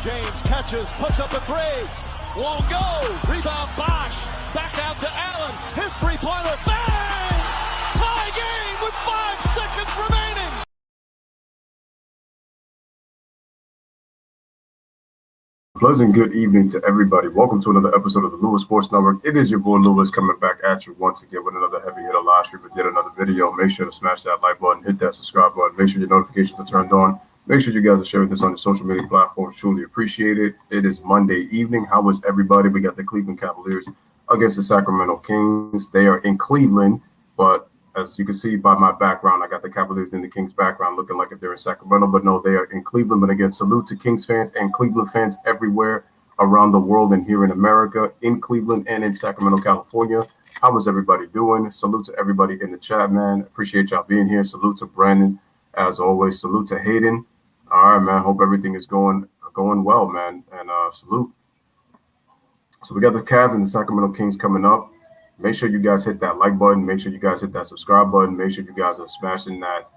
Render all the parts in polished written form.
James catches, puts up a three. Won't go. Rebound Bosch. Back out to Allen. His three-pointer. Bang! Tie game with 5 seconds remaining. Pleasant good evening to everybody. Welcome to another episode of the Lewis Sports Network. It is your boy Lewis coming back at you once again with another heavy hitter live stream and yet another video. Make sure to smash that like button, hit that subscribe button, make sure your notifications are turned on. Make sure you guys are sharing this on your social media platforms. Truly appreciate it. It is Monday evening. How is everybody? We got the Cleveland Cavaliers against the Sacramento Kings. They are in Cleveland, but as you can see by my background, I got the Cavaliers in the Kings background looking like if they're in Sacramento, but no, they are in Cleveland. But again, salute to Kings fans and Cleveland fans everywhere around the world and here in America, in Cleveland and in Sacramento, California. How is everybody doing? Salute to everybody in the chat, man. Appreciate y'all being here. Salute to Brandon, as always. Salute to Hayden. All right, man. Hope everything is going well, man. And salute. So we got the Cavs and the Sacramento Kings coming up. Make sure you guys hit that like button. Make sure you guys hit that subscribe button. Make sure you guys are smashing that.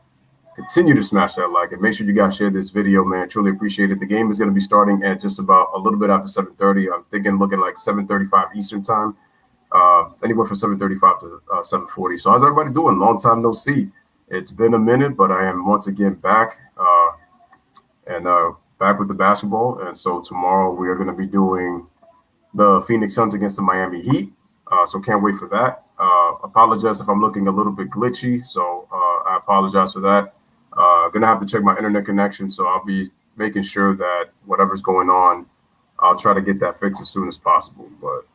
Continue to smash that like and make sure you guys share this video, man. Truly appreciate it. The game is going to be starting at just about a little bit after 7:30. I'm thinking looking like 7:35 Eastern time, anywhere from 7:35 to 7:40. So how's everybody doing? Long time no see. It's been a minute, but I am once again back and back with the basketball. And so tomorrow we are going to be doing the Phoenix Suns against the Miami Heat. So can't wait for that. Apologize if I'm looking a little bit glitchy. So I apologize for that. Gonna have to check my internet connection, so I'll be making sure that whatever's going on, I'll try to get that fixed as soon as possible. But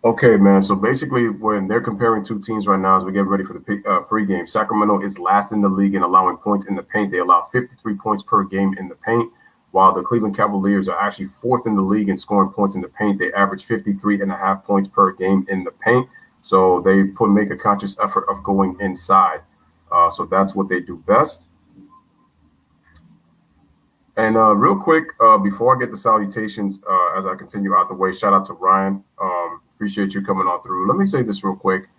okay, man. So basically, when they're comparing two teams right now, as we get ready for the pregame, Sacramento is last in the league in allowing points in the paint. They allow 53 points per game in the paint, while the Cleveland Cavaliers are actually fourth in the league in scoring points in the paint. They average 53.5 points per game in the paint. So they make a conscious effort of going inside. So that's what they do best. And real quick, before I get the salutations, as I continue out the way, shout out to Ryan. Appreciate you coming on through. Let me say this real quick.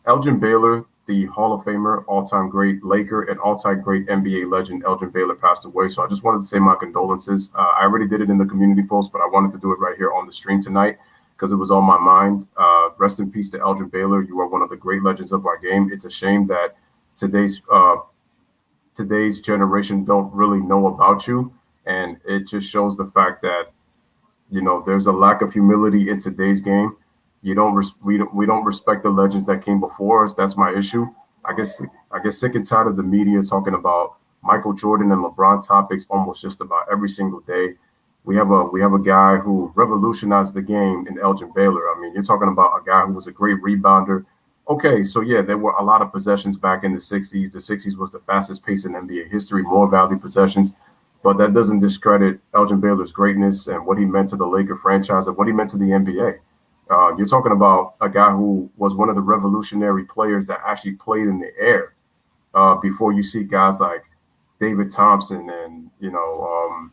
Elgin Baylor, the Hall of Famer, all-time great Laker, and all-time great NBA legend, Elgin Baylor passed away. So I just wanted to say my condolences. I already did it in the community post, but I wanted to do it right here on the stream tonight because it was on my mind. Rest in peace to Elgin Baylor. You are one of the great legends of our game. It's a shame that today's generation don't really know about you. And it just shows the fact that, you know, there's a lack of humility in today's game. We don't respect the legends that came before us. That's my issue. I guess sick and tired of the media talking about Michael Jordan and LeBron topics almost just about every single day. We have a guy who revolutionized the game in Elgin Baylor. I mean, you're talking about a guy who was a great rebounder. Okay, so yeah, there were a lot of possessions back in the 60s. The 60s was the fastest pace in NBA history, more valued possessions. But that doesn't discredit Elgin Baylor's greatness and what he meant to the Laker franchise and what he meant to the NBA. You're talking about a guy who was one of the revolutionary players that actually played in the air before you see guys like David Thompson and, you know,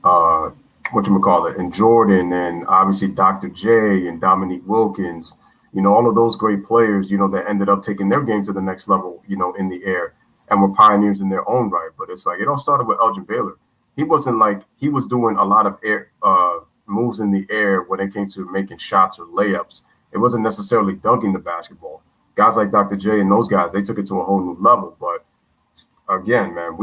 and Jordan and obviously Dr. J and Dominique Wilkins, you know, all of those great players, you know, that ended up taking their game to the next level, you know, in the air and were pioneers in their own right. But it's like it all started with Elgin Baylor. He wasn't like he was doing a lot of air moves in the air when it came to making shots or layups. It wasn't necessarily dunking the basketball. Guys like Dr. J and those guys, they took it to a whole new level. But again, man,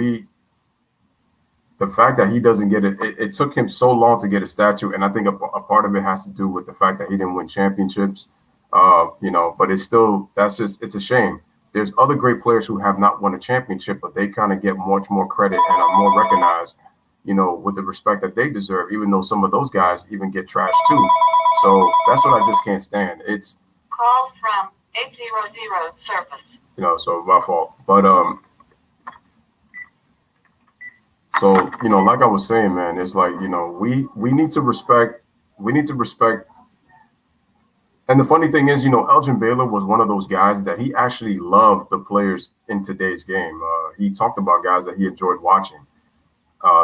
the fact that he doesn't get it, it took him so long to get a statue. And I think a part of it has to do with the fact that he didn't win championships, you know, but it's still, it's a shame. There's other great players who have not won a championship, but they kind of get much more credit and are more recognized, you know, with the respect that they deserve, even though some of those guys even get trashed too. So that's what I just can't stand. It's call from 800 service. You know, so my fault. But so, you know, like I was saying, man, it's like, you know, we need to respect. And the funny thing is, you know, Elgin Baylor was one of those guys that he actually loved the players in today's game. He talked about guys that he enjoyed watching.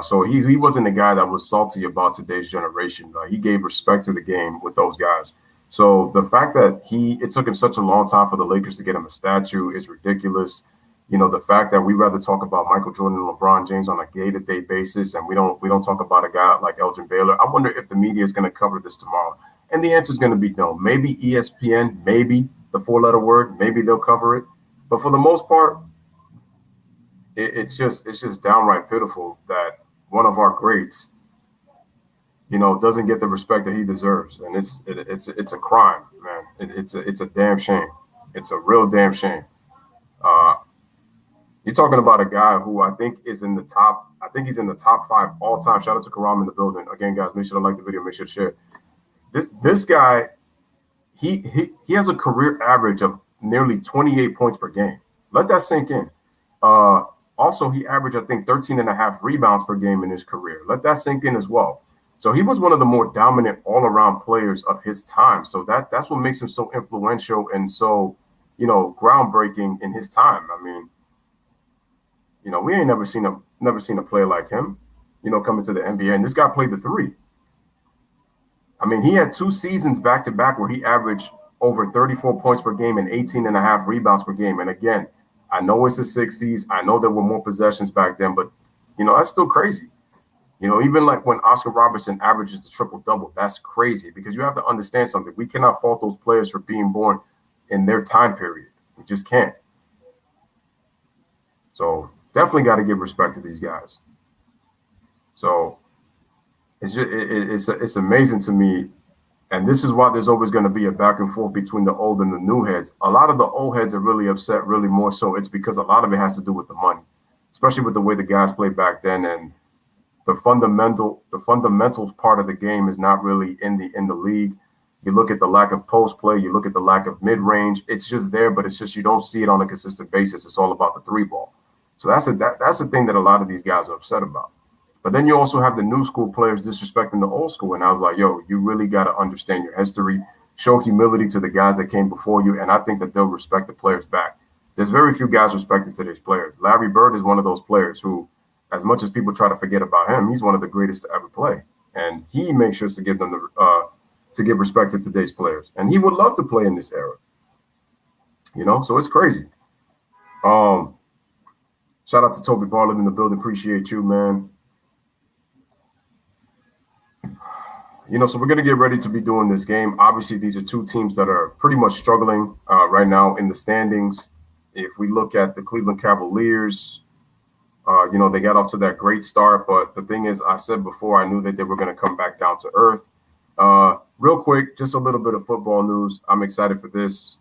So he wasn't a guy that was salty about today's generation. He gave respect to the game with those guys. So the fact that it took him such a long time for the Lakers to get him a statue is ridiculous. The fact that we rather talk about Michael Jordan and LeBron James on a day-to-day basis, and we don't talk about a guy like Elgin Baylor. I wonder if the media is going to cover this tomorrow. And the answer is going to be no. Maybe ESPN, maybe the four-letter word, maybe they'll cover it. But for the most part, it's just downright pitiful that one of our greats, doesn't get the respect that he deserves, and it's a crime, man. It's a damn shame. It's a real damn shame. You're talking about a guy who I think is in the top. I think he's in the top 5 all time. Shout out to Karam in the building. Again, guys, make sure to like the video. Make sure to share. This guy, he has a career average of nearly 28 points per game. Let that sink in. Also, he averaged, I think, 13 and a half rebounds per game in his career. Let that sink in as well. So he was one of the more dominant all-around players of his time. So that's what makes him so influential and so, groundbreaking in his time. I mean, we ain't never seen a player like him, coming to the NBA. And this guy played the 3. I mean, he had 2 seasons back-to-back where he averaged over 34 points per game and 18 and a half rebounds per game. And again, I know it's the 60s. I know there were more possessions back then, but, that's still crazy. Even like when Oscar Robertson averages the triple-double, that's crazy because you have to understand something. We cannot fault those players for being born in their time period. We just can't. So definitely got to give respect to these guys. So it's amazing to me. And this is why there's always going to be a back and forth between the old and the new heads. A lot of the old heads are really upset, really more so. It's because a lot of it has to do with the money, especially with the way the guys played back then. And the fundamentals part of the game is not really in the league. You look at the lack of post play, you look at the lack of mid range. It's just there, but it's just you don't see it on a consistent basis. It's all about the 3 ball. So that's the thing that a lot of these guys are upset about. But then you also have the new school players disrespecting the old school. And I was like, yo, you really got to understand your history, show humility to the guys that came before you. And I think that they'll respect the players back. There's very few guys respecting today's players. Larry Bird is one of those players who, as much as people try to forget about him, he's one of the greatest to ever play. And he makes sure to give them to give respect to today's players. And he would love to play in this era. So it's crazy. Shout out to Toby Bartlett in the building. Appreciate you, man. So we're going to get ready to be doing this game. Obviously, these are 2 teams that are pretty much struggling right now in the standings. If we look at the Cleveland Cavaliers, they got off to that great start. But the thing is, I said before, I knew that they were going to come back down to earth. Real quick, just a little bit of football news. I'm excited for this.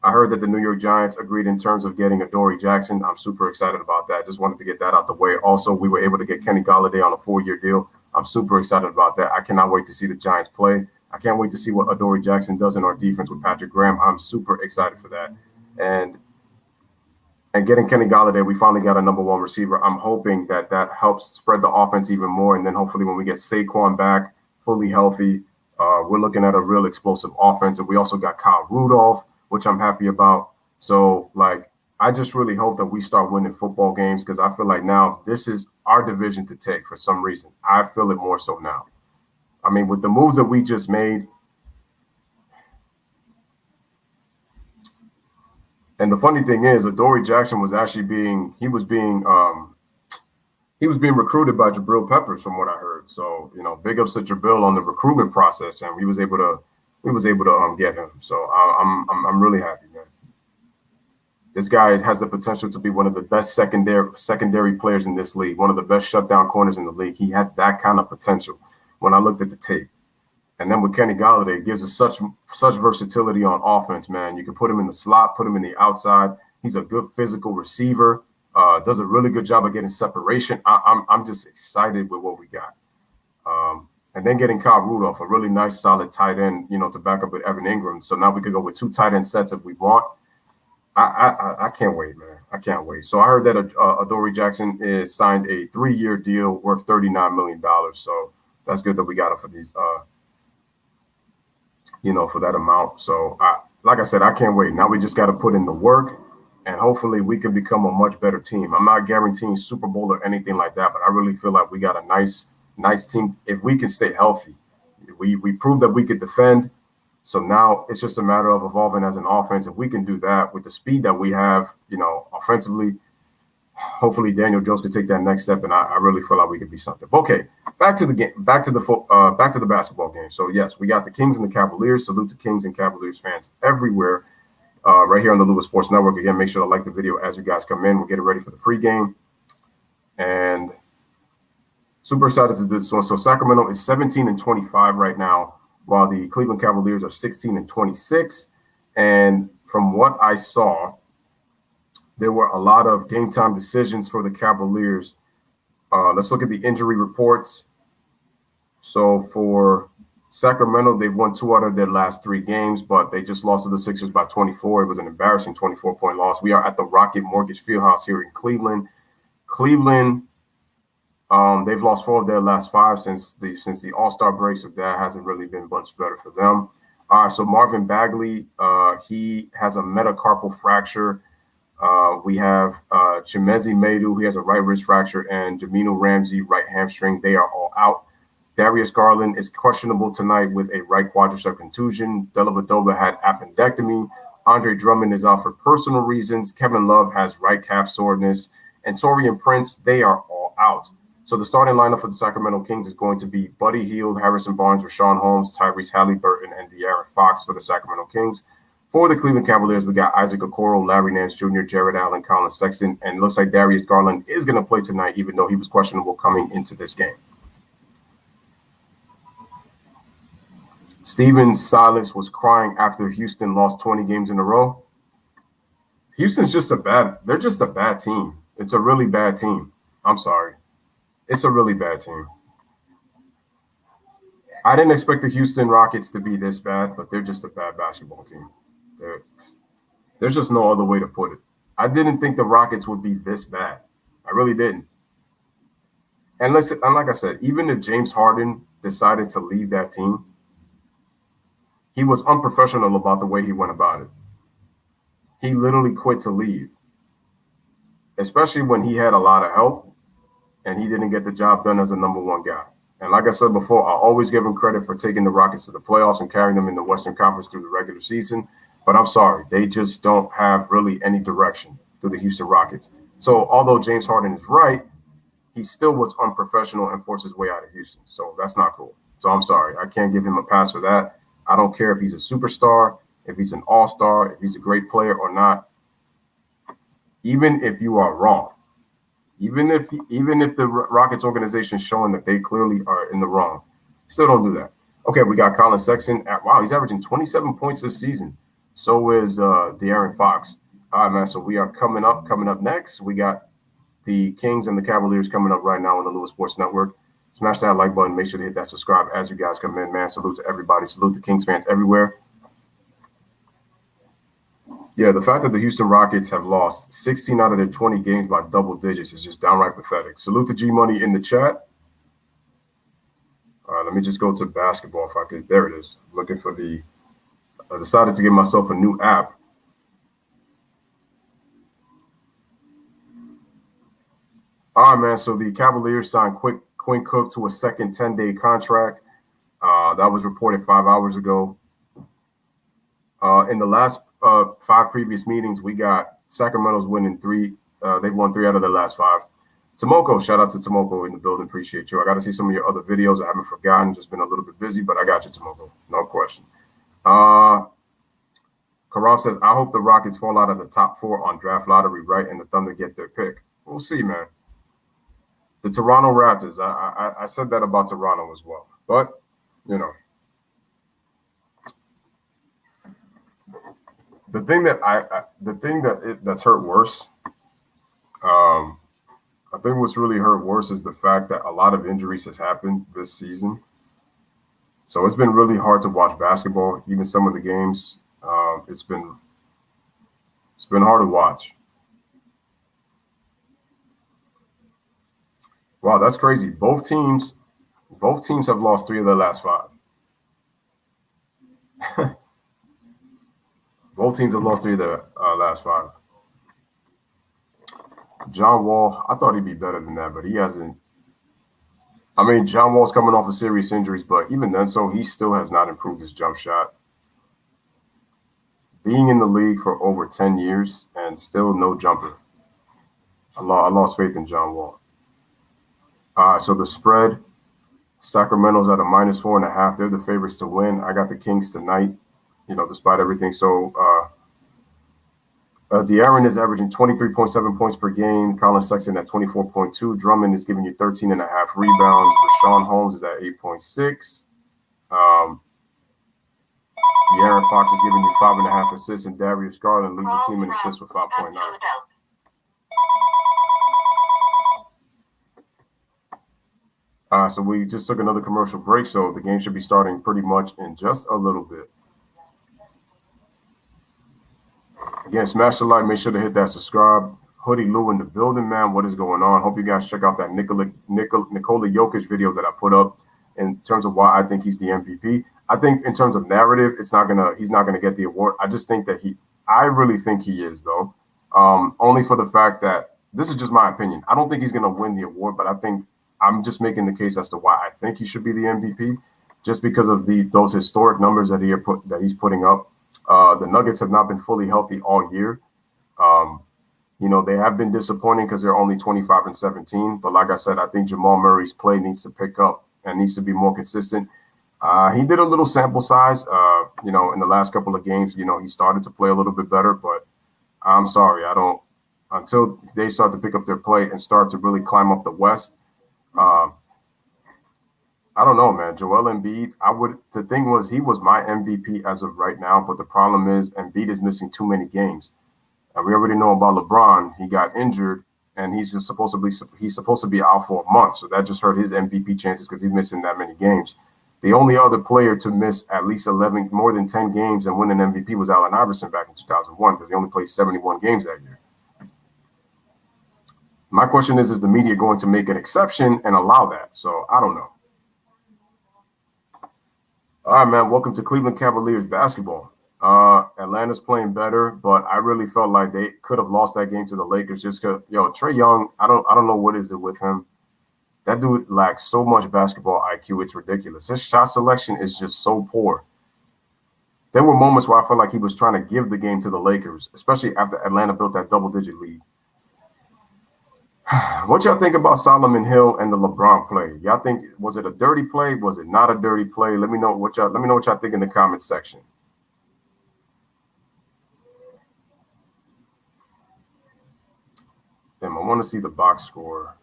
I heard that the New York Giants agreed in terms of getting Adoree Jackson. I'm super excited about that. Just wanted to get that out the way. Also, we were able to get Kenny Golladay on a 4-year deal. I'm super excited about that. I cannot wait to see the Giants play. I can't wait to see what Adoree Jackson does in our defense with Patrick Graham. I'm super excited for that. And getting Kenny Golladay, we finally got a number 1 receiver. I'm hoping that helps spread the offense even more. And then hopefully when we get Saquon back, fully healthy, we're looking at a real explosive offense. And we also got Kyle Rudolph, which I'm happy about. So, I just really hope that we start winning football games because I feel like now this is our division to take for some reason. I feel it more so now. I mean, with the moves that we just made, and the funny thing is, Adoree Jackson was actually being recruited by Jabril Peppers, from what I heard. So, big ups to Jabril on the recruitment process, and we was able to get him. So I'm really happy, man. This guy has the potential to be one of the best secondary players in this league, one of the best shutdown corners in the league. He has that kind of potential when I looked at the tape. And then with Kenny Golladay, it gives us such versatility on offense, man. You can put him in the slot, put him in the outside. He's a good physical receiver, does a really good job of getting separation. I'm just excited with what we got. And then getting Kyle Rudolph, a really nice, solid tight end, to back up with Evan Ingram. So now we could go with 2 tight end sets if we want. I can't wait, man. I can't wait. So I heard that Adoree Jackson is signed a 3-year deal worth $39 million. So that's good that we got him for these, for that amount. So like I said, I can't wait. Now we just got to put in the work, and hopefully we can become a much better team. I'm not guaranteeing Super Bowl or anything like that, but I really feel like we got a nice team if we can stay healthy. We proved that we could defend. So now it's just a matter of evolving as an offense. If we can do that with the speed that we have, offensively, hopefully Daniel Jones could take that next step, and I really feel like we could be something. Okay, back to the game, back to the basketball game. So yes, we got the Kings and the Cavaliers. Salute to Kings and Cavaliers fans everywhere, right here on the Lewis Sports Network. Again, make sure to like the video as you guys come in. We're getting ready for the pregame, and super excited to do this one. So Sacramento is 17-25 right now, while the Cleveland Cavaliers are 16-26. And from what I saw, there were a lot of game time decisions for the Cavaliers. Let's look at the injury reports. So for Sacramento, they've won 2 out of their last 3 games, but they just lost to the Sixers by 24. It was an embarrassing 24-point loss. We are at the Rocket Mortgage Fieldhouse here in Cleveland. They've lost 4 of their last 5 since the All-Star break, so that hasn't really been much better for them. All right, so Marvin Bagley, he has a metacarpal fracture. We have Chimezi Medu, he has a right wrist fracture, and Jaminu Ramsey, right hamstring. They are all out. Darius Garland is questionable tonight with a right quadricep contusion. Dellavedova had appendectomy. Andre Drummond is out for personal reasons. Kevin Love has right calf soreness. And Taurean Prince, they are all out. So the starting lineup for the Sacramento Kings is going to be Buddy Hield, Harrison Barnes, Rashawn Holmes, Tyrese Halliburton, and De'Aaron Fox for the Sacramento Kings. For the Cleveland Cavaliers, we got Isaac Okoro, Larry Nance Jr., Jared Allen, Colin Sexton, and it looks like Darius Garland is going to play tonight, even though he was questionable coming into this game. Steven Silas was crying after Houston lost 20 games in a row. Houston's they're just a bad team. It's a really bad team. I'm sorry. It's a really bad team. I didn't expect the Houston Rockets to be this bad, but they're just a bad basketball team. There's just no other way to put it. I didn't think the Rockets would be this bad. I really didn't. And like I said, even if James Harden decided to leave that team, he was unprofessional about the way he went about it. He literally quit to leave, especially when he had a lot of help and he didn't get the job done as a number 1 guy. And like I said before, I always give him credit for taking the Rockets to the playoffs and carrying them in the Western Conference through the regular season. But I'm sorry, they just don't have really any direction through the Houston Rockets. So although James Harden is right, he still was unprofessional and forced his way out of Houston. So that's not cool. So I'm sorry. I can't give him a pass for that. I don't care if he's a superstar, if he's an all-star, if he's a great player or not. Even if you are wrong, even if the Rockets organization is showing that they clearly are in the wrong, still don't do that. Okay, we got Colin Sexton. Wow, he's averaging 27 points this season. So is De'Aaron Fox. All right, man. So we are coming up next. We got the Kings and the Cavaliers coming up right now on the Lewis Sports Network. Smash that like button. Make sure to hit that subscribe as you guys come in, man. Salute to everybody. Salute to Kings fans everywhere. Yeah, the fact that the Houston Rockets have lost 16 out of their 20 games by double digits is just downright pathetic. Salute to G Money in the chat. All right, let me just go to basketball if I could. There it is. Looking for I decided to give myself a new app. All right, man. So the Cavaliers signed Quinn Cook to a second 10-day contract. That was reported 5 hours ago. In the last 5 previous meetings, we got Sacramento's winning 3. They've won 3 out of their last 5. Tomoko, shout out to Tomoko in the building. Appreciate you. I got to see some of your other videos. I haven't forgotten. Just been a little bit busy, but I got you, Tomoko. No question. Karav says, I hope the Rockets fall out of the top 4 on draft lottery, right? And the Thunder get their pick. We'll see, man. The Toronto Raptors. I said that about Toronto as well. But, the thing that's hurt worse, I think what's really hurt worse is the fact that a lot of injuries has happened this season. So it's been really hard to watch basketball. Even some of the games, it's been hard to watch. Wow, that's crazy. Both teams have lost 3 of their last 5. Both teams have lost 3 of their last 5. John Wall, I thought he'd be better than that, but he hasn't. I mean, John Wall's coming off of serious injuries, but even then, he still has not improved his jump shot. being in the league for over 10 years and still no jumper. I lost faith in John Wall. So the spread, Sacramento's at a -4.5. They're the favorites to win. I got the Kings tonight, despite everything. So De'Aaron is averaging 23.7 points per game. Colin Sexton at 24.2. Drummond is giving you 13.5 rebounds. Rashawn Holmes is at 8.6. De'Aaron Fox is giving you 5.5 assists, and Darius Garland leads the team in assists with 5.9. So we just took another commercial break, so the game should be starting pretty much in just a little bit. Again, smash the like, make sure to hit that subscribe. Hoodie Lou in the building, man. What is going on? Hope you guys check out that Nikola Jokic video that I put up in terms of why I think he's the MVP. I think in terms of narrative, he's not gonna get the award. I just think that I really think he is, though. Only for the fact that this is just my opinion. I don't think he's gonna win the award, but I think I'm just making the case as to why I think he should be the MVP, just because of those historic numbers that he's putting up. The Nuggets have not been fully healthy all year. They have been disappointing because they're only 25-17. But like I said, I think Jamal Murray's play needs to pick up and needs to be more consistent. He did a little sample size, in the last couple of games. He started to play a little bit better, but I'm sorry, until they start to pick up their play and start to really climb up the West. I don't know, man. Joel Embiid, the thing was, he was my MVP as of right now, but the problem is Embiid is missing too many games. And we already know about LeBron. He got injured, and he's supposed to be out for a month. So that just hurt his MVP chances because he's missing that many games. The only other player to miss at least more than 10 games and win an MVP was Allen Iverson back in 2001 because he only played 71 games that year. My question is the media going to make an exception and allow that? So I don't know. All right, man. Welcome to Cleveland Cavaliers basketball. Atlanta's playing better, but I really felt like they could have lost that game to the Lakers just because, Trae Young, I don't know what is it with him. That dude lacks so much basketball IQ. It's ridiculous. His shot selection is just so poor. There were moments where I felt like he was trying to give the game to the Lakers, especially after Atlanta built that double-digit lead. What y'all think about Solomon Hill and the LeBron play? Y'all think, was it a dirty play? Was it not a dirty play? Let me know what y'all think in the comments section. Damn, I want to see the box score.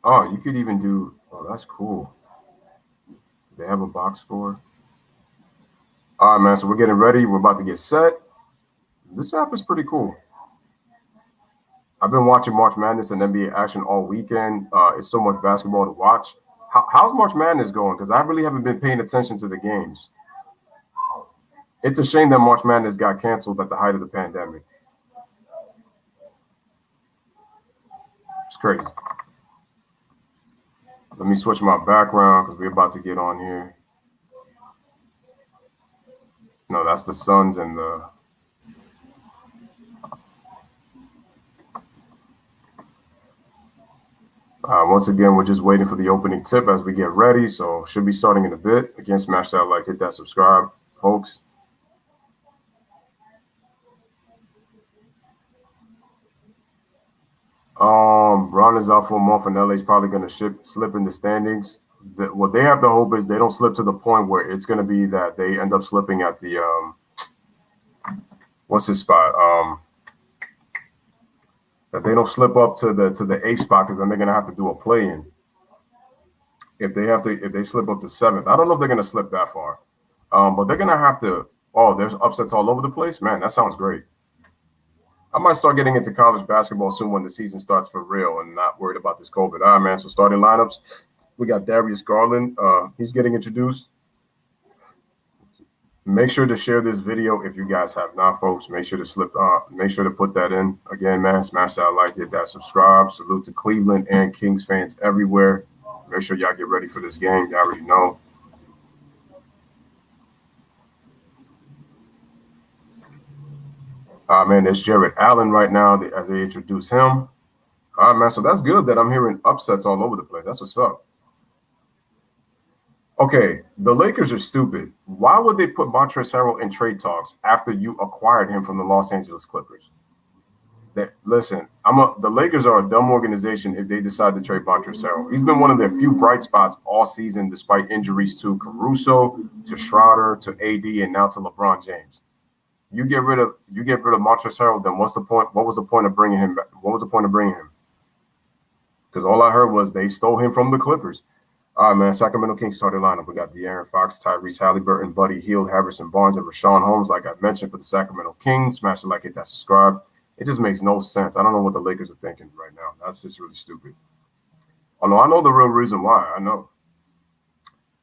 Oh, you could even do, that's cool. They have a box score. All right, man, so we're getting ready. We're about to get set. This app is pretty cool. I've been watching March Madness and NBA action all weekend. It's so much basketball to watch. How's March Madness going? Because I really haven't been paying attention to the games. It's a shame that March Madness got canceled at the height of the pandemic. It's crazy. Let me switch my background because we're about to get on here. No, that's the Suns and the once again, we're just waiting for the opening tip as we get ready. So should be starting in a bit. Again, smash that like, hit that subscribe, folks. Ron is out for a month, and LA's probably going to slip in the standings. What they have to hope is they don't slip to the point where it's going to be that they end up slipping at the what's his spot? That they don't slip up to the 8th spot, because then they're going to have to do a play-in. If they slip up to 7th, I don't know if they're going to slip that far, but they're going to have to. Oh, there's upsets all over the place, man. That sounds great. I might start getting into college basketball soon when the season starts for real and not worried about this COVID. All right, man. So starting lineups, we got Darius Garland. He's getting introduced. Make sure to share this video if you guys have not, folks. Make sure to put that in. Again, man, smash that like, hit that subscribe. Salute to Cleveland and Kings fans everywhere. Make sure y'all get ready for this game. Y'all already know. Man, there's Jared Allen right now as they introduce him. All right, man, so that's good that I'm hearing upsets all over the place. That's what's up. Okay, the Lakers are stupid. Why would they put Montrezl Harrell in trade talks after you acquired him from the Los Angeles Clippers? Listen, the Lakers are a dumb organization if they decide to trade Montrezl Harrell. He's been one of their few bright spots all season, despite injuries to Caruso, to Schroeder, to AD, and now to LeBron James. You get rid of Montrezl Harrell, then what's the point? What was the point of bringing him back? What was the point of bringing him? Because all I heard was they stole him from the Clippers. All right, man. Sacramento Kings starting lineup. We got De'Aaron Fox, Tyrese Halliburton, Buddy Hield, Harrison Barnes, and Rashawn Holmes. Like I mentioned for the Sacramento Kings, smash the like, hit that subscribe. It just makes no sense. I don't know what the Lakers are thinking right now. That's just really stupid. Oh no, I know the real reason why. I know.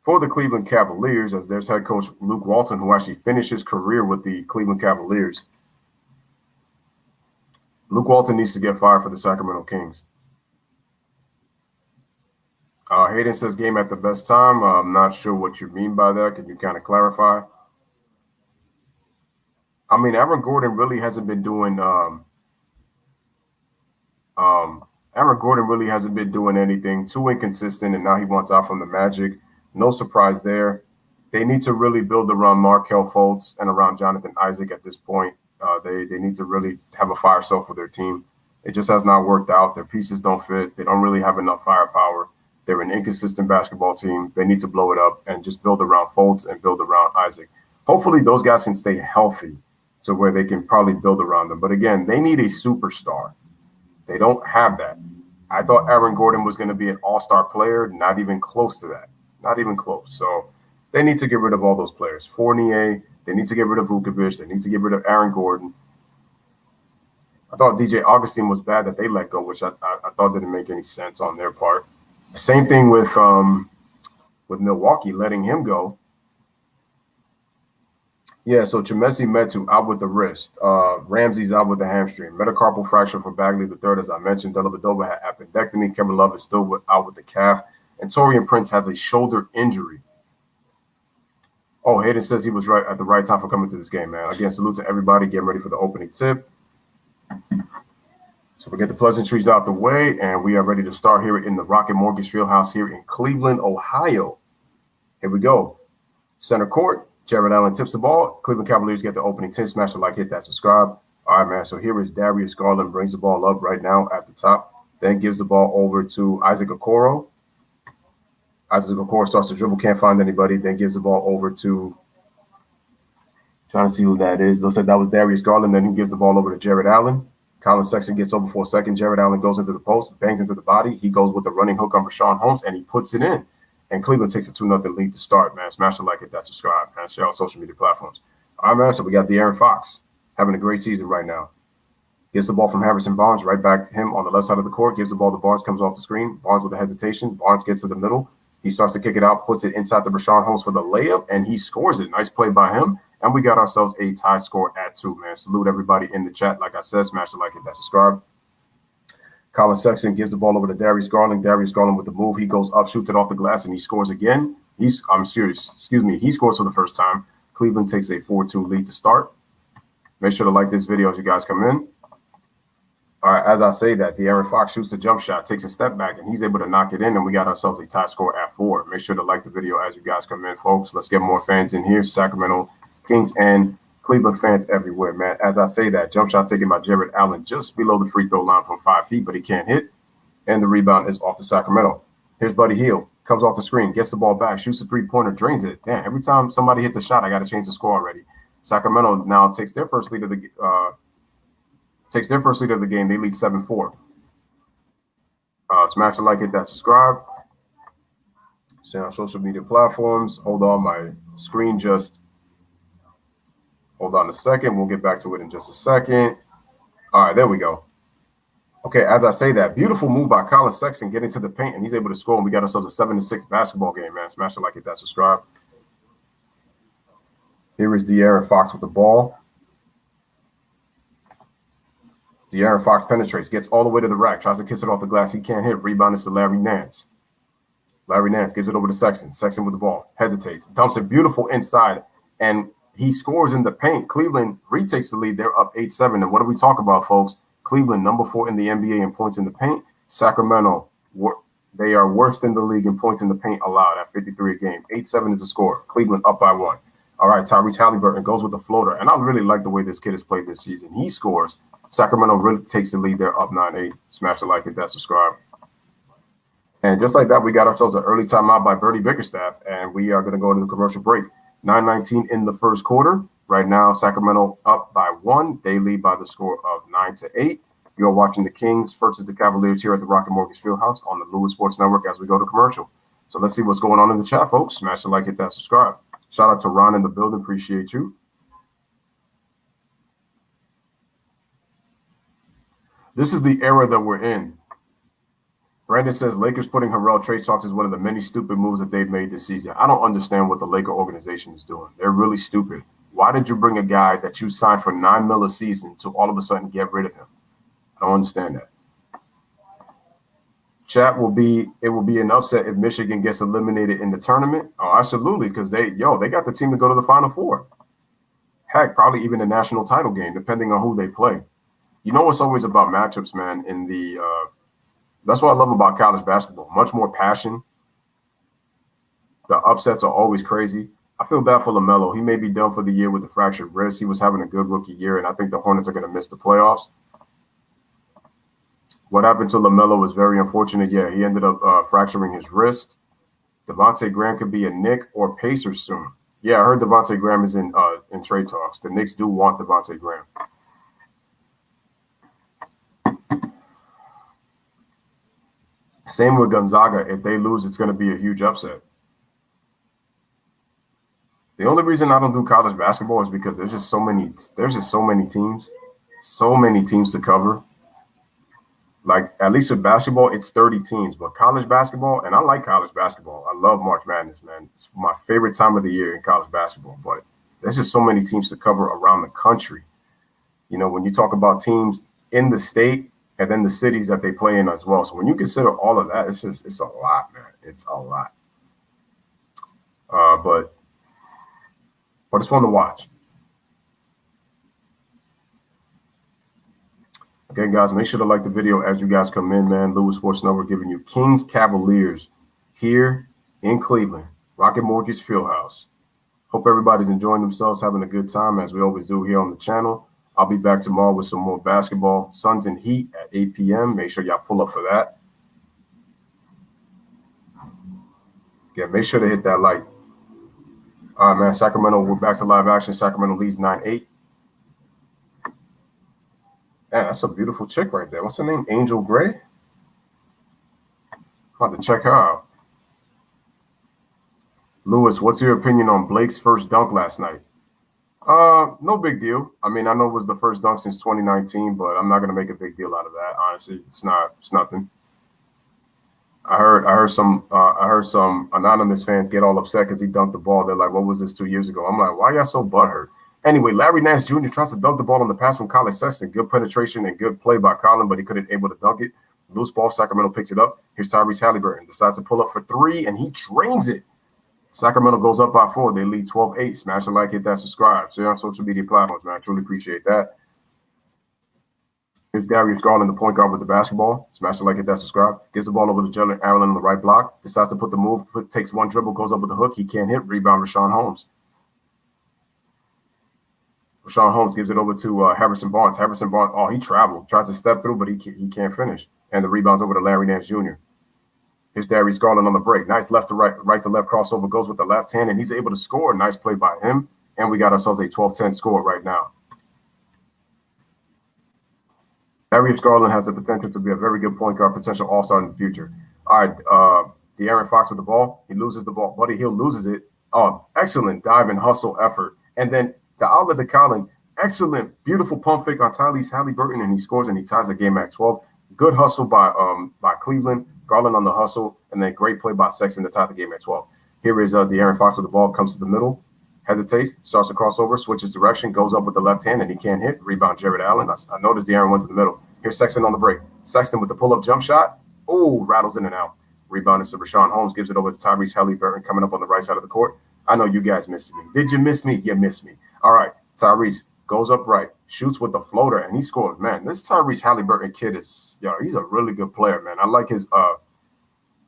For the Cleveland Cavaliers, as there's head coach Luke Walton, who actually finished his career with the Cleveland Cavaliers. Luke Walton needs to get fired for the Sacramento Kings. Hayden says game at the best time. I'm not sure what you mean by that. Can you kind of clarify? I mean, Aaron Gordon really hasn't been doing anything. Too inconsistent, and now he wants out from the Magic. No surprise there. They need to really build around Markelle Fultz and around Jonathan Isaac at this point. They need to really have a fire sale for their team. It just has not worked out. Their pieces don't fit. They don't really have enough firepower. They're an inconsistent basketball team. They need to blow it up and just build around Fultz and build around Isaac. Hopefully those guys can stay healthy to where they can probably build around them. But again, they need a superstar. They don't have that. I thought Aaron Gordon was going to be an all-star player, not even close to that. Not even close. So they need to get rid of all those players. Fournier, they need to get rid of Vukovic. They need to get rid of Aaron Gordon. I thought DJ Augustine was bad that they let go, which I thought didn't make any sense on their part. Same thing with Milwaukee, letting him go. Yeah, so Chimezie Metu out with the wrist. Ramsey's out with the hamstring. Metacarpal fracture for Bagley III, as I mentioned. Dellavedova had appendectomy. Kevin Love is still out with the calf. And Taurean Prince has a shoulder injury. Oh, Hayden says he was right at the right time for coming to this game, man. Again, salute to everybody. Getting ready for the opening tip. So we get the pleasantries out the way, and we are ready to start here in the Rocket Mortgage Fieldhouse here in Cleveland, Ohio. Here we go. Center court. Jared Allen tips the ball. Cleveland Cavaliers get the opening tip. Smash the like, hit that subscribe. All right, man. So here is Darius Garland, brings the ball up right now at the top. Then gives the ball over to Isaac Okoro. Isaac Okoro starts to dribble, can't find anybody. Then gives the ball over to, trying to see who that is. Looks like that was Darius Garland. Then he gives the ball over to Jared Allen. Colin Sexton gets over for a second. Jared Allen goes into the post, bangs into the body. He goes with a running hook on Rashawn Holmes, and he puts it in. And Cleveland takes a 2-0 lead to start, man. Smash the like, hit that subscribe, man. Share on social media platforms. All right, man. So we got De'Aaron Fox having a great season right now. Gets the ball from Harrison Barnes right back to him on the left side of the court. Gives the ball to Barnes, comes off the screen. Barnes with a hesitation. Barnes gets to the middle. He starts to kick it out, puts it inside the Rashawn Holmes for the layup, and he scores it. Nice play by him. And we got ourselves a tie score at 2, man. Salute everybody in the chat. Like I said, smash the like, hit that subscribe. Colin Sexton gives the ball over to Darius Garland. Darius Garland with the move. He goes up, shoots it off the glass, and he scores again. He scores for the first time. Cleveland takes a 4-2 lead to start. Make sure to like this video as you guys come in. All right, as I say that, De'Aaron Fox shoots a jump shot, takes a step back, and he's able to knock it in, and we got ourselves a tie score at 4. Make sure to like the video as you guys come in, folks. Let's get more fans in here. Sacramento Kings and Cleveland fans everywhere, man. As I say that, jump shot taken by Jared Allen just below the free throw line from 5 feet, but he can't hit. And the rebound is off to Sacramento. Here's Buddy Hield. Comes off the screen, gets the ball back, shoots a three-pointer, drains it. Damn, every time somebody hits a shot, I got to change the score already. Sacramento now takes their first lead of the game. They lead 7-4. Smash the like, hit that subscribe. Share on social media platforms. Hold on, my screen just. Hold on a second. We'll get back to it in just a second. All right, there we go. Okay, as I say that, beautiful move by Colin Sexton getting to the paint, and he's able to score, and we got ourselves a 7-6 basketball game, man. Smash the like, hit that subscribe. Here is De'Aaron Fox with the ball. De'Aaron Fox penetrates, gets all the way to the rack, tries to kiss it off the glass. He can't hit. Rebound is to Larry Nance. Larry Nance gives it over to Sexton. Sexton with the ball. Hesitates. Dumps it beautiful inside, and he scores in the paint. Cleveland retakes the lead. They're up 8-7. And what do we talk about, folks? Cleveland, number 4 in the NBA in points in the paint. Sacramento, They are worst in the league in points in the paint allowed at 53 a game. 8-7 is the score. Cleveland up by 1. All right, Tyrese Halliburton goes with the floater. And I really like the way this kid has played this season. He scores. Sacramento really takes the lead. They're up 9-8. Smash the like, hit that subscribe. And just like that, we got ourselves an early timeout by Bernie Bickerstaff. And we are going to go into the commercial break. 9:19 in the first quarter. Right now, Sacramento up by 1. They lead by the score of 9-8. You're watching the Kings versus the Cavaliers here at the Rocket Mortgage Fieldhouse on the Lewis Sports Network as we go to commercial. So let's see what's going on in the chat, folks. Smash the like, hit that subscribe. Shout out to Ron in the building. Appreciate you. This is the era that we're in. Brandon says Lakers putting Harrell trade talks is one of the many stupid moves that they've made this season. I don't understand what the Laker organization is doing. They're really stupid. Why did you bring a guy that you signed for $9 million a season to all of a sudden get rid of him? I don't understand that. Chat it will be an upset if Michigan gets eliminated in the tournament. Oh, absolutely, because they got the team to go to the Final Four. Heck, probably even the national title game, depending on who they play. You know, it's always about matchups, man. That's what I love about college basketball. Much more passion. The upsets are always crazy. I feel bad for LaMelo. He may be done for the year with a fractured wrist. He was having a good rookie year, and I think the Hornets are going to miss the playoffs. What happened to LaMelo was very unfortunate. Yeah, he ended up fracturing his wrist. Devontae Graham could be a Knick or Pacers soon. Yeah, I heard Devontae Graham is in trade talks. The Knicks do want Devontae Graham. Same with Gonzaga. If they lose, it's going to be a huge upset. The only reason I don't do college basketball is because there's just so many teams to cover. Like, at least with basketball, it's 30 teams. But college basketball, and I like college basketball. I love March Madness, man. It's my favorite time of the year in college basketball. But there's just so many teams to cover around the country. You know, when you talk about teams in the state and then the cities that they play in as well. So when you consider all of that, it's a lot, man. It's a lot. But it's fun to watch. Okay, guys, make sure to like the video as you guys come in, man. Lewis Sports Network giving you Kings Cavaliers here in Cleveland, Rocket Mortgage Fieldhouse. Hope everybody's enjoying themselves, having a good time, as we always do here on the channel. I'll be back tomorrow with some more basketball. Suns and Heat at 8 p.m. Make sure y'all pull up for that. Yeah, make sure to hit that like. All right, man. Sacramento, we're back to live action. Sacramento leads 9-8. Man, that's a beautiful chick right there. What's her name? Angel Gray? I'll have to check her out. Lewis, what's your opinion on Blake's first dunk last night? No big deal. I mean, I know it was the first dunk since 2019, but I'm not going to make a big deal out of that. Honestly, it's nothing. I heard some anonymous fans get all upset because he dunked the ball. They're like, "What was this 2 years ago?" I'm like, "Why y'all so butthurt?" Anyway, Larry Nance Jr. tries to dunk the ball on the pass from Colin Sexton. Good penetration and good play by Colin, but he couldn't able to dunk it. Loose ball, Sacramento picks it up. Here's Tyrese Halliburton. Decides to pull up for 3, and he drains it. Sacramento goes up by 4. They lead 12-8. Smash the like, hit that subscribe. Share on social media platforms, man. I truly appreciate that. Here's Darius Garland, the point guard with the basketball. Smash the like, hit that subscribe. Gives the ball over to Jalen Allen on the right block. Decides to put the move. Takes one dribble, goes up with the hook. He can't hit. Rebound, Rashawn Holmes. Rashawn Holmes gives it over to Harrison Barnes. Harrison Barnes, he traveled. Tries to step through, but he can't finish. And the rebound's over to Larry Nance Jr. Here's Darius Garland on the break. Nice left to right, right to left crossover. Goes with the left hand, and he's able to score. Nice play by him. And we got ourselves a 12-10 score right now. Darius Garland has the potential to be a very good point guard, potential all-star in the future. All right, De'Aaron Fox with the ball. He loses the ball. Buddy Hield loses it. Oh, excellent dive and hustle effort. And then the outlet to Colin, excellent, beautiful pump fake on Tyrese Halliburton, and he scores and he ties the game at 12. Good hustle by Cleveland, Garland on the hustle, and then great play by Sexton to tie the game at 12. Here is De'Aaron Fox with the ball, comes to the middle, hesitates, starts to crossover, switches direction, goes up with the left hand, and he can't hit. Rebound, Jared Allen. I noticed De'Aaron went to the middle. Here's Sexton on the break. Sexton with the pull-up jump shot. Oh, rattles in and out. Rebound is to Rashawn Holmes, gives it over to Tyrese Halliburton coming up on the right side of the court. I know you guys missed me. Did you miss me? You missed me. All right, Tyrese goes up right, shoots with the floater, and he scored. Man, this Tyrese Halliburton kid is, he's a really good player, man. I like his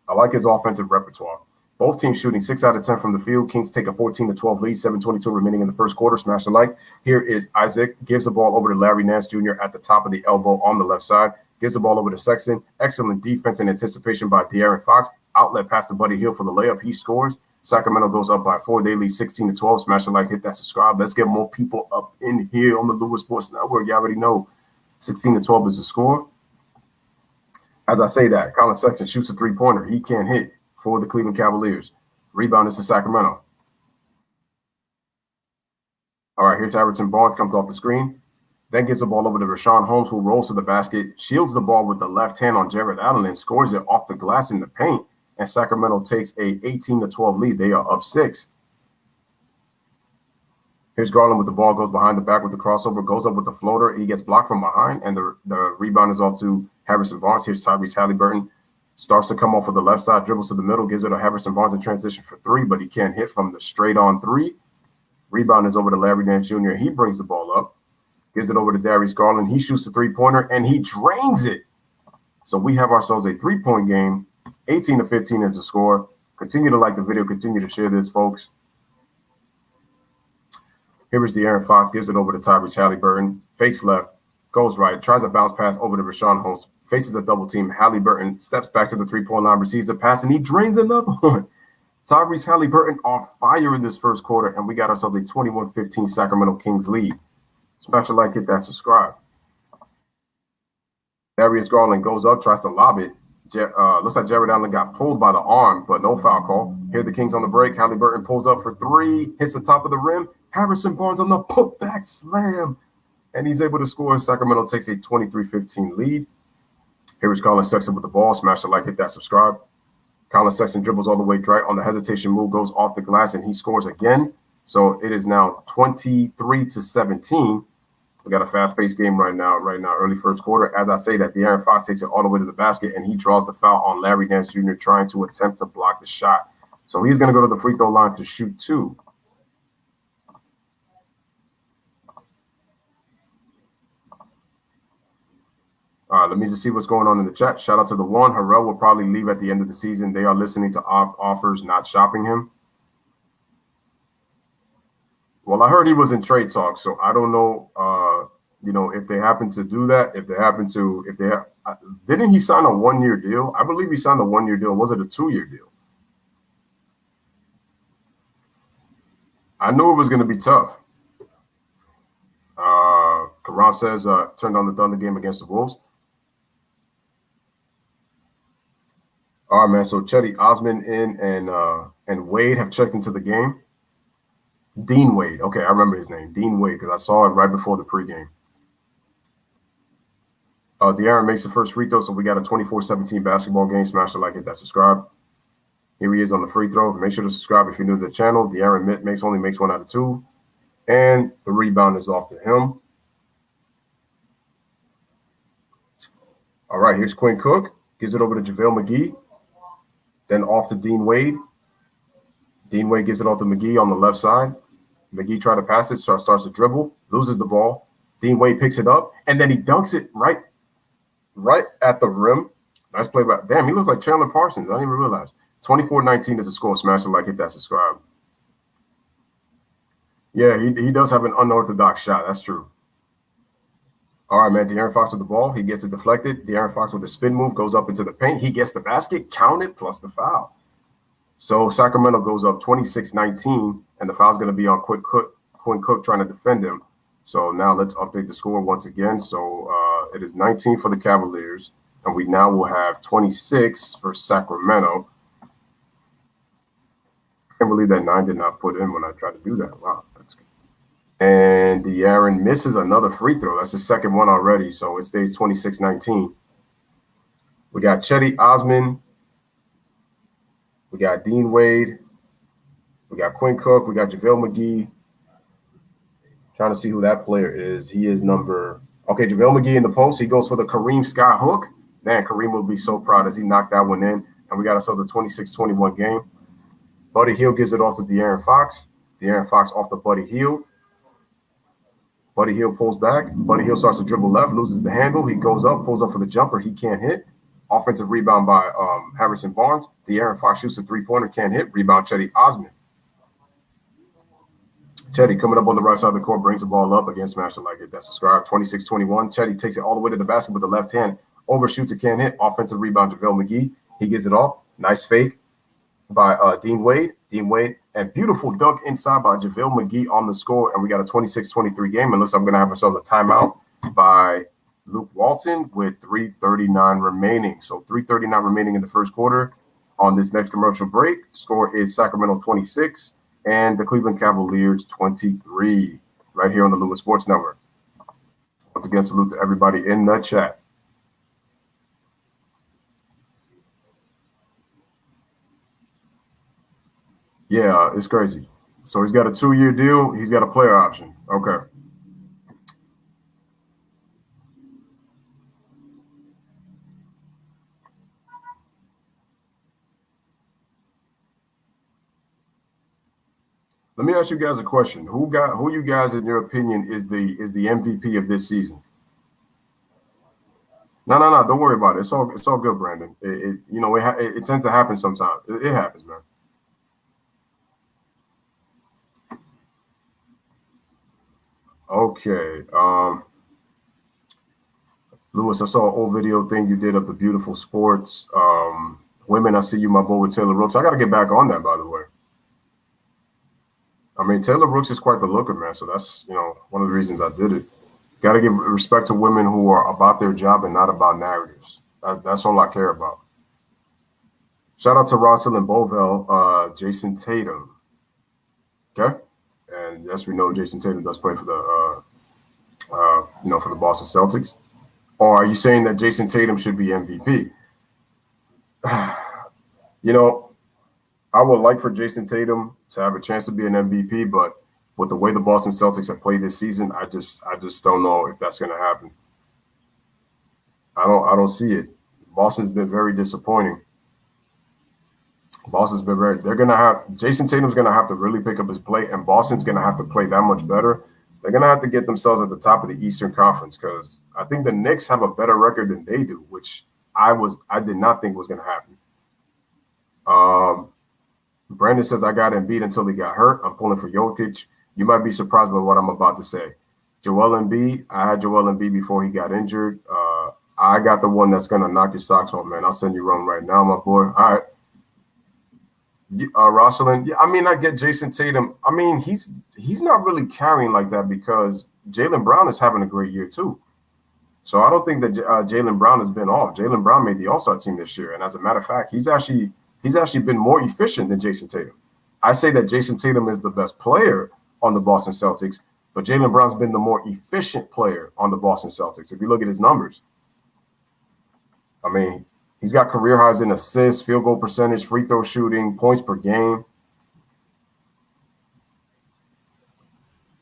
I like his offensive repertoire. Both teams shooting 6 out of 10 from the field. Kings take a 14-12 lead, 7:22 remaining in the first quarter. Smash the like. Here is Isaac. Gives the ball over to Larry Nance Jr. at the top of the elbow on the left side. Gives the ball over to Sexton. Excellent defense and anticipation by De'Aaron Fox. Outlet pass to Buddy Hield for the layup. He scores. Sacramento goes up by 4. They lead 16-12. Smash the like. Hit that subscribe. Let's get more people up in here on the Lewis Sports Network. You already know 16-12 is the score. As I say that, Colin Sexton shoots a three-pointer. He can't hit for the Cleveland Cavaliers. Rebound is to Sacramento. All right, here's Harrison Barnes, comes off the screen. Then gives the ball over to Rashawn Holmes, who rolls to the basket, shields the ball with the left hand on Jared Allen, and scores it off the glass in the paint. And Sacramento takes a 18-12 lead. They are up 6. Here's Garland with the ball, goes behind the back with the crossover, goes up with the floater. He gets blocked from behind, and the rebound is off to Harrison Barnes. Here's Tyrese Halliburton. Starts to come off of the left side, dribbles to the middle, gives it to Harrison Barnes in transition for 3, but he can't hit from the straight-on 3. Rebound is over to Larry Nance Jr. He brings the ball up, gives it over to Darius Garland. He shoots the three-pointer, and he drains it. So we have ourselves a 3-point game. 18-15 is the score. Continue to like the video. Continue to share this, folks. Here is De'Aaron Fox, gives it over to Tyrese Halliburton. Fakes left, goes right, tries a bounce pass over to Rashawn Holmes. Faces a double team. Halliburton steps back to the 3-point line, receives a pass, and he drains another one. Tyrese Halliburton on fire in this first quarter, and we got ourselves a 21-15 Sacramento Kings lead. Smash a like, hit that subscribe. Darius Garland goes up, tries to lob it. Looks like Jared Allen got pulled by the arm, but no foul call. Here the Kings on the break. Halliburton pulls up for 3, hits the top of the rim. Harrison Barnes on the putback slam, and he's able to score. Sacramento takes a 23-15 lead. Here is Colin Sexton with the ball. Smash the like, hit that subscribe. Colin Sexton dribbles all the way right on the hesitation move, goes off the glass, and he scores again. So it is now 23-17. We got a fast-paced game right now, early first quarter. As I say that, De'Aaron Fox takes it all the way to the basket, and he draws the foul on Larry Nance Jr. trying to attempt to block the shot. So he's going to go to the free throw line to shoot 2. Let me just see what's going on in the chat. Shout out to the one. Harrell will probably leave at the end of the season. They are listening to offers, not shopping him. Well, I heard he was in trade talks, so I don't know, if they happen to do that, didn't he sign a 1-year deal? I believe he signed a 1-year deal. Was it a 2-year deal? I knew it was going to be tough. Karam says, turned on the Thunder game against the Wolves. All right, man. So Chetty Osman and Wade have checked into the game. Dean Wade. Okay, I remember his name. Dean Wade, because I saw it right before the pregame. De'Aaron makes the first free throw, so we got a 24-17 basketball game. Smash the like, hit that subscribe. Here he is on the free throw. Make sure to subscribe if you're new to the channel. De'Aaron only makes 1 out of 2. And the rebound is off to him. All right, here's Quinn Cook. Gives it over to JaVale McGee. Then off to Dean Wade. Dean Wade gives it off to McGee on the left side. McGee tries to pass it, starts to dribble, loses the ball. Dean Wade picks it up, and then he dunks it right at the rim. Nice play by – damn, he looks like Chandler Parsons. I didn't even realize. 24-19 is the score. Smash the like, hit that subscribe. Yeah, he does have an unorthodox shot. That's true. All right, man, De'Aaron Fox with the ball. He gets it deflected. De'Aaron Fox with the spin move goes up into the paint. He gets the basket, counted, plus the foul. So Sacramento goes up 26-19, and the foul's going to be on Quinn Cook trying to defend him. So now let's update the score once again. So it is 19 for the Cavaliers, and we now will have 26 for Sacramento. I can't believe that 9 did not put in when I tried to do that. Wow, that's good. And De'Aaron misses another free throw. That's the second one already, so it stays 26-19. We got Chetty Osman. We got Dean Wade. We got Quinn Cook. We got JaVale McGee. Trying to see who that player is. He is JaVale McGee in the post. He goes for the Kareem Scott hook. Man, Kareem will be so proud as he knocked that one in. And we got ourselves a 26-21 game. Buddy Hield gives it off to De'Aaron Fox. De'Aaron Fox off to Buddy Hield. Buddy Hield pulls back. Buddy Hield starts to dribble left, loses the handle. He goes up, pulls up for the jumper. He can't hit. Offensive rebound by Harrison Barnes. De'Aaron Fox shoots a three-pointer, can't hit. Rebound, Chetty Osman. Chetty coming up on the right side of the court, brings the ball up. Again, smash it like it. That's subscribed. 26-21. Chetty takes it all the way to the basket with the left hand. Overshoots it, can't hit. Offensive rebound, JaVale McGee. He gives it off. Nice fake by Dean Wade. Dean Wade. And beautiful dunk inside by JaVale McGee on the score. And we got a 26-23 game. Unless I'm going to have ourselves a timeout by Luke Walton with 3:39 remaining. So 3:39 remaining in the first quarter. On this next commercial break, score is Sacramento 26 and the Cleveland Cavaliers 23 right here on the Lewis Sports Network. Once again, salute to everybody in the chat. Yeah, it's crazy. So he's got a 2-year deal. He's got a player option. Okay. Let me ask you guys a question. Who you guys, in your opinion, is the MVP of this season? No. Don't worry about it. It's all good, Brandon. It tends to happen sometimes. It happens, man. Okay. Lewis, I saw an old video thing you did of the beautiful sports. Women, I see you, my boy, with Taylor Rooks. I got to get back on that, by the way. I mean, Taylor Rooks is quite the looker, man. So that's, one of the reasons I did it. Got to give respect to women who are about their job and not about narratives. That's all I care about. Shout out to Rosalind Bovell, Jason Tatum. Okay. And yes, we know Jason Tatum does play for the, for the Boston Celtics. Or are you saying that Jason Tatum should be MVP? I would like for Jason Tatum to have a chance to be an MVP, but with the way the Boston Celtics have played this season, I just don't know if that's going to happen. I don't see it. Boston's been very disappointing. Jason Tatum's going to have to really pick up his play, and Boston's going to have to play that much better. They're going to have to get themselves at the top of the Eastern Conference, because I think the Knicks have a better record than they do, which I did not think was going to happen. Brandon says, I got Embiid until he got hurt. I'm pulling for Jokic. You might be surprised by what I'm about to say. Joel Embiid, I had Joel Embiid before he got injured. I got the one that's going to knock your socks off, man. I'll send you one right now, my boy. All right. Rosalind, yeah, I mean, I get Jason Tatum. I mean, he's not really carrying like that because Jaylen Brown is having a great year too. So I don't think that Jaylen Brown has been off. Jaylen Brown made the All-Star team this year. And as a matter of fact, he's actually been more efficient than Jason Tatum. I say that Jason Tatum is the best player on the Boston Celtics, but Jaylen Brown's been the more efficient player on the Boston Celtics. If you look at his numbers, I mean, he's got career highs in assists, field goal percentage, free throw shooting, points per game.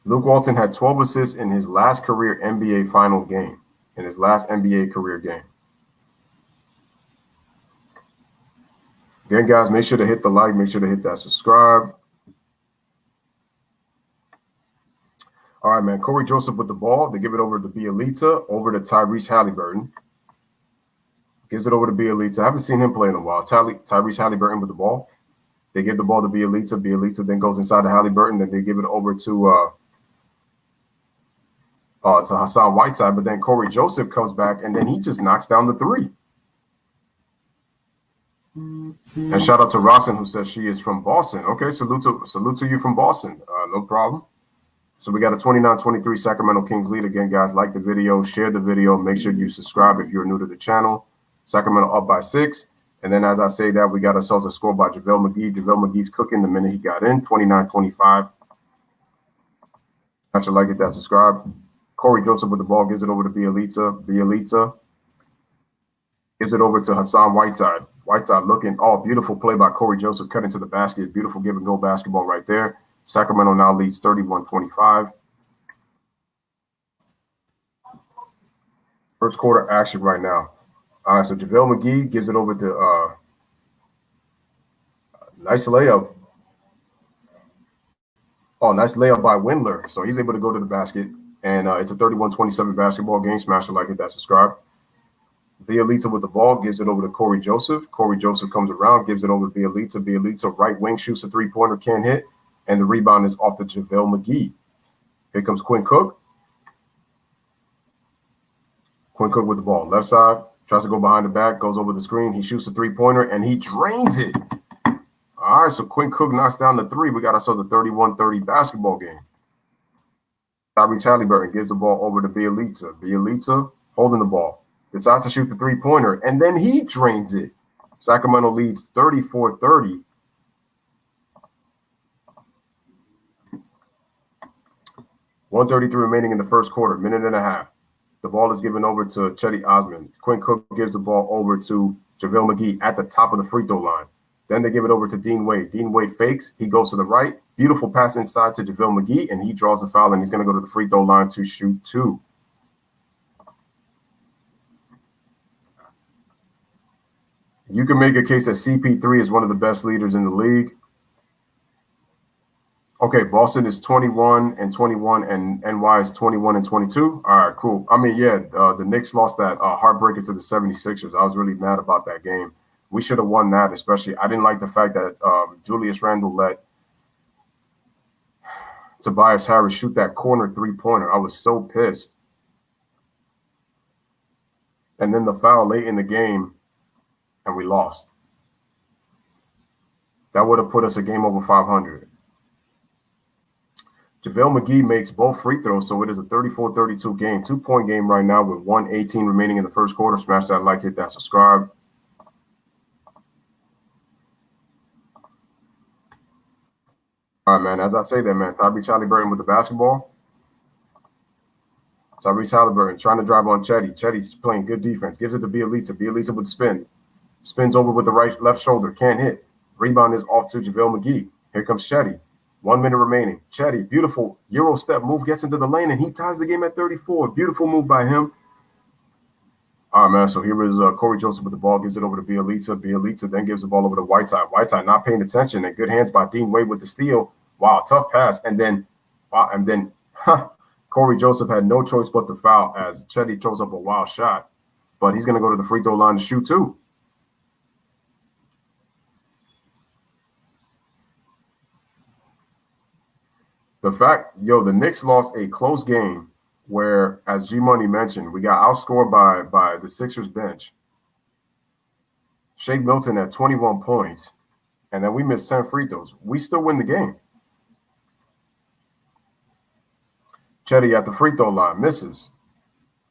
Luke Walton had 12 assists in his last career NBA final game, in his last NBA career game. Again, guys, make sure to hit the like, make sure to hit that subscribe. All right, man. Corey Joseph with the ball. They give it over to Bielitsa, over to Tyrese Halliburton. Gives it over to Bielitsa. I haven't seen him play in a while. Tyrese Halliburton with the ball. They give the ball to Bielitsa. Bielitsa then goes inside to Halliburton. Then they give it over to Hassan Whiteside. But then Corey Joseph comes back, and then he just knocks down the three. And shout out to Rossin, who says she is from Boston. Okay, salute to you from Boston. No problem. So we got a 29-23 Sacramento Kings lead. Again, guys, like the video, share the video. Make sure you subscribe if you're new to the channel. Sacramento up by 6. And then as I say that, we got ourselves a score by JaVale McGee. JaVale McGee's cooking the minute he got in, 29-25. Not sure like it, that subscribe. Corey Joseph with the ball, gives it over to Bielitsa. Bielitsa gives it over to Hassan Whiteside. Whiteside looking, beautiful play by Corey Joseph, cut into the basket. Beautiful give and go basketball right there. Sacramento now leads 31-25. First quarter action right now. All right, so JaVale McGee gives it over to nice layup. Nice layup by Windler. So he's able to go to the basket. And it's a 31-27 basketball game. Smash it, like it, that, subscribe. Bielitsa with the ball, gives it over to Corey Joseph. Corey Joseph comes around, gives it over to Bielitsa. Bielitsa, right wing, shoots a three-pointer, can't hit. And the rebound is off to JaVale McGee. Here comes Quinn Cook. Quinn Cook with the ball. Left side, tries to go behind the back, goes over the screen. He shoots a three-pointer, and he drains it. All right, so Quinn Cook knocks down the three. We got ourselves a 31-30 basketball game. Tyrese Halliburton gives the ball over to Bielitsa. Bielitsa holding the ball. Decides to shoot the three-pointer, and then he drains it. Sacramento leads 34-30. .133 remaining in the first quarter, minute and a half. The ball is given over to Chetty Osman. Quinn Cook gives the ball over to JaVale McGee at the top of the free throw line. Then they give it over to Dean Wade. Dean Wade fakes. He goes to the right. Beautiful pass inside to JaVale McGee, and he draws a foul, and he's going to go to the free throw line to shoot two. You can make a case that CP3 is one of the best leaders in the league. Okay, Boston is 21-21, and NY is 21-22. All right, cool. I mean, yeah, the Knicks lost that heartbreaker to the 76ers. I was really mad about that game. We should have won that, especially. I didn't like the fact that Julius Randle let Tobias Harris shoot that corner three-pointer. I was so pissed. And then the foul late in the game, and we lost. That would have put us a game over 500. JaVale McGee makes both free throws, so it is a 34-32 game, 2-point game right now with 1:18 remaining in the first quarter. Smash that like, hit that subscribe. All right, man, as I say that, man, Tyrese Halliburton with the basketball. Tyrese Halliburton trying to drive on Chetty. Chetty's playing good defense. Gives it to Bielitsa. Bielitsa with spin. Spins over with the left shoulder. Can't hit. Rebound is off to JaVale McGee. Here comes Chetty. 1 minute remaining. Chetty, beautiful Euro step move, gets into the lane, and he ties the game at 34. Beautiful move by him. All right, man, so here is Corey Joseph with the ball, gives it over to Bielitsa. Bielitsa then gives the ball over to Whiteside. Whiteside not paying attention, and good hands by Dean Wade with the steal. Wow, tough pass. And then Corey Joseph had no choice but to foul as Chetty throws up a wild shot. But he's going to go to the free throw line to shoot two. The Knicks lost a close game where, as G-Money mentioned, we got outscored by the Sixers bench. Shake Milton at 21 points, and then we missed 10 free throws. We still win the game. Chetty at the free throw line, misses.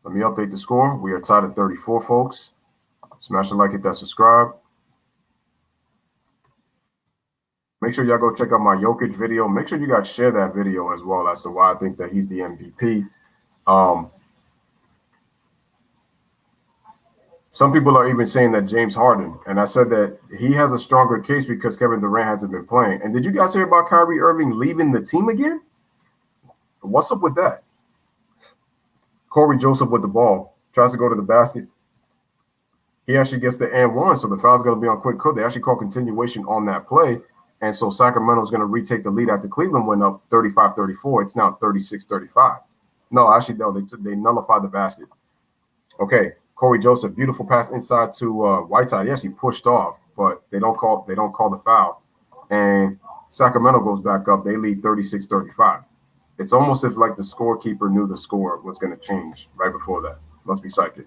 Let me update the score. We are tied at 34, folks. Smash the like, hit that subscribe. Make sure y'all go check out my Jokic video. Make sure you guys share that video as well as to why I think that he's the MVP. Some people are even saying that James Harden, and I said that he has a stronger case because Kevin Durant hasn't been playing. And did you guys hear about Kyrie Irving leaving the team again? What's up with that? Corey Joseph with the ball, tries to go to the basket. He actually gets the and one, so the foul's going to be on Quinn Cook. They actually call continuation on that play. And so Sacramento's going to retake the lead after Cleveland went up 35-34. It's now 36-35. No, actually, no, they nullified the basket. Okay, Corey Joseph, beautiful pass inside to Whiteside. He actually pushed off, but they don't call the foul. And Sacramento goes back up. They lead 36-35. It's almost if like the scorekeeper knew the score was going to change right before that. Must be psychic.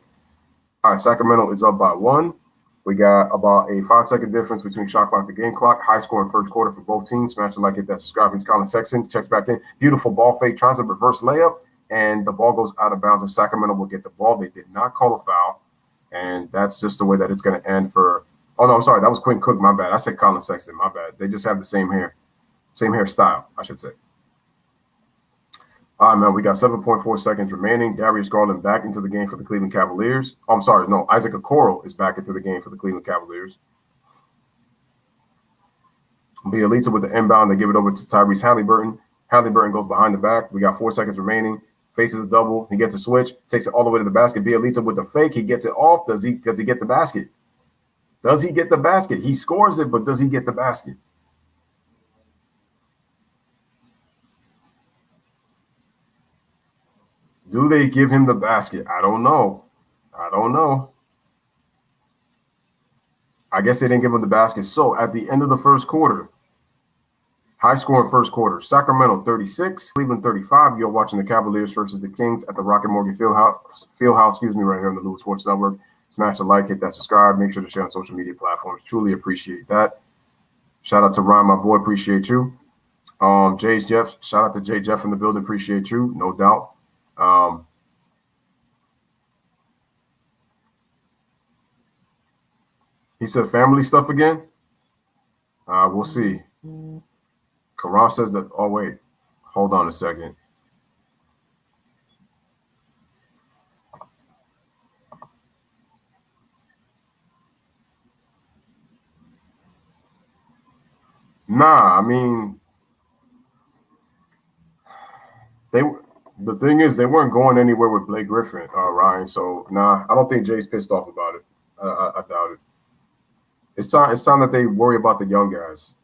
All right, Sacramento is up by 1. We got about a 5-second difference between shot clock and game clock. High scoring first quarter for both teams. Smash the like, hit that subscribe. It's Colin Sexton. Checks back in. Beautiful ball fake. Tries a reverse layup. And the ball goes out of bounds. And Sacramento will get the ball. They did not call a foul. And that's just the way that it's going to end for – oh, no, I'm sorry. That was Quinn Cook. My bad. I said Colin Sexton. My bad. They just have the same hair. Same hairstyle, I should say. All right, man, we got 7.4 seconds remaining. Darius Garland back into the game for the Cleveland Cavaliers. Oh, I'm sorry, no, Isaac Okoro is back into the game for the Cleveland Cavaliers. Bielitsa with the inbound. They give it over to Tyrese Halliburton. Halliburton goes behind the back. We got 4 seconds remaining. Faces a double. He gets a switch. Takes it all the way to the basket. Bielitsa with the fake. He gets it off. Does he get the basket? Does he get the basket? He scores it, but does he get the basket? Do they give him the basket? I don't know. I guess they didn't give him the basket. So at the end of the first quarter, high scoring first quarter, Sacramento 36, Cleveland 35. You're watching the Cavaliers versus the Kings at the Rocket Mortgage Fieldhouse, right here on the Lewis Sports Network. Smash the like, hit that subscribe, make sure to share on social media platforms. Truly appreciate that. Shout out to Ryan, my boy, appreciate you. Jay's Jeff, shout out to Jay Jeff in the building, appreciate you, no doubt. He said family stuff again. We'll see. Karan says that. Oh wait, hold on a second. Nah, I mean, the thing is they weren't going anywhere with Blake Griffin, Ryan. So nah, I don't think Jay's pissed off about it. I doubt it. It's time that they worry about the young guys.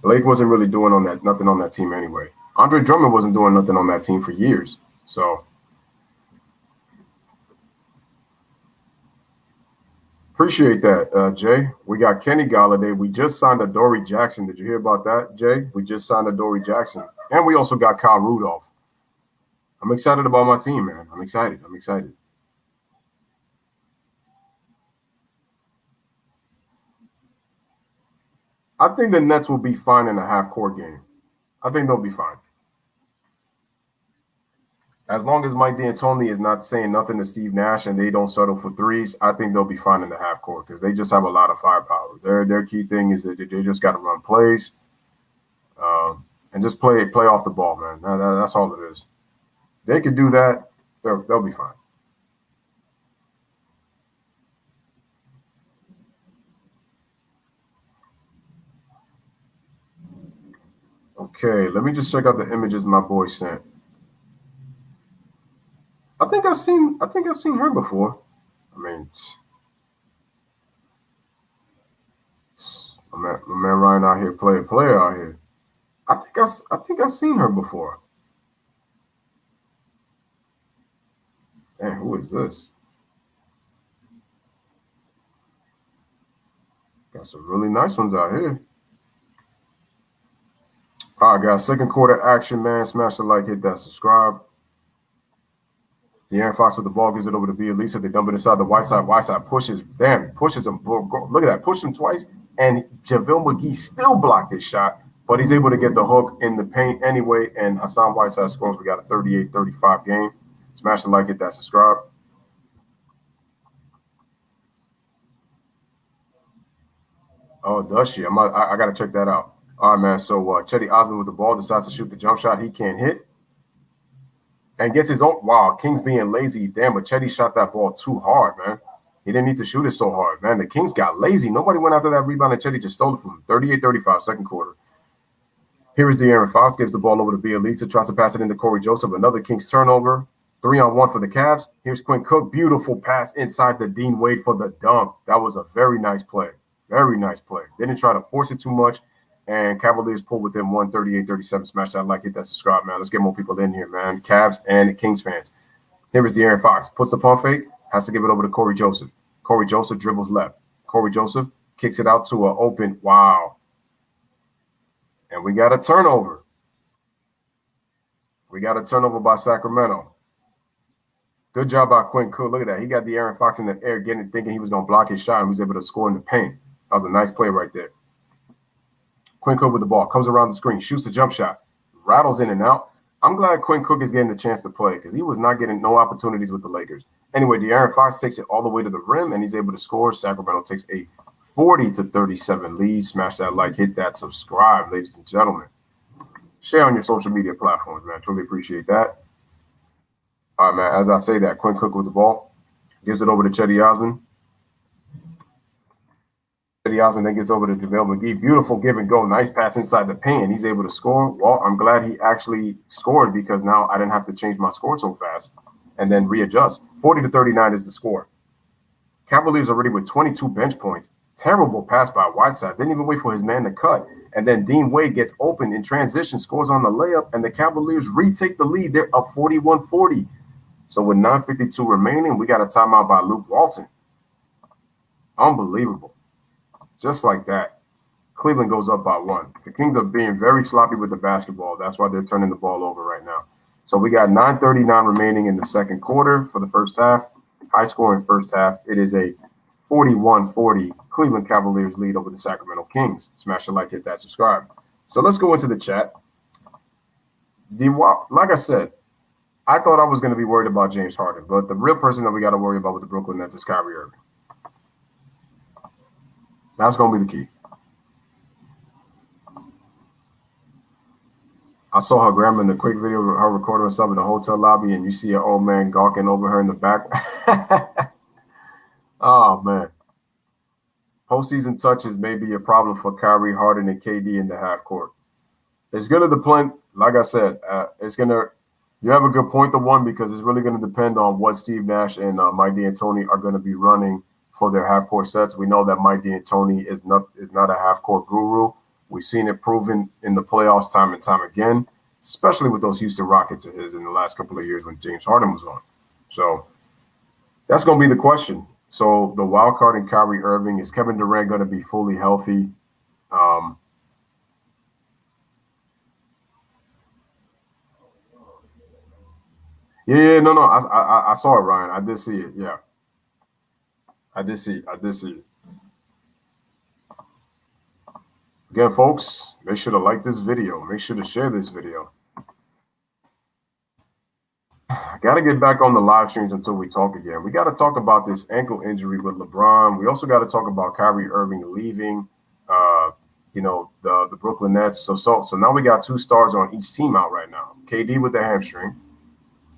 Blake wasn't really doing nothing on that team anyway. Andre Drummond wasn't doing nothing on that team for years. So appreciate that, Jay. We got Kenny Galladay. We just signed a Dory Jackson. Did you hear about that, Jay? We just signed a Dory Jackson. And we also got Kyle Rudolph. I'm excited about my team, man. I'm excited. I think the Nets will be fine in a half-court game. I think they'll be fine. As long as Mike D'Antoni is not saying nothing to Steve Nash and they don't settle for threes, I think they'll be fine in the half-court because they just have a lot of firepower. Their key thing is that they just got to run plays and just play off the ball, man. That's all it is. They could do that, they'll be fine. Okay, let me just check out the images my boy sent. I think I've seen her before. I mean, my man Ryan out here, player out here. I think I've seen her before. Damn, who is this? Got some really nice ones out here. All right, guys, second quarter action, man. Smash the like, hit that subscribe. De'Aaron Fox with the ball, gives it over to Bielisa. They dump it inside the Whiteside. Whiteside pushes him. Look at that, pushed him twice. And JaVale McGee still blocked his shot, but he's able to get the hook in the paint anyway. And Hassan Whiteside scores. We got a 38-35 game. Smash the like, hit that subscribe. Oh, does she? I got to check that out. All right, man. So Chetty Osman with the ball decides to shoot the jump shot. He can't hit. And gets his own. Wow, Kings being lazy. Damn, but Chetty shot that ball too hard, man. He didn't need to shoot it so hard, man. The Kings got lazy. Nobody went after that rebound, and Chetty just stole it from him. 38-35, second quarter. Here is De'Aaron Fox. Gives the ball over to Bielisa. Tries to pass it into Corey Joseph. Another Kings turnover. 3-on-1 for the Cavs. Here's Quinn Cook. Beautiful pass inside the Dean Wade for the dunk. That was a very nice play. Very nice play. Didn't try to force it too much. And Cavaliers pull within 138-37. Smash that like, hit that subscribe, man. Let's get more people in here, man. Cavs and Kings fans. Here is De'Aaron Fox. Puts the pump fake. Has to give it over to Corey Joseph. Corey Joseph dribbles left. Corey Joseph kicks it out to an open. Wow. And we got a turnover. We got a turnover by Sacramento. Good job by Quinn Cook. Look at that. He got De'Aaron Fox in the air, thinking he was going to block his shot, and was able to score in the paint. That was a nice play right there. Quinn Cook with the ball, comes around the screen, shoots the jump shot, rattles in and out. I'm glad Quinn Cook is getting the chance to play because he was not getting no opportunities with the Lakers. Anyway, De'Aaron Fox takes it all the way to the rim, and he's able to score. Sacramento takes a 40-37 lead. Smash that like, hit that subscribe, ladies and gentlemen. Share on your social media platforms, man. Truly appreciate that. All right, man, as I say that, Quinn Cook with the ball, gives it over to Chetty Osman. Chetty Osman then gets over to JaVale McGee. Beautiful give and go. Nice pass inside the paint. He's able to score. Well, I'm glad he actually scored because now I didn't have to change my score so fast and then readjust. 40-39 is the score. Cavaliers already with 22 bench points. Terrible pass by Whiteside. Didn't even wait for his man to cut. And then Dean Wade gets open in transition, scores on the layup, and the Cavaliers retake the lead. They're up 41-40. So with 9:52 remaining, we got a timeout by Luke Walton. Unbelievable. just like that, Cleveland goes up by 1. The Kings are being very sloppy with the basketball. That's why they're turning the ball over right now. So we got 9:39 remaining in the second quarter for the first half. High scoring first half. It is a 41-40 Cleveland Cavaliers lead over the Sacramento Kings. Smash the like, hit that subscribe. So let's go into the chat. Like I said, I thought I was going to be worried about James Harden, but the real person that we got to worry about with the Brooklyn Nets is Kyrie Irving. That's going to be the key. I saw her grandma in the quick video, her recording herself in the hotel lobby, and you see an old man gawking over her in the back. Oh, man. Postseason touches may be a problem for Kyrie, Harden, and KD in the half court. It's going to depend, like I said, you have a good point to one because it's really going to depend on what Steve Nash and Mike D'Antoni are going to be running for their half court sets. We know that Mike D'Antoni is not a half court guru. We've seen it proven in the playoffs time and time again, especially with those Houston Rockets of his in the last couple of years when James Harden was on. So that's going to be the question. So the wild card in Kyrie Irving, is Kevin Durant going to be fully healthy? No. I saw it, Ryan. I did see it. Yeah. I did see it. Again, folks, make sure to like this video. Make sure to share this video. I got to get back on the live streams until we talk again. We got to talk about this ankle injury with LeBron. We also got to talk about Kyrie Irving leaving, the Brooklyn Nets. So now we got 2 stars on each team out right now. KD with the hamstring.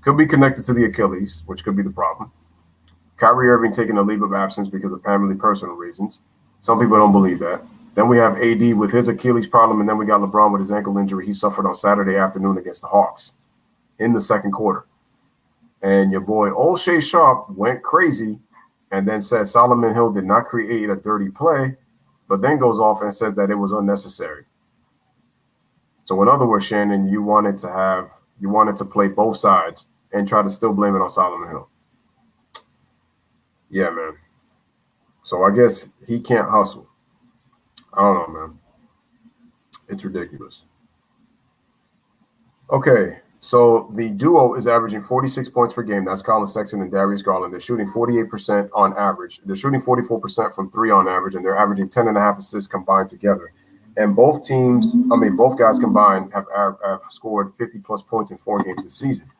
Could be connected to the Achilles, which could be the problem. Kyrie Irving taking a leave of absence because of apparently personal reasons. Some people don't believe that. Then we have AD with his Achilles problem, and then we got LeBron with his ankle injury he suffered on Saturday afternoon against the Hawks in the second quarter. And your boy O'Shea Sharp went crazy and then said Solomon Hill did not create a dirty play, but then goes off and says that it was unnecessary. So in other words, Shannon, you wanted to play both sides and try to still blame it on Solomon Hill. Yeah, man. So I guess he can't hustle. I don't know, man. It's ridiculous. Okay, so the duo is averaging 46 points per game. That's Colin Sexton and Darius Garland. They're shooting 48% on average. They're shooting 44% from 3 on average, and they're averaging 10.5 assists combined together. And both guys combined have scored 50-plus points in 4 games this season.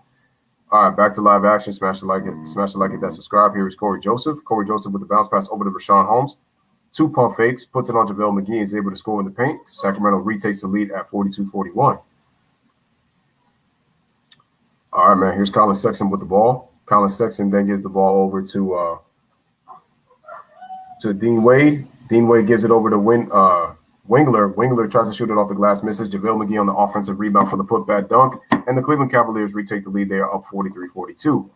All right, back to live action. Smash the like, hit that subscribe. Here is Corey Joseph. Corey Joseph with the bounce pass over to Rashawn Holmes. 2 pump fakes, puts it on JaVale McGee, is able to score in the paint. Sacramento retakes the lead at 42-41. All right, man, here's Colin Sexton with the ball. Colin Sexton then gives the ball over to Dean Wade. Dean Wade gives it over to Wingler. Wingler tries to shoot it off the glass, misses. JaVale McGee on the offensive rebound for the putback dunk, and the Cleveland Cavaliers retake the lead. They are up 43-42.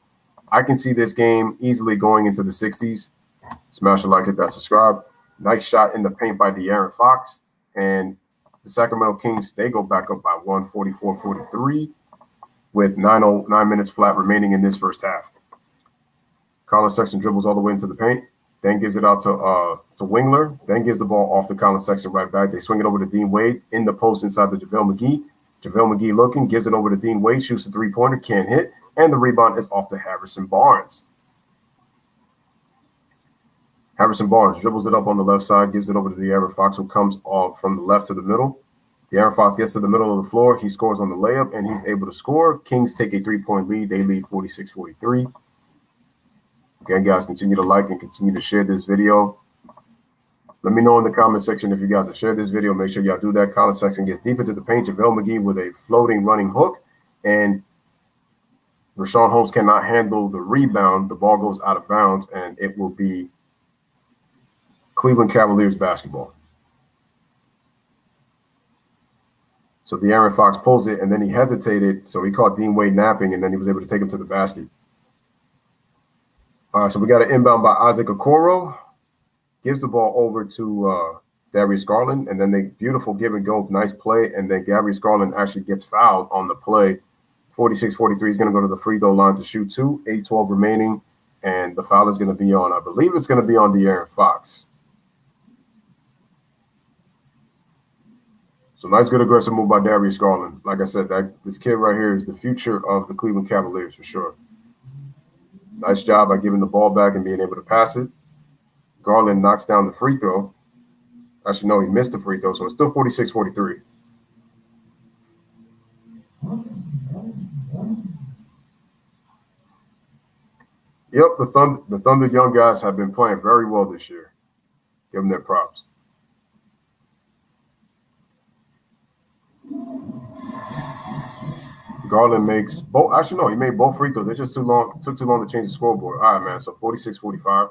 I can see this game easily going into the 60s. Smash the like, hit that subscribe. Nice shot in the paint by De'Aaron Fox. And the Sacramento Kings, they go back up by 1, 44-43, with 9 minutes flat remaining in this first half. Colin Sexton dribbles all the way into the paint, then gives it out to Wingler, then gives the ball off to Colin Sexton right back. They swing it over to Dean Wade in the post inside the JaVale McGee. JaVale McGee looking, gives it over to Dean Wade, shoots a 3-pointer, can't hit, and the rebound is off to Harrison Barnes. Harrison Barnes dribbles it up on the left side, gives it over to De'Aaron Fox, who comes off from the left to the middle. De'Aaron Fox gets to the middle of the floor. He scores on the layup, and he's able to score. Kings take a 3-point lead. They lead 46-43. Again, guys, continue to like and continue to share this video. Let me know in the comment section if you guys have shared this video. Make sure y'all do that. Colin Sexton gets deep into the paint. JaVale McGee with a floating running hook, and Rashawn Holmes cannot handle the rebound. The ball goes out of bounds, and it will be Cleveland Cavaliers basketball. So De'Aaron Fox pulls it, and then he hesitated, so he caught Dean Wade napping, and then he was able to take him to the basket. All right, so we got an inbound by Isaac Okoro. Gives the ball over to Darius Garland, and then they beautiful give and go, nice play, and then Darius Garland actually gets fouled on the play. 46-43 is going to go to the free throw line to shoot 2, 8-12 remaining, and the foul is going to be on, I believe it's going to be on De'Aaron Fox. So nice, good aggressive move by Darius Garland. Like I said, this kid right here is the future of the Cleveland Cavaliers for sure. Nice job by giving the ball back and being able to pass it. Garland knocks down the free throw. Actually, no, he missed the free throw, so it's still 46-43. Yep, the Thunder young guys have been playing very well this year. Give them their props. Garland makes both. Actually, no, he made both free throws. It just took too long to change the scoreboard. All right, man. So 46-45.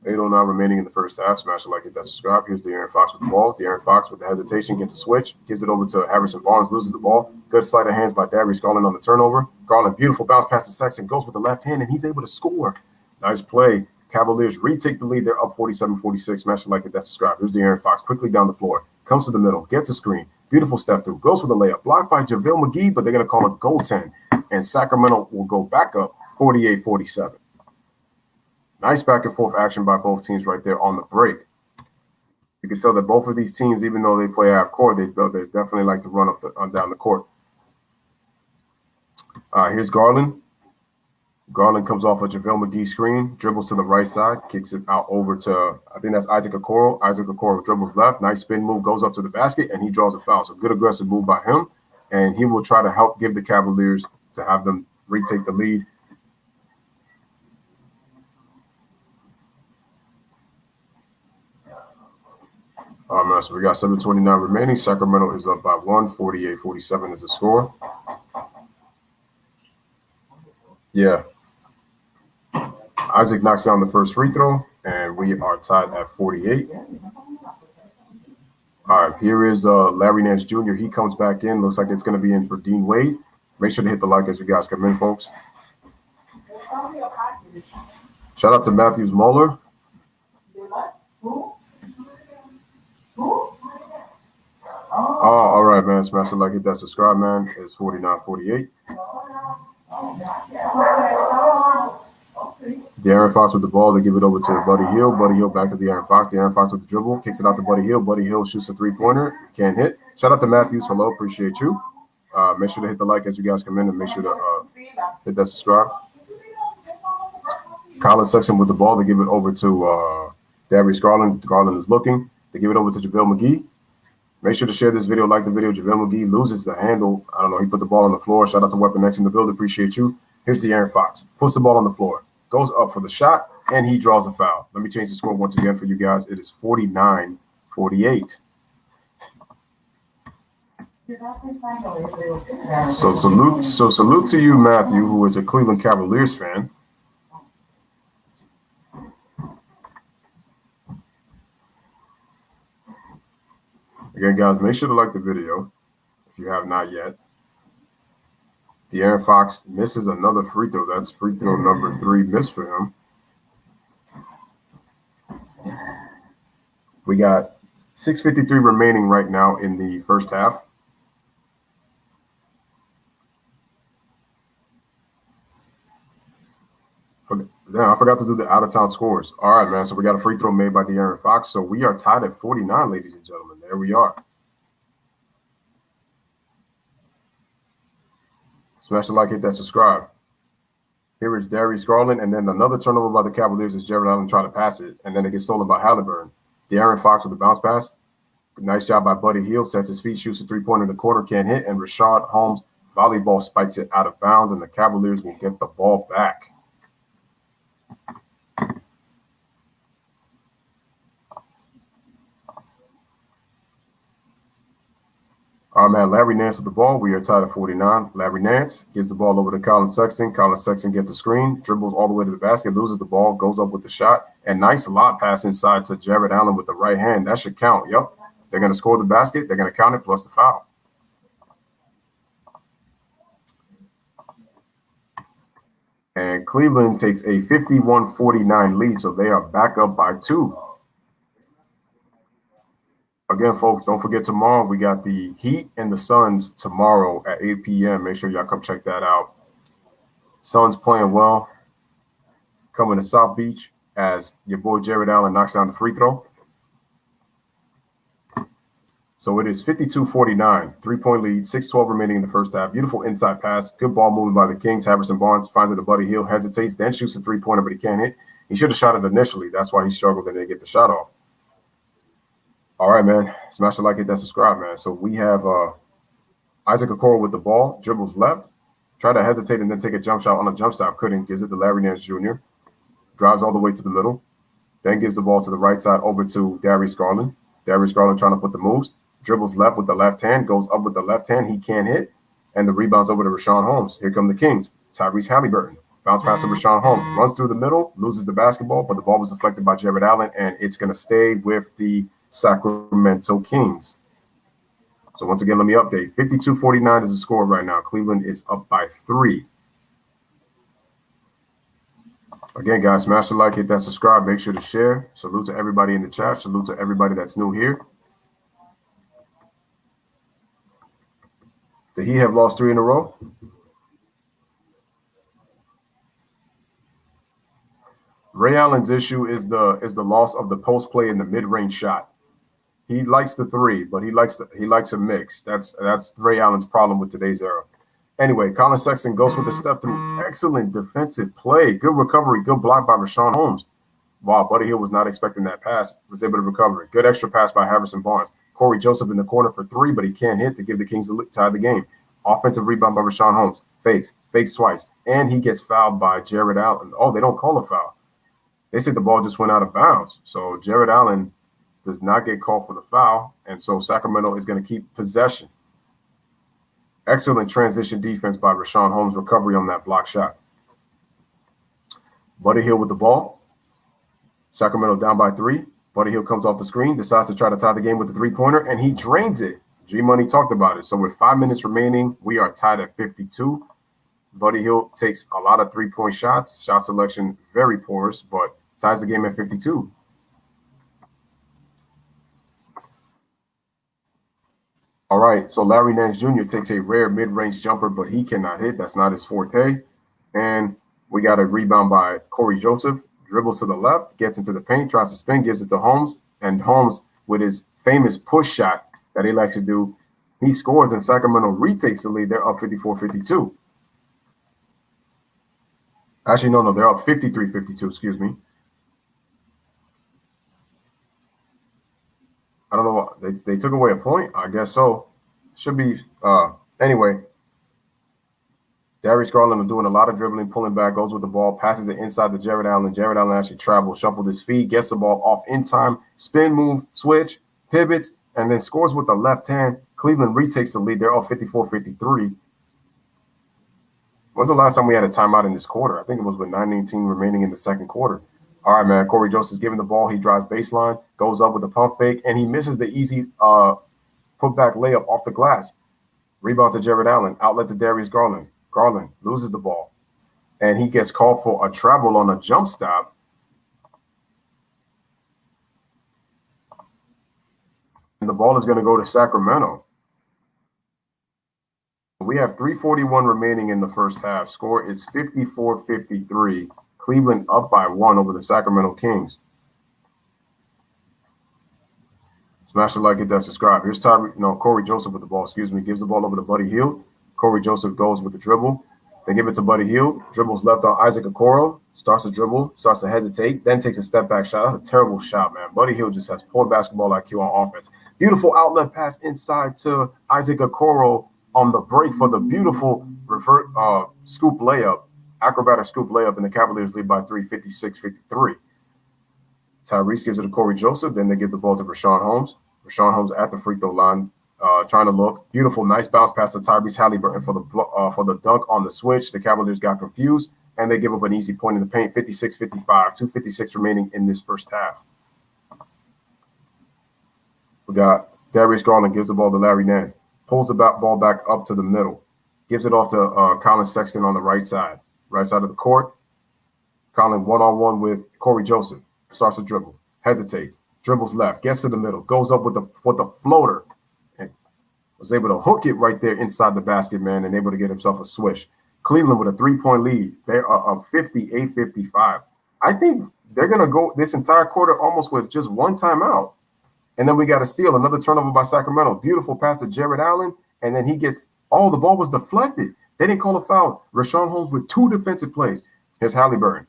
8:09 remaining in the first half. Smash the like, hit that subscribe. Here's De'Aaron Fox with the ball. De'Aaron Fox with the hesitation gets a switch, gives it over to Harrison Barnes, loses the ball. Good sleight of hands by Darius Garland on the turnover. Garland, beautiful bounce pass to Sexton, goes with the left hand, and he's able to score. Nice play. Cavaliers retake the lead. They're up 47-46. Smash the like, hit that subscribe. Here's De'Aaron Fox quickly down the floor. Comes to the middle, gets a screen. Beautiful step through. Goes for the layup. Blocked by JaVale McGee, but they're going to call it goaltend. And Sacramento will go back up 48-47. Nice back and forth action by both teams right there on the break. You can tell that both of these teams, even though they play half court, they definitely like to run up down the court. Here's Garland. Garland comes off a JaVale McGee screen, dribbles to the right side, kicks it out over to, I think that's Isaac Okoro. Isaac Okoro dribbles left. Nice spin move, goes up to the basket, and he draws a foul. So good aggressive move by him. And he will try to help give the Cavaliers to have them retake the lead. All right, man, so we got 7:29 remaining. Sacramento is up by 1. 48-47 is the score. Yeah. Isaac knocks down the first free throw, and we are tied at 48. All right, here is Larry Nance Jr. He comes back in. Looks like it's going to be in for Dean Wade. Make sure to hit the like as you guys come in, folks. Shout out to Matthews Moeller. Oh, all right, man. Smash the like, hit that subscribe, man. It's 49-48. De'Aaron Fox with the ball. They give it over to Buddy Hield. Buddy Hield back to De'Aaron Fox. De'Aaron Fox with the dribble. Kicks it out to Buddy Hield. Buddy Hield shoots a three-pointer. Can't hit. Shout out to Matthews. Hello. Appreciate you. Make sure to hit the like as you guys come in, and make sure to hit that subscribe. Colin Sexton with the ball. They give it over to Darius Garland. Garland is looking. They give it over to JaVale McGee. Make sure to share this video, like the video. JaVale McGee loses the handle. I don't know. He put the ball on the floor. Shout out to Weapon X in the building. Appreciate you. Here's De'Aaron Fox. Puts the ball on the floor. Goes up for the shot, and he draws a foul. Let me change the score once again for you guys. It is 49-48. So salute to you, Matthew, who is a Cleveland Cavaliers fan. Again, guys, make sure to like the video if you have not yet. De'Aaron Fox misses another free throw. That's free throw number 3 missed for him. We got 6:53 remaining right now in the first half. I forgot to do the out-of-town scores. All right, man. So we got a free throw made by De'Aaron Fox. So we are tied at 49, ladies and gentlemen. There we are. Smash the like, hit that subscribe. Here is Darius Garland, and then another turnover by the Cavaliers as Jared Allen trying to pass it, and then it gets stolen by Halliburton. De'Aaron Fox with the bounce pass. Nice job by Buddy Hield. Sets his feet, shoots a three-pointer in the corner, can't hit, and Rashad Holmes volleyball spikes it out of bounds, and the Cavaliers will get the ball back. All right, man. Larry Nance with the ball. We are tied at 49. Larry Nance gives the ball over to Colin Sexton. Colin Sexton gets the screen, dribbles all the way to the basket, loses the ball, goes up with the shot, and nice lob pass inside to Jared Allen with the right hand. That should count. Yep. They're going to score the basket. They're going to count it plus the foul. And Cleveland takes a 51-49 lead, so they are back up by 2. Again, folks, don't forget tomorrow we got the Heat and the Suns tomorrow at 8 p.m. Make sure y'all come check that out. Suns playing well. Coming to South Beach as your boy Jared Allen knocks down the free throw. So it is 52-49, 3-point lead, 6:12 remaining in the first half. Beautiful inside pass. Good ball movement by the Kings. Harrison Barnes finds it to Buddy Hield, hesitates, then shoots a three-pointer, but he can't hit. He should have shot it initially. That's why he struggled and didn't get the shot off. All right, man. Smash the like, hit that subscribe, man. So we have Isaac Okoro with the ball, dribbles left, try to hesitate and then take a jump shot on a jump stop. Couldn't. Gives it to Larry Nance Jr. Drives all the way to the middle. Then gives the ball to the right side over to Darius Garland. Darius Garland trying to put the moves. Dribbles left with the left hand, goes up with the left hand. He can't hit. And the rebound's over to Rashawn Holmes. Here come the Kings. Tyrese Halliburton. Bounce pass to Rashawn Holmes. Runs through the middle, loses the basketball, but the ball was deflected by Jared Allen, and it's going to stay with the Sacramento Kings. So once again, let me update. 52-49 is the score right now. Cleveland is up by 3. Again, guys, smash the like, hit that subscribe. Make sure to share. Salute to everybody in the chat. Salute to everybody that's new here. The Heat have lost 3 in a row. Ray Allen's issue is the loss of the post play in the mid-range shot. He likes the 3, but he likes a mix. That's Ray Allen's problem with today's era. Anyway, Colin Sexton goes with the step through. Excellent defensive play. Good recovery. Good block by Rashawn Holmes. Wow, Buddy Hield was not expecting that pass. Was able to recover it. Good extra pass by Harrison Barnes. Corey Joseph in the corner for 3, but he can't hit to give the Kings tie the game. Offensive rebound by Rashawn Holmes. Fakes twice. And he gets fouled by Jared Allen. Oh, they don't call a foul. They said the ball just went out of bounds. So Jared Allen does not get called for the foul. And so Sacramento is going to keep possession. Excellent transition defense by Rashawn Holmes. Recovery on that block shot. Buddy Hield with the ball. Sacramento down by 3. Buddy Hield comes off the screen, decides to try to tie the game with a three-pointer, and he drains it. G-Money talked about it. So with 5 minutes remaining, we are tied at 52. Buddy Hield takes a lot of three-point shots. Shot selection very porous, but ties the game at 52. All right, so Larry Nance Jr. takes a rare mid-range jumper, but he cannot hit. That's not his forte. And we got a rebound by Corey Joseph. Dribbles to the left, gets into the paint, tries to spin, gives it to Holmes. And Holmes, with his famous push shot that he likes to do, he scores and Sacramento retakes the lead. They're up 54-52. Actually, no, they're up 53-52, excuse me. I don't know. They took away a point? I guess so. Should be. Anyway, Darius Garland doing a lot of dribbling, pulling back, goes with the ball, passes it inside to Jared Allen. Jared Allen actually travels, shuffled his feet, gets the ball off in time, spin move, switch, pivots, and then scores with the left hand. Cleveland retakes the lead. They're up 54-53. When's the last time we had a timeout in this quarter? I think it was with 9:19 remaining in the second quarter. All right, man. Corey Joseph's giving the ball. He drives baseline, goes up with the pump fake, and he misses the easy putback layup off the glass. Rebound to Jared Allen. Outlet to Darius Garland. Garland loses the ball, and he gets called for a travel on a jump stop. And the ball is going to go to Sacramento. We have 3:41 remaining in the first half. Score, it's 54-53. Cleveland up by 1 over the Sacramento Kings. Smash the like, hit that subscribe. Here's Corey Joseph with the ball, gives the ball over to Buddy Hield. Corey Joseph goes with the dribble. They give it to Buddy Hield. Dribbles left on Isaac Okoro. Starts to dribble, starts to hesitate, then takes a step back shot. That's a terrible shot, man. Buddy Hield just has poor basketball IQ on offense. Beautiful outlet pass inside to Isaac Okoro on the break for the beautiful revert scoop layup. Acrobatic scoop layup, and the Cavaliers lead by 3, 56-53. Tyrese gives it to Corey Joseph. Then they give the ball to Rashawn Holmes. Rashawn Holmes at the free throw line, trying to look. Beautiful, nice bounce pass to Tyrese Halliburton for the dunk on the switch. The Cavaliers got confused, and they give up an easy point in the paint, 56-55. 2:56 remaining in this first half. We got Darius Garland gives the ball to Larry Nance. Pulls the ball back up to the middle. Gives it off to Colin Sexton on the right side of the court. Colin one-on-one with Corey Joseph. Starts to dribble. Hesitates. Dribbles left. Gets to the middle. Goes up with the floater. And was able to hook it right there inside the basket, man, and able to get himself a swish. Cleveland with a 3-point lead. They are up 58-55. I think they're going to go this entire quarter almost with just one timeout. And then we got a steal, another turnover by Sacramento. Beautiful pass to Jared Allen, and then he gets the ball was deflected. They didn't call a foul. Rashawn Holmes with 2 defensive plays. Here's Halliburton.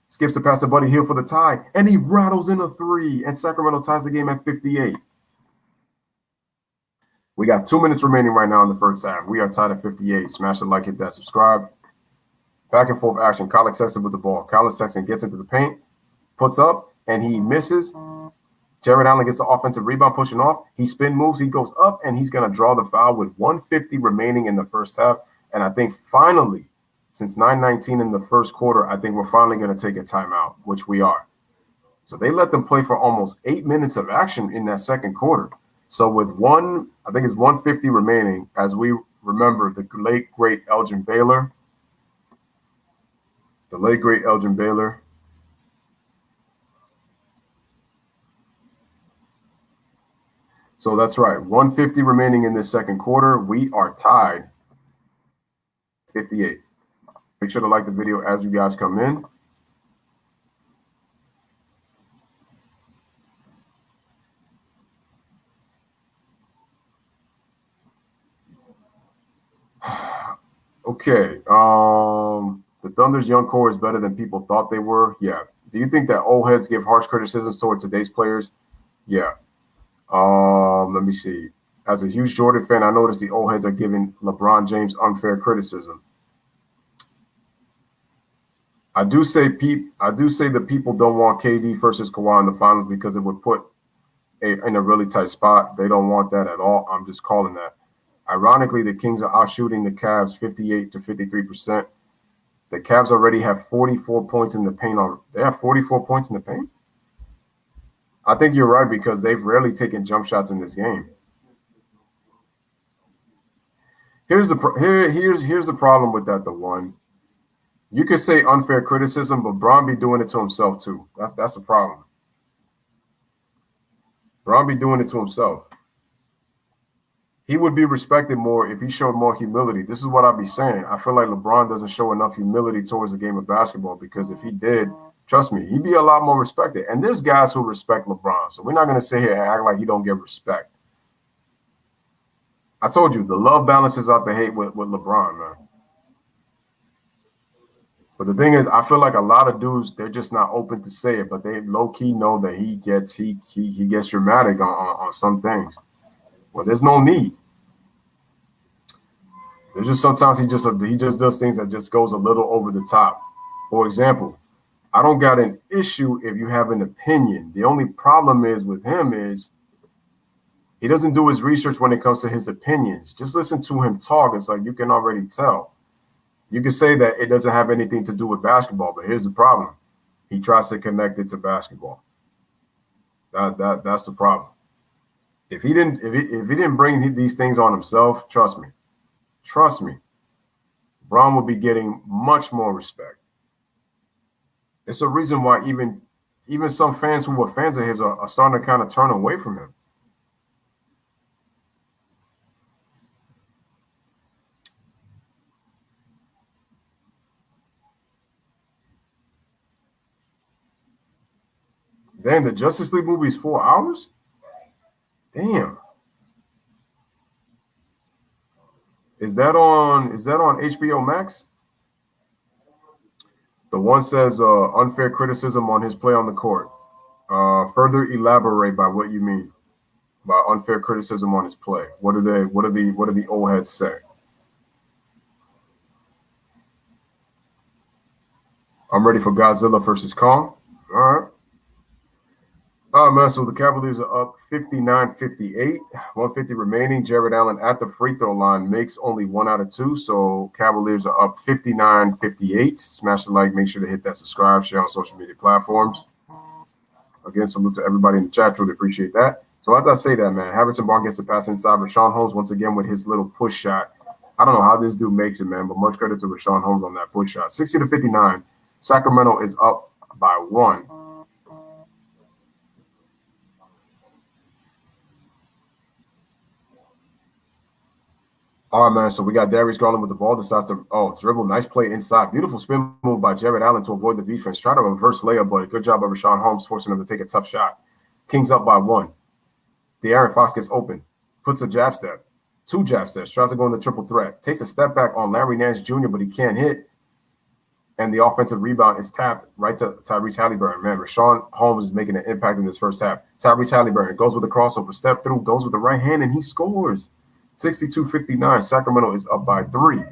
Skips the pass to Buddy Hield for the tie, and he rattles in a 3, and Sacramento ties the game at 58. We got 2 minutes remaining right now in the first half. We are tied at 58. Smash the like, hit that subscribe. Back and forth action. Colin Sexton with the ball. Colin Sexton gets into the paint, puts up, and he misses. Jared Allen gets the offensive rebound, pushing off. He spin moves. He goes up, and he's going to draw the foul with 1:50 remaining in the first half. And I think finally, since 9:19 in the first quarter, I think we're finally going to take a timeout, which we are. So they let them play for almost 8 minutes of action in that second quarter. So with I think it's 1:50 remaining, as we remember the late, great Elgin Baylor. The late, great Elgin Baylor. So that's right. 1:50 remaining in this second quarter. We are tied 58. Make sure to like the video as you guys come in. Okay. The Thunder's young core is better than people thought they were. Yeah. Do you think that old heads give harsh criticisms toward today's players? Yeah. Let me see. As a huge Jordan fan, I noticed the old heads are giving LeBron James unfair criticism. I do say that people don't want KD versus Kawhi in the finals because it would put in a really tight spot. They don't want that at all. I'm just calling that. Ironically, the Kings are outshooting the Cavs 58 to 53%. The Cavs already have 44 points in the paint. They have 44 points in the paint? I think you're right because they've rarely taken jump shots in this game. Here's the problem with that. The one, you could say unfair criticism, but Bron be doing it to himself too. That's the problem. Bron be doing it to himself. He would be respected more if he showed more humility. This is what I'll be saying. I feel like LeBron doesn't show enough humility towards the game of basketball because if he did, trust me, he'd be a lot more respected. And there's guys who respect LeBron. So we're not going to sit here and act like he don't get respect. I told you, the love balances out the hate with LeBron, man. But the thing is, I feel like a lot of dudes, they're just not open to say it, but they low-key know that he gets dramatic on some things. Well, there's no need. There's just sometimes he just does things that just goes a little over the top. For example, I don't got an issue if you have an opinion. The only problem is with him is he doesn't do his research when it comes to his opinions. Just listen to him talk. It's like you can already tell. You can say that it doesn't have anything to do with basketball, but here's the problem. He tries to connect it to basketball. That's the problem. If he didn't bring these things on himself, trust me, Bron would be getting much more respect. It's a reason why even some fans who were fans of his are starting to kind of turn away from him. Damn, the Justice League movie is 4 hours? Damn. Is that on HBO Max? The one says unfair criticism on his play on the court. Further elaborate by what you mean by unfair criticism on his play. What do the old heads say? I'm ready for Godzilla versus Kong. All right. All right, man, so the Cavaliers are up 59-58, 150 remaining. Jared Allen at the free throw line makes only 1 out of 2, so Cavaliers are up 59-58. Smash the like, make sure to hit that subscribe, share on social media platforms. Again, salute to everybody in the chat, really appreciate that. So as I say that, man, Harrison Barnes gets the pass inside. Rashawn Holmes, once again, with his little push shot. I don't know how this dude makes it, man, but much credit to Rashawn Holmes on that push shot. 60-59, Sacramento is up by 1. All right, man, so we got Darius Garland with the ball, decides to, dribble, nice play inside. Beautiful spin move by Jared Allen to avoid the defense. Try to reverse layup, but good job by Rashawn Holmes forcing him to take a tough shot. Kings up by 1. De'Aaron Fox gets open, puts a jab step, 2 jab steps, tries to go in the triple threat, takes a step back on Larry Nance Jr., but he can't hit. And the offensive rebound is tapped right to Tyrese Halliburton. Man, Rashawn Holmes is making an impact in this first half. Tyrese Halliburton goes with the crossover, step through, goes with the right hand, and he scores. 62-59. Sacramento is up by 3.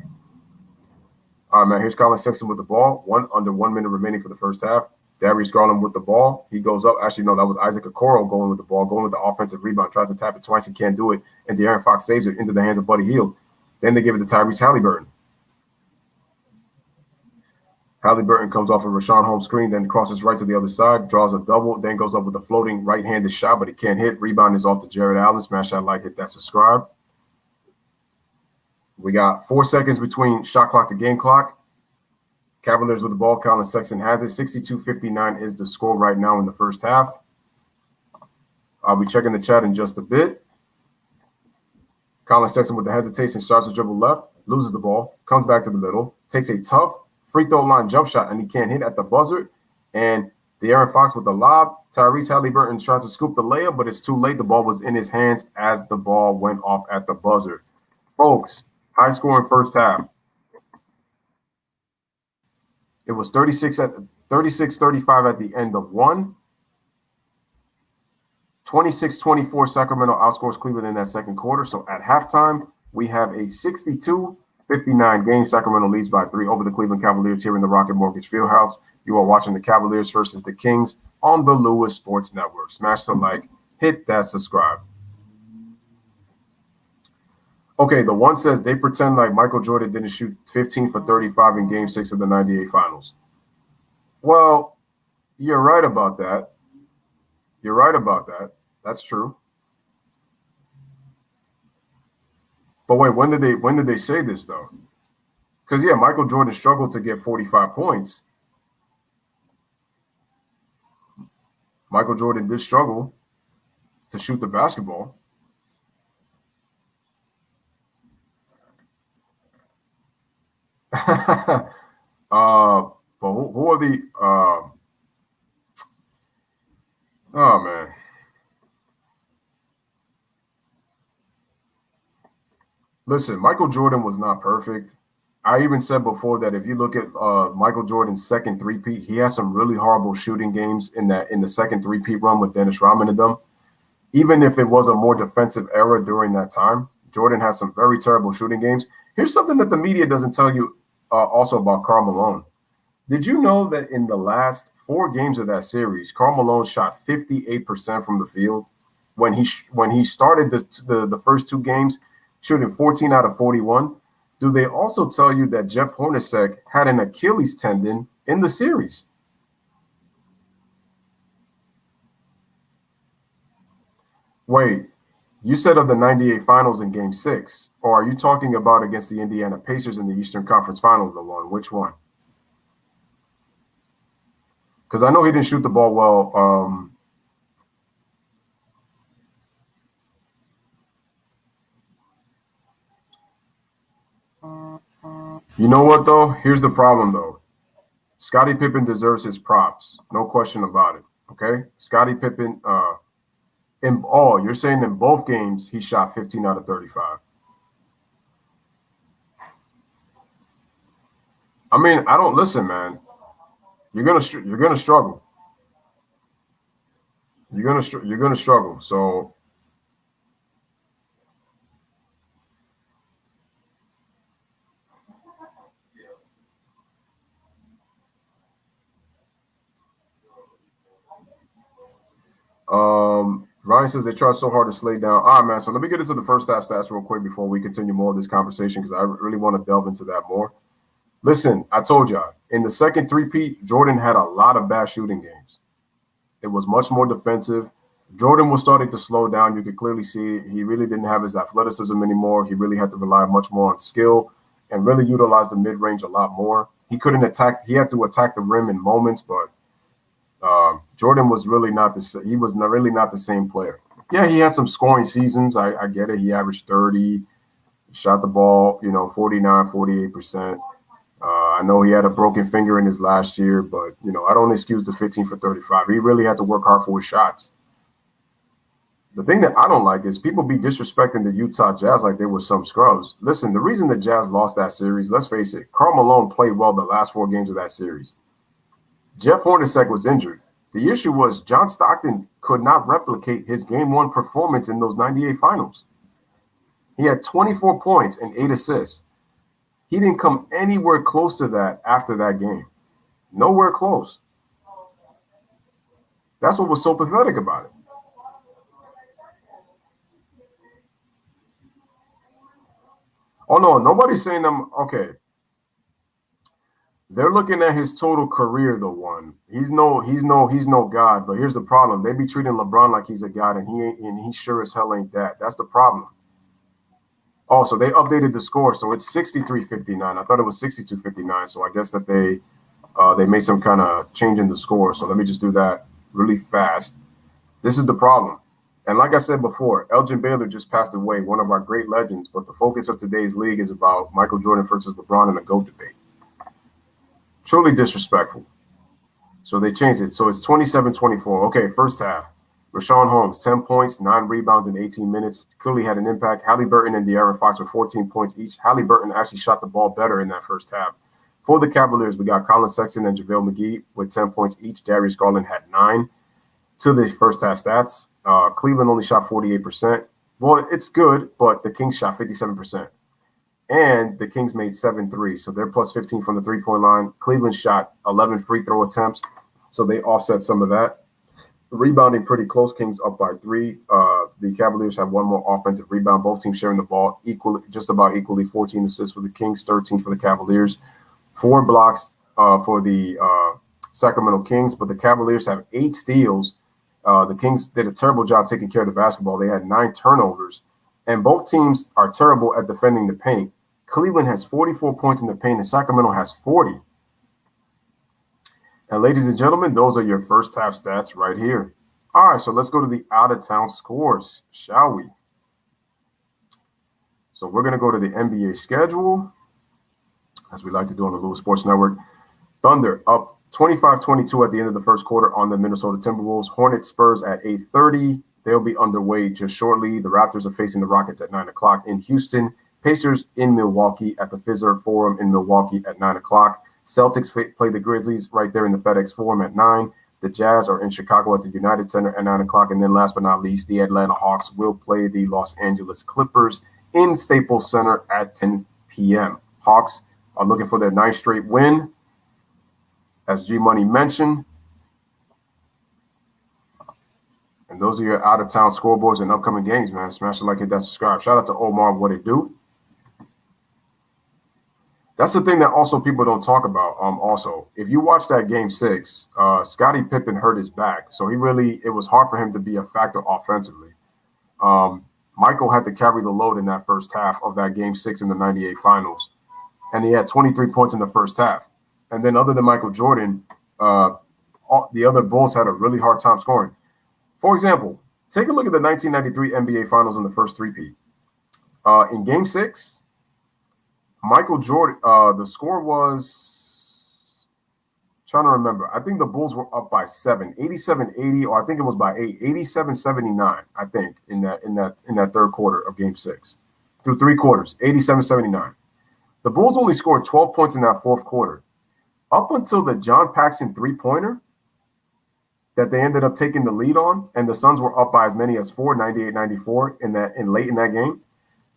All right, man, here's Colin Sexton with the ball. Under 1 minute remaining for the first half. Darius Garland with the ball. He goes up. Actually, no, that was Isaac Okoro going with the ball, going with the offensive rebound. Tries to tap it twice. He can't do it. And De'Aaron Fox saves it into the hands of Buddy Hield. Then they give it to Tyrese Halliburton. Halliburton comes off a Rashawn Holmes screen, then crosses right to the other side, draws a double, then goes up with a floating right-handed shot, but he can't hit. Rebound is off to Jared Allen. Smash that like, hit that subscribe. We got 4 seconds between shot clock to game clock. Cavaliers with the ball. Colin Sexton has it. 62-59 is the score right now in the first half. I'll be checking the chat in just a bit. Colin Sexton with the hesitation starts to dribble left, loses the ball, comes back to the middle, takes a tough free throw line jump shot, and he can't hit at the buzzer. And De'Aaron Fox with the lob. Tyrese Halliburton tries to scoop the layup, but it's too late. The ball was in his hands as the ball went off at the buzzer. Folks, high scoring first half. It was 36-35 at the end of 1. 26-24, Sacramento outscores Cleveland in that second quarter. So at halftime, we have a 62-59 game. Sacramento leads by 3 over the Cleveland Cavaliers here in the Rocket Mortgage Fieldhouse. You are watching the Cavaliers versus the Kings on the Lewis Sports Network. Smash the like, hit that subscribe. Okay, the one says they pretend like Michael Jordan didn't shoot 15 for 35 in Game 6 of the 98 Finals. Well, you're right about that. You're right about that. That's true. But wait, when did they say this though? Because yeah, Michael Jordan struggled to get 45 points. Michael Jordan did struggle to shoot the basketball. But who are the oh man. Listen, Michael Jordan was not perfect. I even said before that if you look at Michael Jordan's second three-peat, he has some really horrible shooting games in the second three-peat run with Dennis Rodman and them. Even if it was a more defensive era during that time, Jordan has some very terrible shooting games. Here's something that the media doesn't tell you also about Karl Malone. Did you know that in the last 4 games of that series, Karl Malone shot 58% from the field? When he started the first 2 games, shooting 14 out of 41. Do they also tell you that Jeff Hornacek had an Achilles tendon in the series? Wait, you said of the 98 Finals in Game 6, or are you talking about against the Indiana Pacers in the Eastern Conference Finals, LeVon? Which one? Because I know he didn't shoot the ball well. You know what, though? Here's the problem, though. Scottie Pippen deserves his props. No question about it. Okay? Scottie Pippen, you're saying in both games he shot 15 out of 35. I mean, I don't listen, man. You're gonna struggle. You're gonna struggle. So Ryan says they try so hard to slay down. All right, man. So let me get into the first half stats real quick before we continue more of this conversation because I really want to delve into that more. Listen, I told y'all, in the second three-peat, Jordan had a lot of bad shooting games. It was much more defensive. Jordan was starting to slow down. You could clearly see it. He really didn't have his athleticism anymore. He really had to rely much more on skill and really utilize the mid-range a lot more. He couldn't attack. He had to attack the rim in moments, but Jordan was really not really not the same player. Yeah, he had some scoring seasons. I get it. He averaged 30, shot the ball, 49, 48%. I know he had a broken finger in his last year, but, I don't excuse the 15 for 35. He really had to work hard for his shots. The thing that I don't like is people be disrespecting the Utah Jazz like they were some scrubs. Listen, the reason the Jazz lost that series, let's face it, Karl Malone played well the last 4 games of that series. Jeff Hornacek was injured. The issue was John Stockton could not replicate his Game 1 performance in those 98 finals. He had 24 points and 8 assists. He didn't come anywhere close to that after that game. Nowhere close. That's what was so pathetic about it. Oh, no, nobody's saying okay. They're looking at his total career, the one. He's no god, but here's the problem. They be treating LeBron like he's a god, and he sure as hell ain't that. That's the problem. Oh, so they updated the score, so it's 63-59. I thought it was 62-59, so I guess that they made some kind of change in the score. So let me just do that really fast. This is the problem. And like I said before, Elgin Baylor just passed away, one of our great legends, but the focus of today's league is about Michael Jordan versus LeBron in the GOAT debate. Truly disrespectful. So they changed it. So it's 27-24. Okay, first half. Rashawn Holmes, 10 points, 9 rebounds in 18 minutes. Clearly had an impact. Halliburton and De'Aaron Fox with 14 points each. Halliburton actually shot the ball better in that first half. For the Cavaliers, we got Colin Sexton and JaVale McGee with 10 points each. Darius Garland had 9 to the first half stats. Cleveland only shot 48%. Well, it's good, but the Kings shot 57%. And the Kings made 7 threes, so they're plus 15 from the three-point line. Cleveland shot 11 free throw attempts, so they offset some of that. Rebounding pretty close. Kings up by 3. The Cavaliers have 1 more offensive rebound. Both teams sharing the ball just about equally. 14 assists for the Kings, 13 for the Cavaliers. 4 blocks for the Sacramento Kings, but the Cavaliers have 8 steals. The Kings did a terrible job taking care of the basketball. They had 9 turnovers, and both teams are terrible at defending the paint. Cleveland has 44 points in the paint, and Sacramento has 40. And ladies and gentlemen, those are your first half stats right here. All right, so let's go to the out-of-town scores, shall we? So we're going to go to the NBA schedule, as we like to do on the Lewis Sports Network. Thunder up 25-22 at the end of the first quarter on the Minnesota Timberwolves. Hornets Spurs at 8:30. They'll be underway just shortly. The Raptors are facing the Rockets at 9 o'clock in Houston. Pacers in Milwaukee at the Fiserv Forum in Milwaukee at 9 o'clock. Celtics play the Grizzlies right there in the FedEx Forum at 9. The Jazz are in Chicago at the United Center at 9 o'clock. And then last but not least, the Atlanta Hawks will play the Los Angeles Clippers in Staples Center at 10 p.m. Hawks are looking for their 9th straight win, as G-Money mentioned. And those are your out-of-town scoreboards and upcoming games, man. Smash the like, hit that subscribe. Shout out to Omar, what it do. That's the thing that also people don't talk about. Also, if you watch that game 6, Scottie Pippen hurt his back. So it was hard for him to be a factor offensively. Michael had to carry the load in that first half of that game 6 in the 98 finals. And he had 23 points in the first half. And then other than Michael Jordan, the other Bulls had a really hard time scoring. For example, take a look at the 1993 NBA Finals in the first three-peat. In Game 6, Michael Jordan, the score was, trying to remember, I think the Bulls were up by 7, 87-80, or I think it was by 8, 87-79, I think, in that third quarter of Game 6. Through 3 quarters, 87-79. The Bulls only scored 12 points in that fourth quarter. Up until the John Paxson three-pointer that they ended up taking the lead on, and the Suns were up by as many as 4, 98-94 late in that game,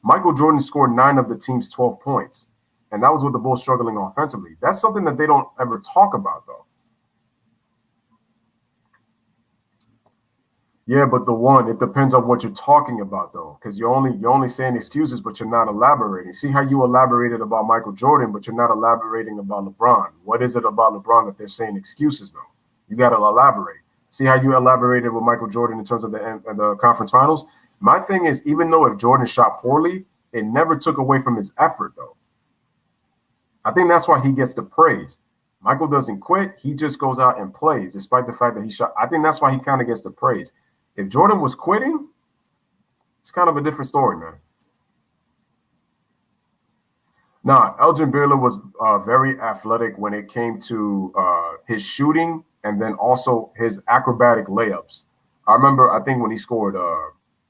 Michael Jordan scored 9 of the team's 12 points. And that was with the Bulls struggling offensively. That's something that they don't ever talk about, though. Yeah, but it depends on what you're talking about, though, because you're only saying excuses, but you're not elaborating. See how you elaborated about Michael Jordan, but you're not elaborating about LeBron. What is it about LeBron that they're saying excuses, though? You got to elaborate. See how you elaborated with Michael Jordan in terms of the conference finals? My thing is, even though if Jordan shot poorly, it never took away from his effort, though. I think that's why he gets the praise. Michael doesn't quit. He just goes out and plays, despite the fact that he shot. I think that's why he kind of gets the praise. If Jordan was quitting, it's kind of a different story, man. Now, Elgin Baylor was very athletic when it came to his shooting and then also his acrobatic layups. I remember, I think when he scored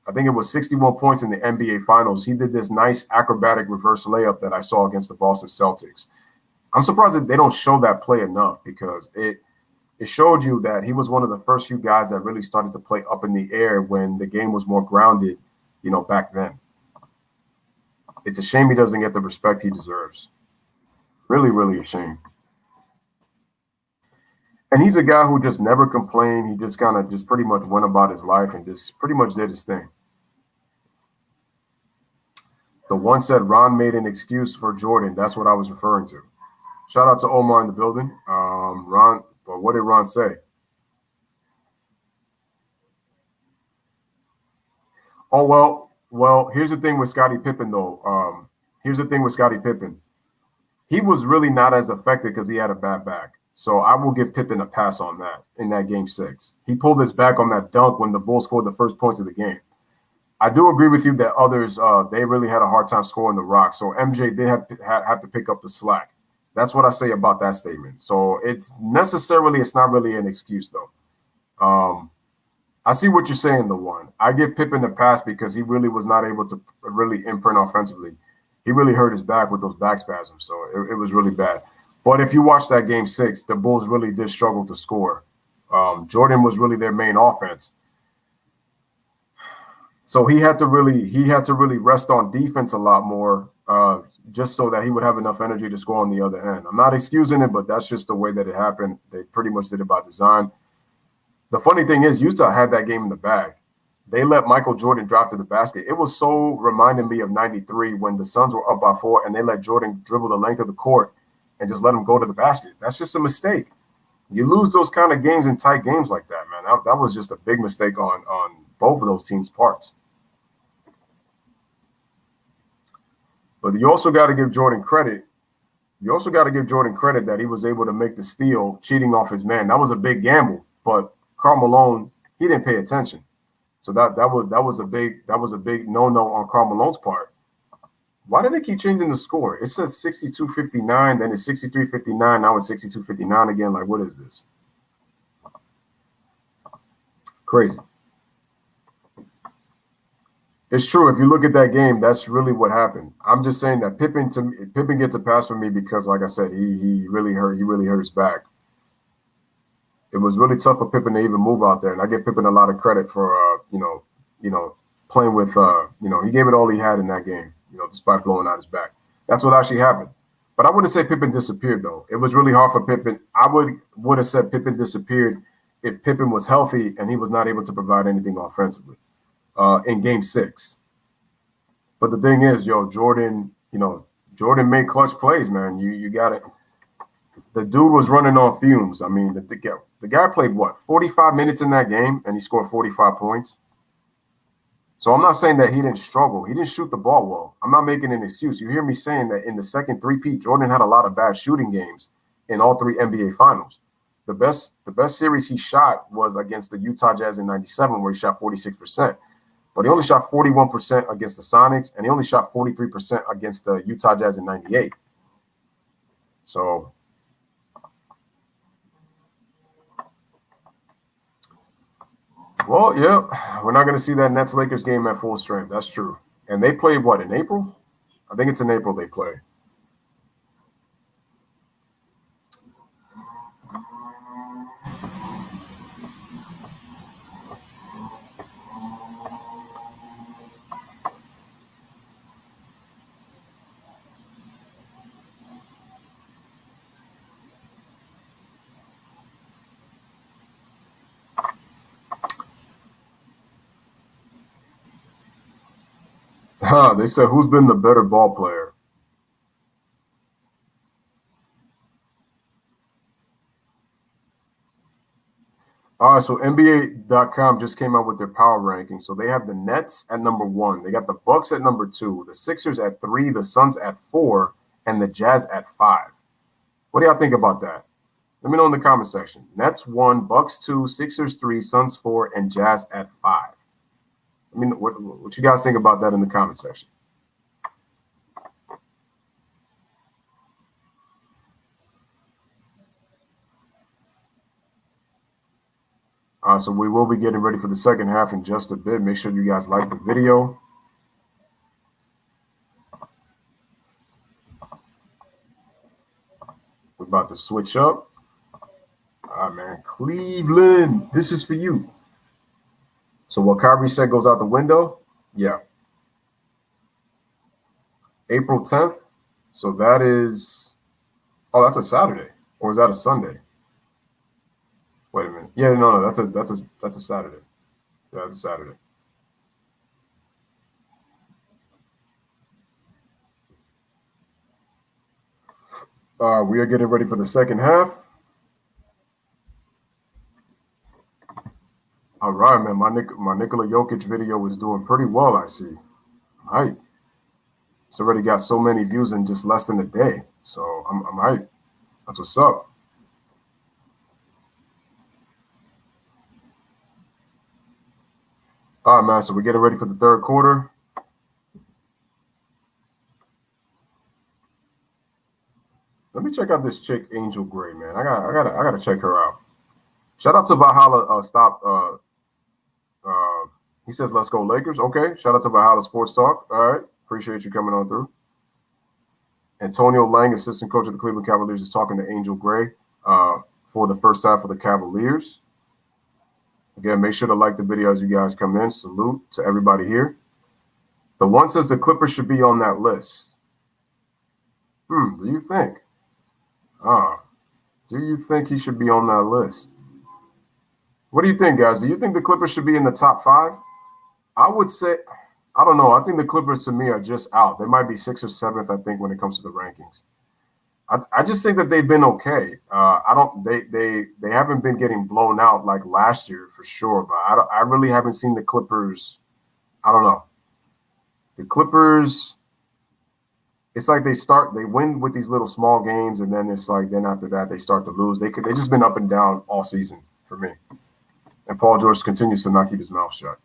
I think it was 61 points in the NBA Finals. He did this nice acrobatic reverse layup that I saw against the Boston Celtics. I'm surprised that they don't show that play enough because it showed you that he was one of the first few guys that really started to play up in the air when the game was more grounded, back then. It's a shame he doesn't get the respect he deserves. Really, really a shame. And he's a guy who just never complained. He just kind of just pretty much went about his life and just pretty much did his thing. The one said Ron made an excuse for Jordan. That's what I was referring to. Shout out to Omar in the building. Ron, but what did Ron say? Oh, well, here's the thing with Scottie Pippen, though. Here's the thing with Scottie Pippen. He was really not as affected because he had a bad back. So I will give Pippen a pass on that in that game 6. He pulled his back on that dunk when the Bulls scored the first points of the game. I do agree with you that others, they really had a hard time scoring the rock. So MJ did have to pick up the slack. That's what I say about that statement. So it's not really an excuse, though. I see what you're saying, the one. I give Pippen a pass because he really was not able to really imprint offensively. He really hurt his back with those back spasms, so it was really bad. But if you watch that game 6, the Bulls really did struggle to score. Jordan was really their main offense. So he had to really rest on defense a lot more, just so that he would have enough energy to score on the other end. I'm not excusing it, but that's just the way that it happened. They pretty much did it by design. The funny thing is, Utah had that game in the bag. They let Michael Jordan drive to the basket. It was so reminding me of '93 when the Suns were up by 4 and they let Jordan dribble the length of the court and just let him go to the basket. That's just a mistake. You lose those kind of games in tight games like that, man. That was just a big mistake on both of those teams' parts. But you also got to give Jordan credit. You also got to give Jordan credit that he was able to make the steal, cheating off his man. That was a big gamble, but Karl Malone, he didn't pay attention. So that was a big no-no on Karl Malone's part. Why did they keep changing the score? It says 62-59, then it's 63-59, now it's 62-59 again. Like, what is this? Crazy. It's true. If you look at that game, that's really what happened. I'm just saying that Pippen gets a pass from me because, like I said, he really hurt his back. It was really tough for Pippen to even move out there, and I give Pippen a lot of credit for playing with he gave it all he had in that game, despite blowing out his back. That's what actually happened. But I wouldn't say Pippen disappeared, though. It was really hard for Pippen. I would have said Pippen disappeared if Pippen was healthy and he was not able to provide anything offensively in game 6. But the thing is, Jordan made clutch plays, man. You got it. The dude was running on fumes. I mean, the guy played 45 minutes in that game, and he scored 45 points. So I'm not saying that he didn't struggle. He didn't shoot the ball well. I'm not making an excuse. You hear me saying that in the second three-peat, Jordan had a lot of bad shooting games in all 3 NBA finals. The best series he shot was against the Utah Jazz in '97, where he shot 46%. But he only shot 41% against the Sonics, and he only shot 43% against the Utah Jazz in '98. So well, yeah, we're not going to see that Nets-Lakers game at full strength. That's true. And they play in April? I think it's in April they play. They said, who's been the better ball player? All right, so NBA.com just came out with their power ranking. So they have the Nets at number 1. They got the Bucks at number 2, the Sixers at 3, the Suns at 4, and the Jazz at 5. What do y'all think about that? Let me know in the comment section. Nets 1, Bucks 2, Sixers 3, Suns 4, and Jazz at 5. I mean, what you guys think about that in the comment section? So we will be getting ready for the second half in just a bit. Make sure you guys like the video. We're about to switch up. All right, man. Cleveland, this is for you. So what Kyrie said goes out the window? Yeah. April 10th. So that is, oh, that's a Saturday. Or is that a Sunday? Wait a minute. Yeah, no, that's a Saturday. Yeah, that's a Saturday. We are getting ready for the second half. All right, man. My Nikola Jokic video is doing pretty well, I see. All right. It's already got so many views in just less than a day. So I'm hyped. That's what's up. All right, man. So we're getting ready for the third quarter. Let me check out this chick, Angel Gray, man. I gotta check her out. Shout out to Valhalla. He says, "Let's go Lakers." Okay. Shout out to Valhalla Sports Talk. All right. Appreciate you coming on through. Antonio Lang, assistant coach of the Cleveland Cavaliers, is talking to Angel Gray for the first half of the Cavaliers. Again, make sure to like the video as you guys come in. Salute to everybody here. The one says the Clippers should be on that list. Do you think? Do you think he should be on that list? What do you think, guys? Do you think the Clippers should be in the top 5? I would say, I don't know. I think the Clippers to me are just out. They might be 6th or 7th, I think, when it comes to the rankings. I just think that they've been okay. They haven't been getting blown out like last year for sure, but I really haven't seen the Clippers. I don't know. The Clippers, it's like they win with these little small games, and then it's like then after that they start to lose. They just been up and down all season for me. And Paul George continues to not keep his mouth shut.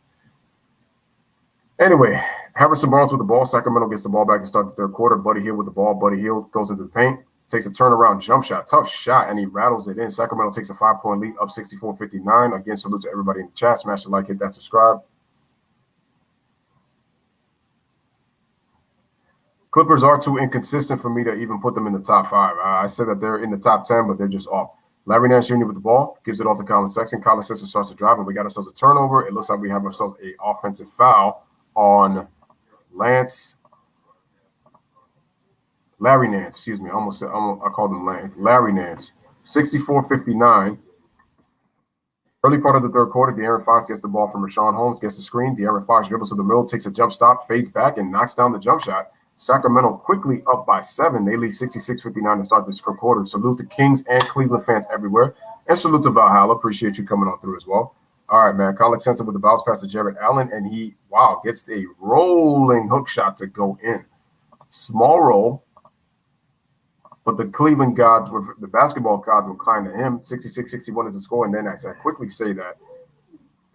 Anyway, Harrison Barnes with the ball. Sacramento gets the ball back to start the third quarter. Buddy Hield with the ball. Buddy Hield goes into the paint, takes a turnaround jump shot. Tough shot, and he rattles it in. Sacramento takes a 5-point lead, up 64-59. Again, salute to everybody in the chat. Smash the like, hit that subscribe. Clippers are too inconsistent for me to even put them in the top 5. I said that they're in the top 10, but they're just off. Larry Nance Jr. with the ball, gives it off to Colin Sexton. Colin Sexton starts to drive, and we got ourselves a turnover. It looks like we have ourselves an offensive foul on Larry Nance, excuse me. I called him Lance. Larry Nance, 64-59. Early part of the third quarter, De'Aaron Fox gets the ball from Rashawn Holmes, gets the screen. De'Aaron Fox dribbles to the middle, takes a jump stop, fades back, and knocks down the jump shot. Sacramento quickly up by 7. They lead 66-59 to start this quarter. Salute to Kings and Cleveland fans everywhere. And salute to Valhalla. Appreciate you coming on through as well. All right, man. Colin Sexton with the bounce pass to Jared Allen, and he, gets a rolling hook shot to go in. Small roll, but the Cleveland gods, the basketball gods were kind to him. 66-61 is the score, and then I quickly say that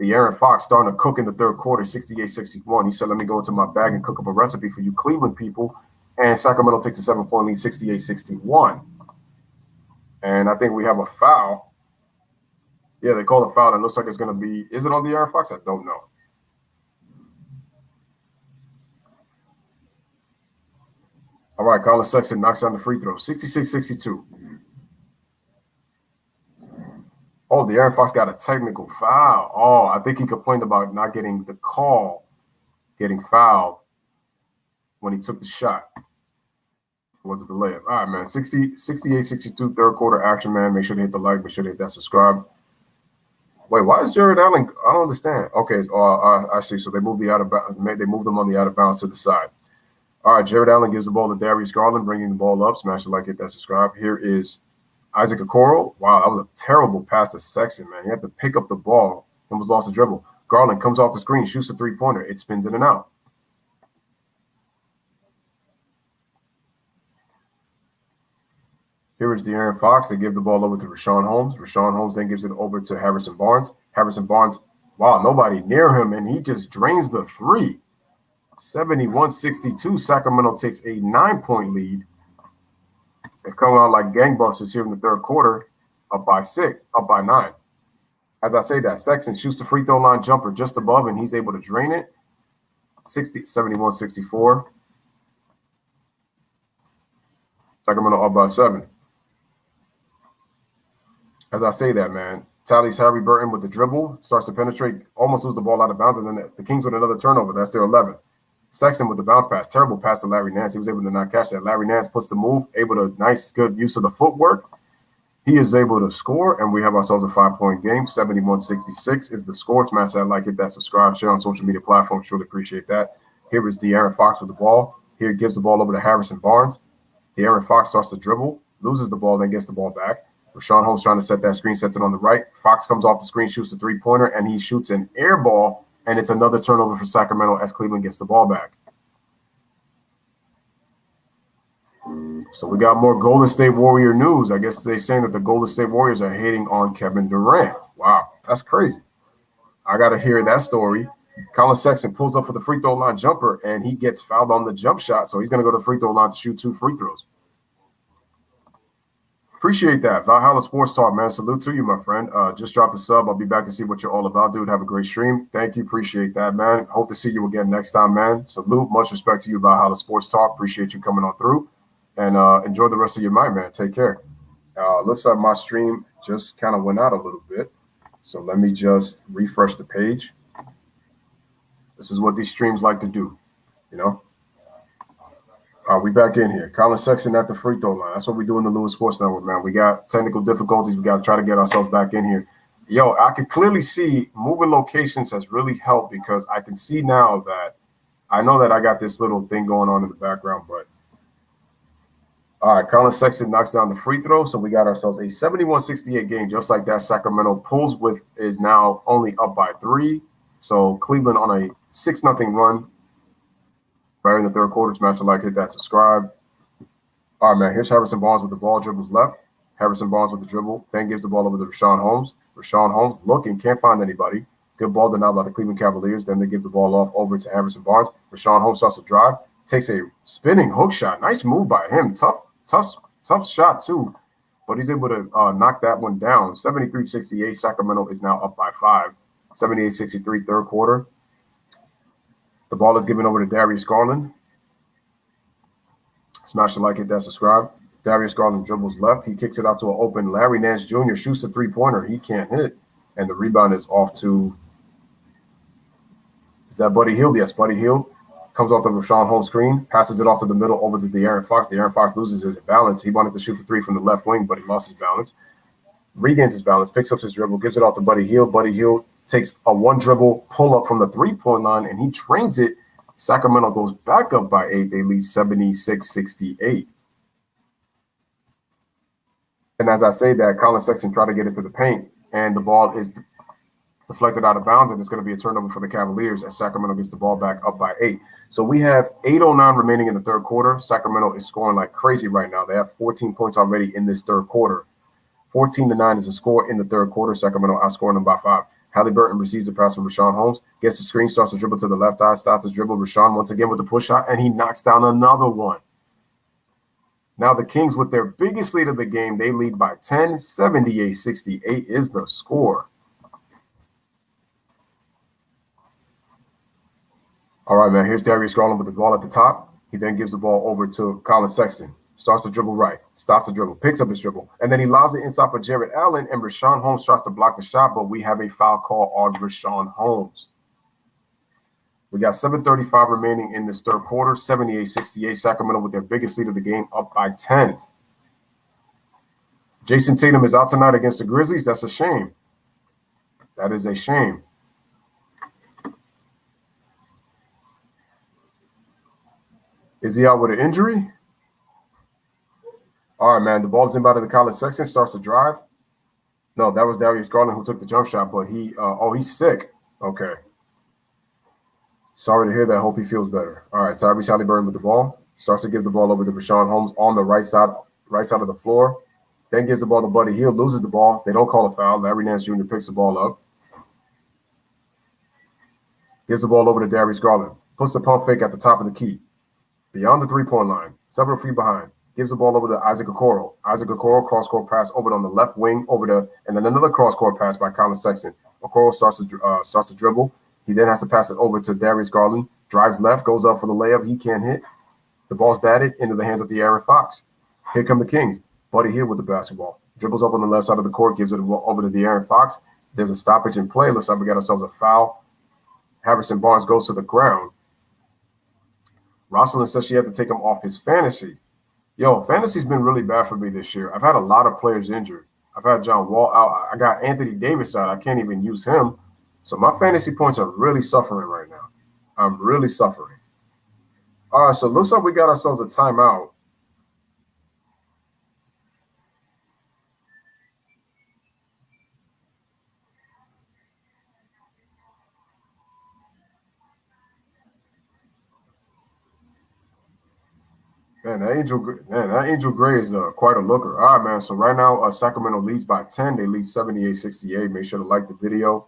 De'Aaron Fox starting to cook in the third quarter, 68-61. He said, let me go into my bag and cook up a recipe for you Cleveland people. And Sacramento takes a 7-point lead, 68-61. And I think we have a foul. Yeah, they call a foul, and it looks like it's going to be – is it on De'Aaron Fox? I don't know. All right, Colin Sexton knocks down the free throw, 66-62. Oh, De'Aaron Fox got a technical foul. Oh, I think he complained about not getting the call, getting fouled when he took the shot. What's the layup? All right, man. 68-62, third quarter action, man. Make sure to hit the like. Make sure to hit that subscribe. Wait, why is Jared Allen? I don't understand. Okay, I see. So they moved them on the out of bounds to the side. All right, Jared Allen gives the ball to Darius Garland, bringing the ball up. Smash the like, hit that subscribe. Here is Isaac Okoro. Wow, that was a terrible pass to Sexton, man. He had to pick up the ball and was lost a dribble. Garland comes off the screen, shoots a three-pointer. It spins in and out. Here is De'Aaron Fox. They give the ball over to Rashawn Holmes. Rashawn Holmes then gives it over to Harrison Barnes. Harrison Barnes, wow, nobody near him, and he just drains the three. 71-62. Sacramento takes a 9-point lead. They come out like gangbusters here in the third quarter, up by 9. As I say that, Sexton shoots the free throw line jumper just above, and he's able to drain it. 71-64. Sacramento up by 7. As I say that, man, tallies Harry Burton with the dribble, starts to penetrate, almost lose the ball out of bounds, and then the Kings with another turnover. That's their 11th. Sexton with the bounce pass, terrible pass to Larry Nance. He was able to not catch that. Larry Nance puts the move, able to nice, good use of the footwork. He is able to score, and we have ourselves a 5-point game. 71-66 is the score. Smash that like, hit that subscribe, share on social media platforms. Truly appreciate that. Here is De'Aaron Fox with the ball. Here he gives the ball over to Harrison Barnes. De'Aaron Fox starts to dribble, loses the ball, then gets the ball back. Rashawn Holmes trying to set that screen, sets it on the right. Fox comes off the screen, shoots the three-pointer, and he shoots an air ball, and it's another turnover for Sacramento as Cleveland gets the ball back. So we got more Golden State Warrior news. I guess they're saying that the Golden State Warriors are hating on Kevin Durant. Wow, that's crazy. I got to hear that story. Colin Sexton pulls up for the free throw line jumper, and he gets fouled on the jump shot, so he's going to go to the free throw line to shoot 2 free throws. Appreciate that. Valhalla Sports Talk, man. Salute to you, my friend. Just dropped a sub. I'll be back to see what you're all about, dude. Have a great stream. Thank you. Appreciate that, man. Hope to see you again next time, man. Salute. Much respect to you, Valhalla Sports Talk. Appreciate you coming on through. And enjoy the rest of your night, man. Take care. Looks like my stream just kind of went out a little bit. So let me just refresh the page. This is what these streams like to do, you know. We back in here. Colin Sexton at the free throw line. That's what we do in the Lewis Sports Network, man. We got technical difficulties. We got to try to get ourselves back in here. Yo, I can clearly see moving locations has really helped because I can see now that I know that I got this little thing going on in the background, but all right, Colin Sexton knocks down the free throw, so we got ourselves a 71-68 game, just like that. Sacramento pulls with is now only up by 3. So Cleveland on a 6-0 run. Right in the third quarter, smash the like, hit that subscribe. All right, man, here's Harrison Barnes with the ball, dribbles left. Harrison Barnes with the dribble, then gives the ball over to Rashawn Holmes. Rashawn Holmes looking, can't find anybody. Good ball denied by the Cleveland Cavaliers. Then they give the ball off over to Harrison Barnes. Rashawn Holmes starts to drive, takes a spinning hook shot. Nice move by him. Tough shot, too. But he's able to knock that one down. 73-68, Sacramento is now up by 5. 78-63, third quarter. The ball is given over to Darius Garland. Smash the like, hit that subscribe. Darius Garland dribbles left. He kicks it out to an open Larry Nance Jr. Shoots the three-pointer. He can't hit. And the rebound is off to – is that Buddy Hield? Yes, Buddy Hield. Comes off the Rashawn Holmes screen. Passes it off to the middle over to De'Aaron Fox. De'Aaron Fox loses his balance. He wanted to shoot the 3 from the left wing, but he lost his balance. Regains his balance. Picks up his dribble. Gives it off to Buddy Hield. Buddy Hield takes a one dribble pull up from the 3-point line, and he trains it. Sacramento goes back up by 8. They lead 76-68. And as I say that, Colin Sexton tried to get into the paint, and the ball is deflected out of bounds, and it's going to be a turnover for the Cavaliers as Sacramento gets the ball back up by 8. So we have 8:09 remaining in the third quarter. Sacramento is scoring like crazy right now. They have 14 points already in this third quarter. 14-9 is the score in the third quarter. Sacramento outscoring them by 5. Halliburton receives the pass from Rashawn Holmes, gets the screen, starts to dribble to the left eye, starts to dribble Rashawn once again with the push shot, and he knocks down another one. Now the Kings, with their biggest lead of the game, they lead by 10. 78-68 is the score. All right, man, here's Darius Garland with the ball at the top. He then gives the ball over to Colin Sexton. Starts to dribble right, stops to dribble, picks up his dribble, and then he lobs it inside for Jarrett Allen, and Rashawn Holmes tries to block the shot, but we have a foul call on Rashawn Holmes. We got 7:35 remaining in this third quarter, 78-68, Sacramento with their biggest lead of the game, up by 10. Jason Tatum is out tonight against the Grizzlies. That's a shame. That is a shame. Is he out with an injury? All right, man. The ball is inbounded to Colin Sexton. Starts to drive. No, that was Darius Garland who took the jump shot, but he's sick. Okay. Sorry to hear that. Hope he feels better. All right, Tyrese Halliburton with the ball. Starts to give the ball over to Rashawn Holmes on the right side of the floor. Then gives the ball to Buddy Hield, loses the ball. They don't call a foul. Larry Nance Jr. picks the ball up. Gives the ball over to Darius Garland. Puts the pump fake at the top of the key. Beyond the 3-point line. Several feet behind. gives the ball over to Isaac Okoro. Isaac Okoro, cross-court pass over on the left wing, and then another cross-court pass by Colin Sexton. Okoro starts to dribble. He then has to pass it over to Darius Garland. Drives left, goes up for the layup. He can't hit. The ball's batted into the hands of De'Aaron Fox. Here come the Kings. Buddy Hield with the basketball. Dribbles up on the left side of the court, gives it over to De'Aaron Fox. There's a stoppage in play. Looks like we got ourselves a foul. Harrison Barnes goes to the ground. Rosalind says she had to take him off his fantasy. Yo, fantasy's been really bad for me this year. I've had a lot of players injured. I've had John Wall out. I got Anthony Davis out. I can't even use him. So my fantasy points are really suffering right now. I'm really suffering. All right, so it looks like we got ourselves a timeout. Man, that Angel Gray is quite a looker. All right, man. So right now, Sacramento leads by 10. They lead 78-68. Make sure to like the video.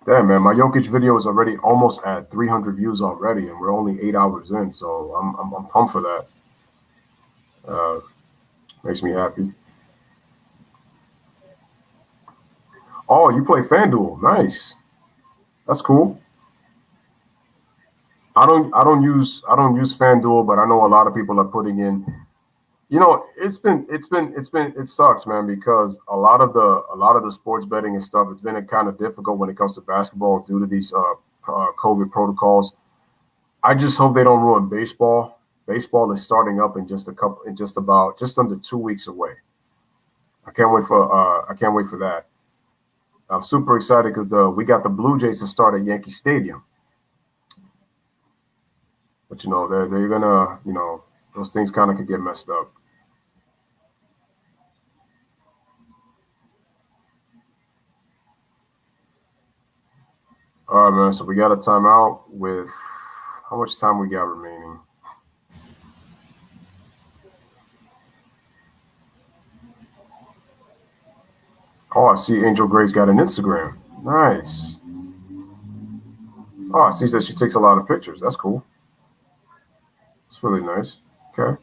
Damn, man, my Jokic video is already almost at 300 views already, and we're only 8 hours in. So I'm pumped for that. Makes me happy. Oh, you play FanDuel? Nice. That's cool. I don't use FanDuel, but I know a lot of people are putting in. You know, it sucks, man, because a lot of the sports betting and stuff, it's been kind of difficult when it comes to basketball due to these COVID protocols. I just hope they don't ruin baseball. Baseball is starting up in just under 2 weeks away. I can't wait for that. I'm super excited because we got the Blue Jays to start at Yankee Stadium. But, you know, they're gonna, you know, those things kind of could get messed up. All right, man. So we got a timeout with how much time we got remaining? Oh, I see Angel Gray's got an Instagram. Nice. Oh, I see that she takes a lot of pictures. That's cool. It's really nice. Okay.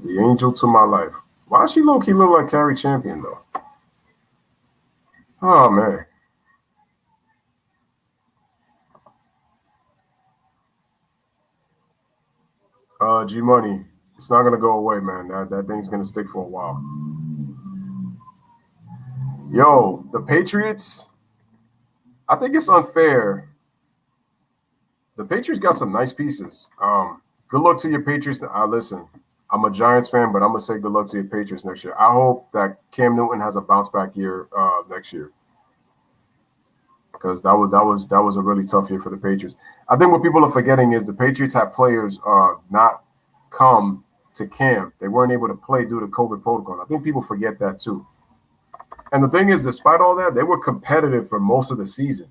The angel to my life. Why does she low-key look like Carrie Champion, though? Oh, man. G-Money. It's not going to go away, man. That thing's going to stick for a while. Yo, the Patriots, I think it's unfair. The Patriots got some nice pieces. Good luck to your Patriots. Listen, I'm a Giants fan, but I'm going to say good luck to your Patriots next year. I hope that Cam Newton has a bounce-back year next year, because that was a really tough year for the Patriots. I think what people are forgetting is the Patriots had players not come to camp. They weren't able to play due to COVID protocol. I think people forget that too. And the thing is, despite all that, they were competitive for most of the season.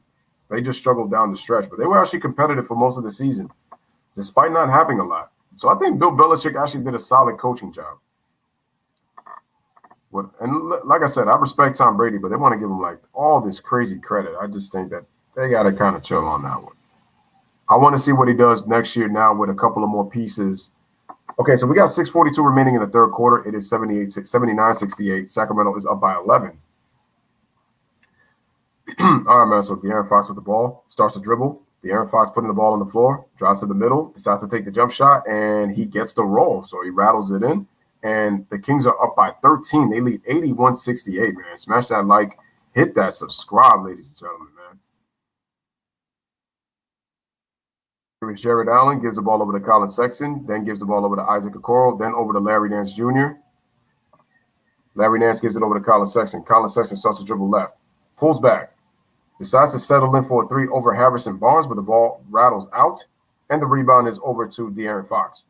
They just struggled down the stretch, but they were actually competitive for most of the season, despite not having a lot. So I think Bill Belichick actually did a solid coaching job. And like I said, I respect Tom Brady, but they want to give him like all this crazy credit. I just think that they got to kind of chill on that one. I want to see what he does next year now with a couple of more pieces. Okay, so we got 6:42 remaining in the third quarter. It is 79-68. Sacramento is up by 11. All right, man. So De'Aaron Fox with the ball, starts to dribble. De'Aaron Fox putting the ball on the floor, drives to the middle, decides to take the jump shot, and he gets the roll. So he rattles it in, and the Kings are up by 13. They lead 81-68, man. Smash that like, hit that subscribe, ladies and gentlemen, man. Here is Jared Allen, gives the ball over to Colin Sexton, then gives the ball over to Isaac Okoro, then over to Larry Nance Jr. Larry Nance gives it over to Colin Sexton. Colin Sexton starts to dribble left, pulls back, decides to settle in for a three over Harrison Barnes, but the ball rattles out, and the rebound is over to De'Aaron Fox.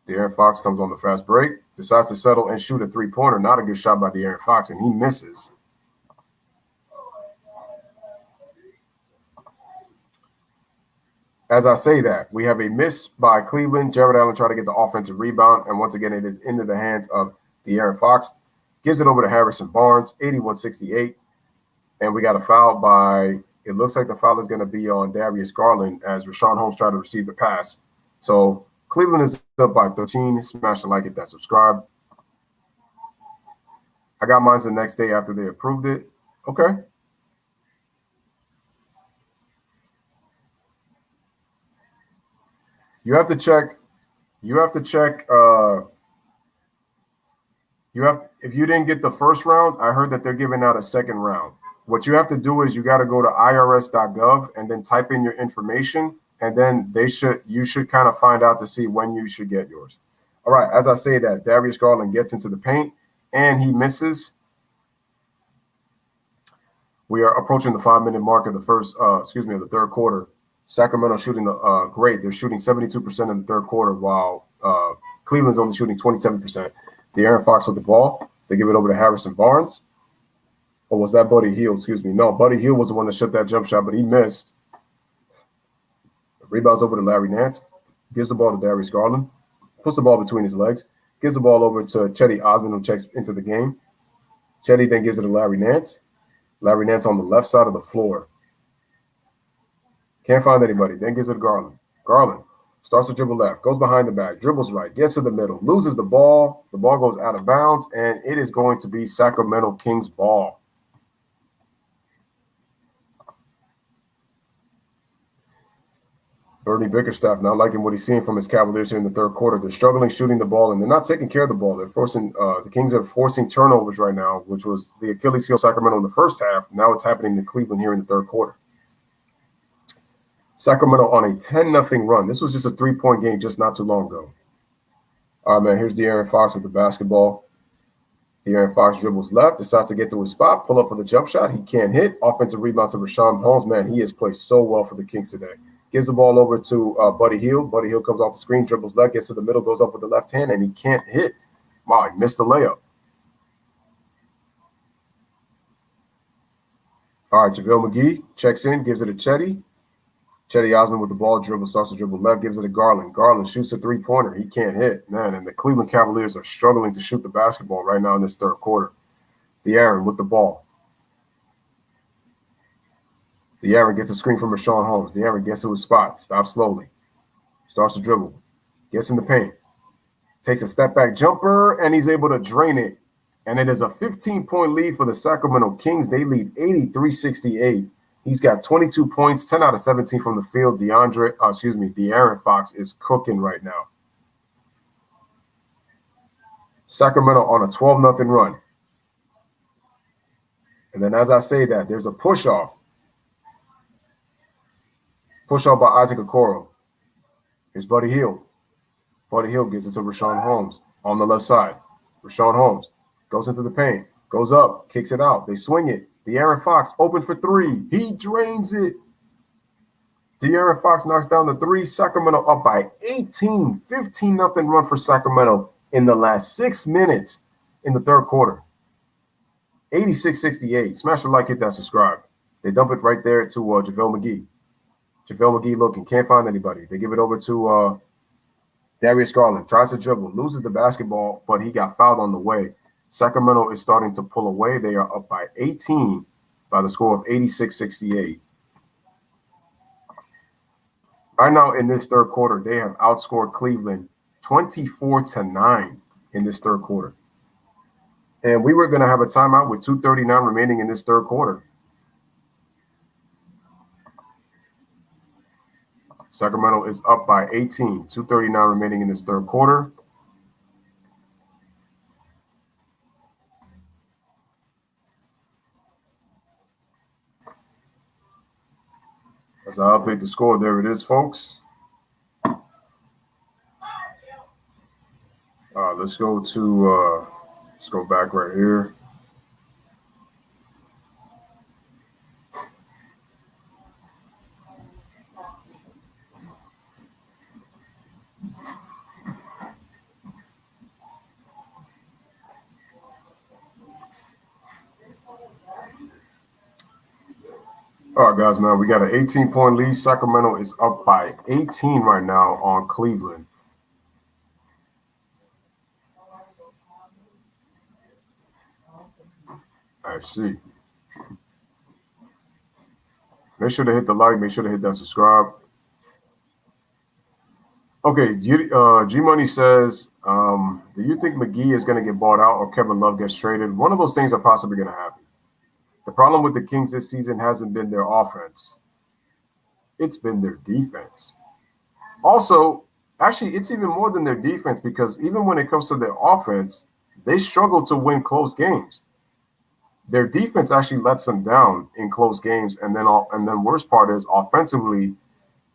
De'Aaron Fox comes on the fast break, decides to settle and shoot a three-pointer. Not a good shot by De'Aaron Fox, and he misses. As I say that, we have a miss by Cleveland. Jared Allen tried to get the offensive rebound, and once again, it is into the hands of De'Aaron Fox. Gives it over to Harrison Barnes, 81-68. And we got a foul by, it looks like the foul is going to be on Darius Garland as Rashawn Holmes tried to receive the pass. So Cleveland is up by 13. Smash the like, hit that subscribe. I got mine the next day after they approved it. Okay. You have to check. If you didn't get the first round, I heard that they're giving out a second round. What you have to do is you got to go to irs.gov and then type in your information, and then you should kind of find out to see when you should get yours. All right, as I say that, Darius Garland gets into the paint and he misses. We are approaching the 5-minute mark of the third quarter. Sacramento shooting great. They're shooting 72% in the third quarter, while Cleveland's only shooting 27%. De'Aaron Fox with the ball. They give it over to Harrison Barnes. Or was that Buddy Hield? Excuse me. No, Buddy Hield was the one that shot that jump shot, but he missed. Rebounds over to Larry Nance. Gives the ball to Darius Garland. Puts the ball between his legs. Gives the ball over to Chetty Osman, who checks into the game. Chetty then gives it to Larry Nance. Larry Nance on the left side of the floor. Can't find anybody. Then gives it to Garland. Garland starts to dribble left, goes behind the back, dribbles right, gets to the middle, loses the ball. The ball goes out of bounds, and it is going to be Sacramento Kings ball. Bernie Bickerstaff not liking what he's seeing from his Cavaliers here in the third quarter. They're struggling shooting the ball, and they're not taking care of the ball. They're forcing the Kings are forcing turnovers right now, which was the Achilles heel Sacramento in the first half. Now it's happening to Cleveland here in the third quarter. Sacramento on a 10-0 run. This was just a 3-point game just not too long ago. All right, man, here's De'Aaron Fox with the basketball. De'Aaron Fox dribbles left, decides to get to his spot, pull up for the jump shot. He can't hit. Offensive rebound to Rashawn Holmes. Man, he has played so well for the Kings today. Gives the ball over to Buddy Hield. Buddy Hield comes off the screen, dribbles left, gets to the middle, goes up with the left hand, and he can't hit. Wow, he missed the layup. All right, JaVale McGee checks in, gives it to Chetty. Chetty Osman with the ball, starts to dribble left, gives it to Garland. Garland shoots a three-pointer. He can't hit. Man, and the Cleveland Cavaliers are struggling to shoot the basketball right now in this third quarter. De'Aaron with the ball. De'Aaron gets a screen from Rashawn Holmes. De'Aaron gets to his spot, stops slowly, starts to dribble, gets in the paint, takes a step-back jumper, and he's able to drain it. And it is a 15-point lead for the Sacramento Kings. They lead 83-68. He's got 22 points, 10 out of 17 from the field. De'Aaron Fox is cooking right now. Sacramento on a 12-0 run. And then as I say that, there's a push-off. Push-off by Isaac Okoro. Here's Buddy Hield. Buddy Hield gives it to Rashawn Holmes on the left side. Rashawn Holmes goes into the paint, goes up, kicks it out. They swing it. De'Aaron Fox open for three. He drains it. De'Aaron Fox knocks down the three. Sacramento up by 18. 15-0 run for Sacramento in the last 6 minutes in the third quarter. 86-68. Smash the like, hit that subscribe. They dump it right there to JaVale McGee. JaVale McGee looking, can't find anybody. They give it over to Darius Garland. Tries to dribble, loses the basketball, but he got fouled on the way. Sacramento is starting to pull away. They are up by 18 by the score of 86-68. Right now in this third quarter, they have outscored Cleveland 24-9 in this third quarter. And we were going to have a timeout with 2:39 remaining in this third quarter. Sacramento is up by 18, 2:39 remaining in this third quarter. As I update the score, there it is, folks. Let's go back right here. All right, guys, man, we got an 18-point lead. Sacramento is up by 18 right now on Cleveland. I see. Make sure to hit the like. Make sure to hit that subscribe. Okay, G Money says, do you think McGee is going to get bought out or Kevin Love gets traded? One of those things are possibly going to happen. The problem with the Kings this season hasn't been their offense. It's been their defense. Also, actually, it's even more than their defense because even when it comes to their offense, they struggle to win close games. Their defense actually lets them down in close games, and then worst part is offensively,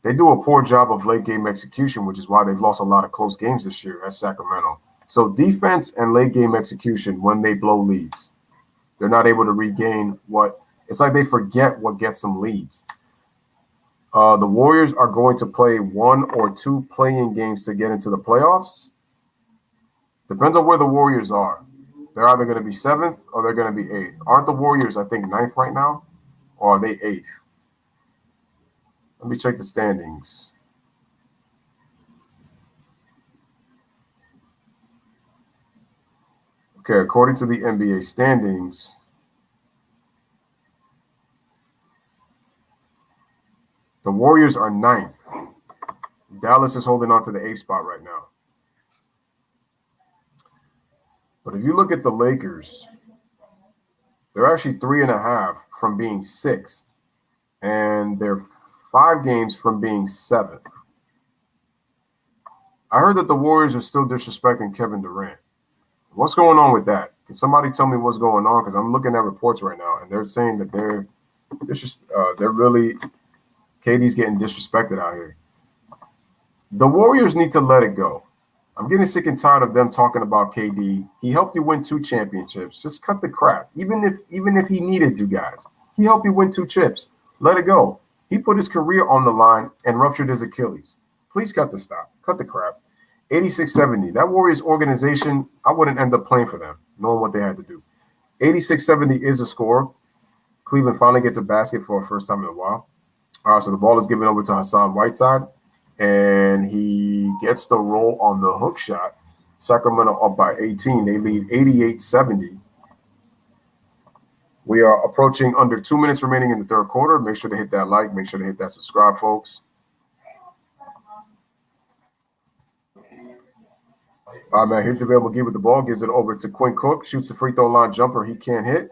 they do a poor job of late game execution, which is why they've lost a lot of close games this year at Sacramento. So defense and late game execution, when they blow leads, they're not able to regain it's like they forget what gets them leads. The Warriors are going to play 1 or 2 play-in games to get into the playoffs. Depends on where the Warriors are. They're either going to be 7th or they're going to be 8th. Aren't the Warriors, I think, 9th right now? Or are they 8th? Let me check the standings. Okay, according to the NBA standings, the Warriors are 9th. Dallas is holding on to the 8th spot right now. But if you look at the Lakers, they're actually 3.5 from being 6th. And they're 5 games from being 7th. I heard that the Warriors are still disrespecting Kevin Durant. What's going on with that? Can somebody tell me what's going on? Because I'm looking at reports right now, and they're saying that they're really KD's getting disrespected out here. The Warriors need to let it go. I'm getting sick and tired of them talking about KD. He helped you win 2 championships. Just cut the crap. Even if he needed you guys, he helped you win 2 chips. Let it go. He put his career on the line and ruptured his Achilles. Please cut the crap. 86-70. That Warriors organization, I wouldn't end up playing for them, knowing what they had to do. 86-70 is a score. Cleveland finally gets a basket for the first time in a while. All right, so the ball is given over to Hassan Whiteside, and he gets the roll on the hook shot. Sacramento up by 18. They lead 88-70. We are approaching under 2 minutes remaining in the third quarter. Make sure to hit that like. Make sure to hit that subscribe, folks. All right, man. Here's JaVale McGee with the ball. Gives it over to Quinn Cook. Shoots the free throw line jumper. He can't hit.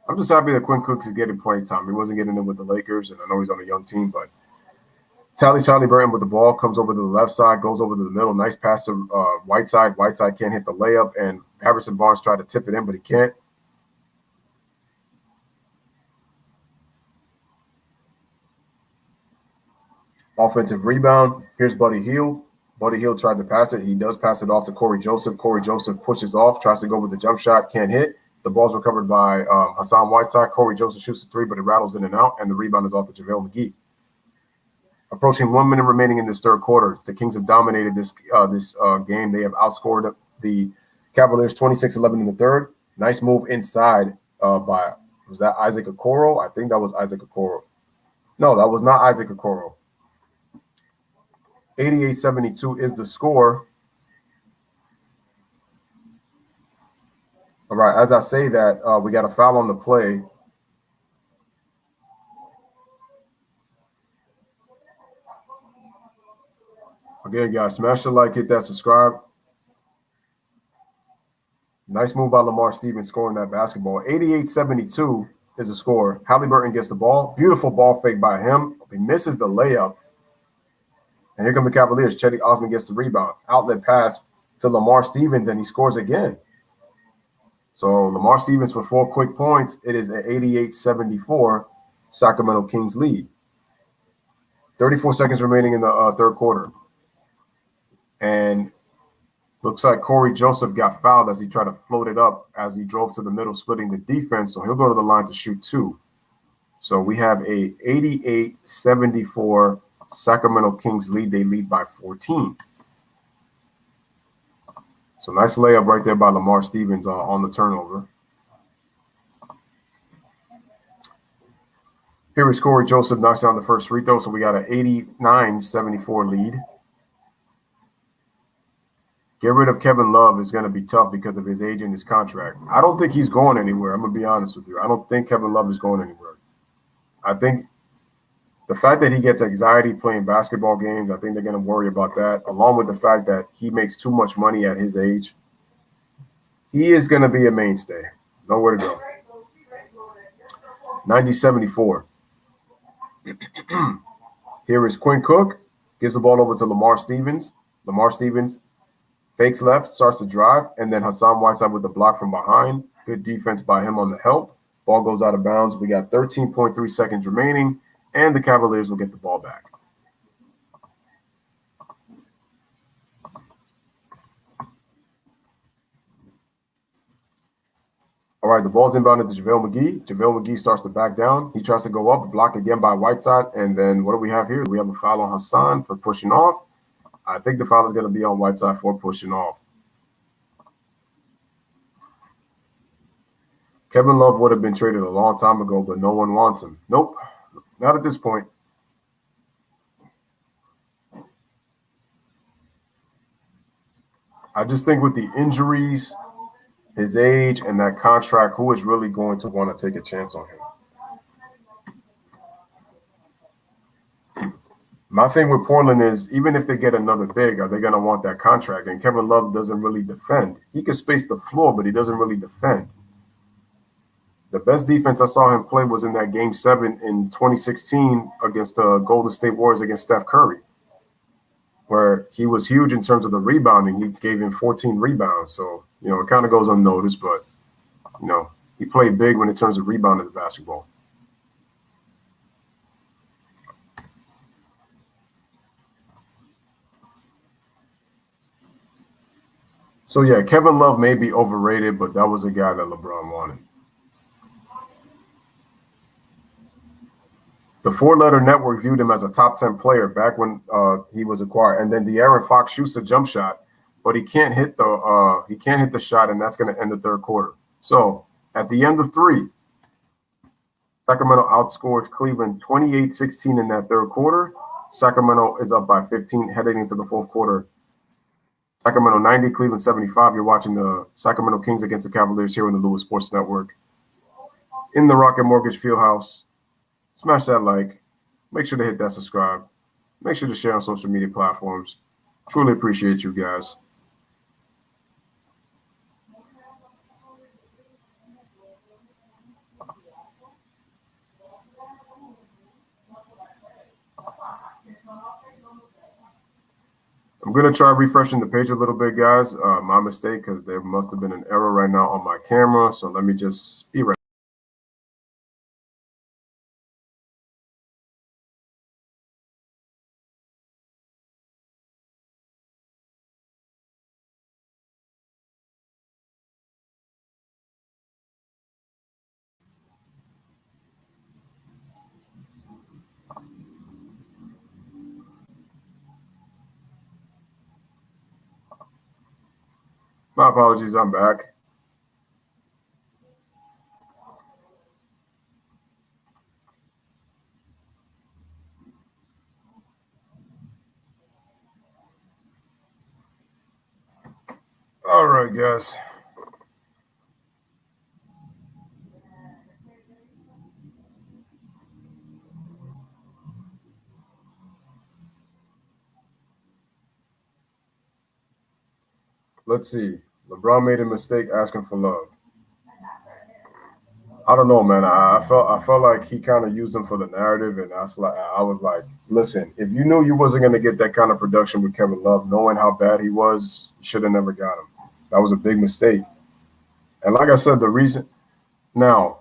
I'm just happy that Quinn Cook is getting playing time. He wasn't getting in with the Lakers, and I know he's on a young team, but Charlie Burton with the ball comes over to the left side, goes over to the middle. Nice pass to Whiteside. Whiteside can't hit the layup, and Harrison Barnes tried to tip it in, but he can't. Offensive rebound. Here's Buddy Hield. Buddy Hield tried to pass it. He does pass it off to Corey Joseph. Corey Joseph pushes off, tries to go with the jump shot, can't hit. The ball's recovered by Hassan Whiteside. Corey Joseph shoots the 3, but it rattles in and out, and the rebound is off to JaVale McGee. Approaching 1 minute remaining in this third quarter. The Kings have dominated this game. They have outscored the Cavaliers 26-11 in the third. Nice move inside was that Isaac Okoro? I think that was Isaac Okoro. No, that was not Isaac Okoro. 88-72 is the score. All right, as I say that, we got a foul on the play. Again, guys, smash the like, hit that subscribe. Nice move by Lamar Stevens scoring that basketball. 88-72 is the score. Halliburton gets the ball. Beautiful ball fake by him. He misses the layup. And here come the Cavaliers. Cedi Osman gets the rebound. Outlet pass to Lamar Stevens, and he scores again. So Lamar Stevens for 4 quick points. It is an 88-74 Sacramento Kings lead. 34 seconds remaining in the third quarter. And looks like Corey Joseph got fouled as he tried to float it up as he drove to the middle, splitting the defense. So he'll go to the line to shoot 2. So we have a 88-74 Sacramento Kings lead. They lead by 14. So nice layup right there by Lamar Stevens on the turnover. Here is Corey Joseph knocks down the first free throw. So we got an 89-74 lead. Get rid of Kevin Love is going to be tough because of his age and his contract. I don't think he's going anywhere. I'm going to be honest with you. I don't think Kevin Love is going anywhere. I think The fact that he gets anxiety playing basketball games, I think they're going to worry about that, along with the fact that he makes too much money at his age. He is going to be a mainstay. Nowhere to go. 90-74. Here is Quinn Cook. Gives the ball over to Lamar Stevens. Lamar Stevens fakes left, starts to drive, and then Hassan Whiteside with the block from behind. Good defense by him on the help. Ball goes out of bounds. We got 13.3 seconds remaining, and the Cavaliers will get the ball back. All right, the ball's inbounded to JaVale McGee. JaVale McGee starts to back down. He tries to go up, blocked again by Whiteside. And then what do we have here? We have a foul on Hassan for pushing off. I think the foul is going to be on Whiteside for pushing off. Kevin Love would have been traded a long time ago, but no one wants him. Nope, not at this point. I just think with the injuries, his age, and that contract, who is really going to want to take a chance on him? My thing with Portland is, even if they get another big, are they going to want that contract? And Kevin Love doesn't really defend. He can space the floor, but he doesn't really defend. The best defense I saw him play was in that Game 7 in 2016 against the Golden State Warriors against Steph Curry, where he was huge in terms of the rebounding. He gave him 14 rebounds. So, it kind of goes unnoticed, but, he played big in terms of rebounding the basketball. So, yeah, Kevin Love may be overrated, but that was a guy that LeBron wanted. The Four-Letter Network viewed him as a top 10 player back when he was acquired. And then De'Aaron Fox shoots a jump shot, but he can't hit the shot, and that's going to end the third quarter. So at the end of 3, Sacramento outscored Cleveland 28-16 in that third quarter. Sacramento is up by 15 heading into the fourth quarter. Sacramento 90, Cleveland 75. You're watching the Sacramento Kings against the Cavaliers here on the Lewis Sports Network. In the Rocket Mortgage Fieldhouse. Smash that like. Make sure to hit that subscribe. Make sure to share on social media platforms. Truly appreciate you guys. I'm going to try refreshing the page a little bit, guys. My mistake, because there must have been an error right now on my camera. So let me just be right. My apologies, I'm back. All right, guys. Let's see. LeBron made a mistake asking for Love. I don't know, man. I felt like he kind of used him for the narrative, and I was like, listen, if you knew you wasn't going to get that kind of production with Kevin Love, knowing how bad he was, you should have never got him. That was a big mistake. And like I said, the reason now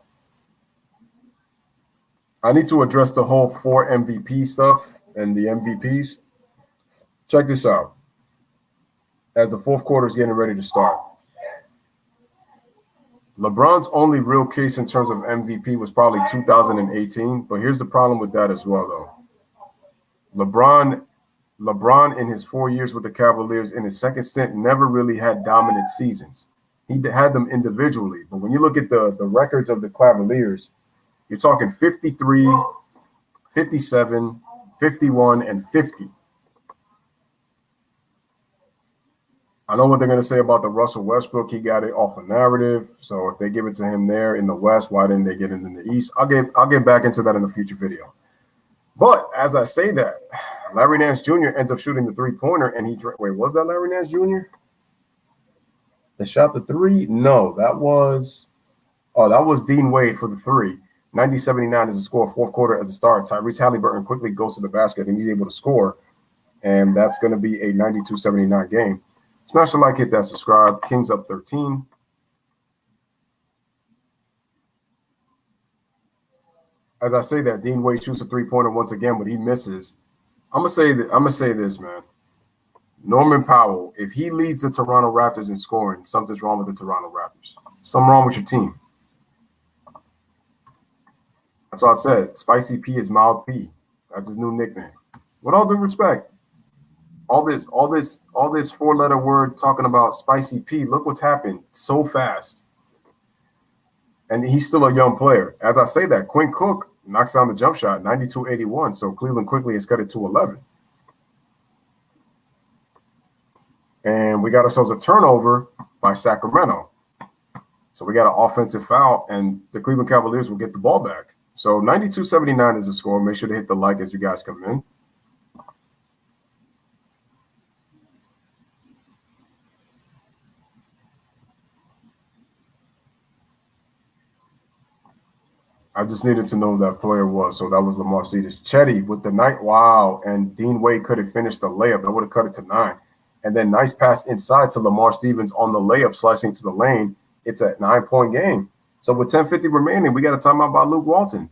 I need to address the whole 4 MVP stuff and the MVPs. Check this out. As the fourth quarter is getting ready to start, LeBron's only real case in terms of MVP was probably 2018. But here's the problem with that as well, though. LeBron in his 4 years with the Cavaliers in his second stint never really had dominant seasons. He had them individually. But when you look at the records of the Cavaliers, you're talking 53, 57, 51, and 50. I know what they're going to say about the Russell Westbrook. He got it off a narrative. So if they give it to him there in the West, why didn't they get it in the East? I'll get back into that in a future video. But as I say that, Larry Nance Jr. ends up shooting the three-pointer, and wait, was that Larry Nance Jr. that shot the three? No, that was Dean Wade for the three. 90-79 is the score, fourth quarter as a star. Tyrese Halliburton quickly goes to the basket, and he's able to score, and that's going to be a 92-79 game. Smash the like, hit that subscribe. Kings up 13. As I say that, Dean Wade shoots a three-pointer once again, but he misses. I'm gonna say this, man. Norman Powell, if he leads the Toronto Raptors in scoring, something's wrong with the Toronto Raptors. Something wrong with your team. That's all I said. Spicy P is Mild P. That's his new nickname. With all due respect, all this four-letter word talking about Spicy P. Look what's happened so fast. And he's still a young player. As I say that, Quinn Cook knocks down the jump shot, 92-81. So Cleveland quickly has cut it to 11. And we got ourselves a turnover by Sacramento. So we got an offensive foul, and the Cleveland Cavaliers will get the ball back. So 92-79 is the score. Make sure to hit the like as you guys come in. I just needed to know who that player was. So that was Lamar Stevens. Chetty with the night. Wow. And Dean Wade could have finished the layup. That would have cut it to 9. And then nice pass inside to Lamar Stevens on the layup, slicing to the lane. It's a 9-point game. So with 10:50 remaining, we got a timeout by Luke Walton.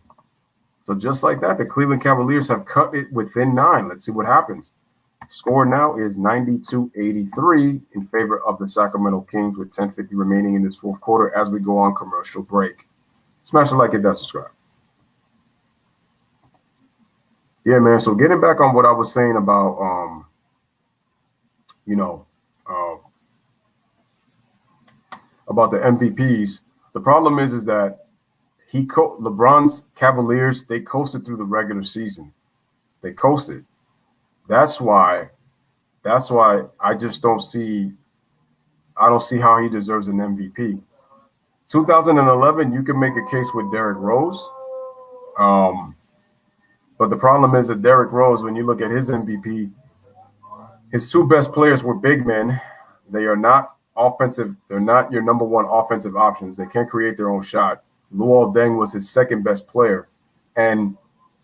So just like that, the Cleveland Cavaliers have cut it within 9. Let's see what happens. Score now is 92-83 in favor of the Sacramento Kings with 10:50 remaining in this fourth quarter as we go on commercial break. Smash the like, hit that subscribe. Yeah, man. So getting back on what I was saying about, about the MVPs. The problem is that LeBron's Cavaliers, they coasted through the regular season. They coasted. That's why I just don't see how he deserves an MVP. 2011, you can make a case with Derrick Rose. But the problem is that Derrick Rose, when you look at his MVP, his two best players were big men. They are not offensive. They're not your number one offensive options. They can't create their own shot. Luol Deng was his second best player. And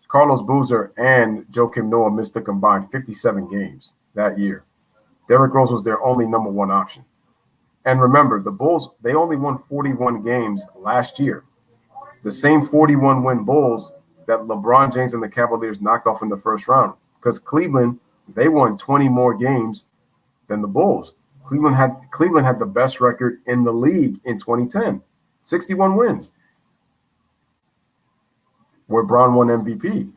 Carlos Boozer and Joakim Noah missed a combined 57 games that year. Derrick Rose was their only number one option. And remember, the Bulls, they only won 41 games last year. The same 41-win Bulls that LeBron James and the Cavaliers knocked off in the first round. Because Cleveland, they won 20 more games than the Bulls. Cleveland had the best record in the league in 2010, 61 wins, where Bron won MVP.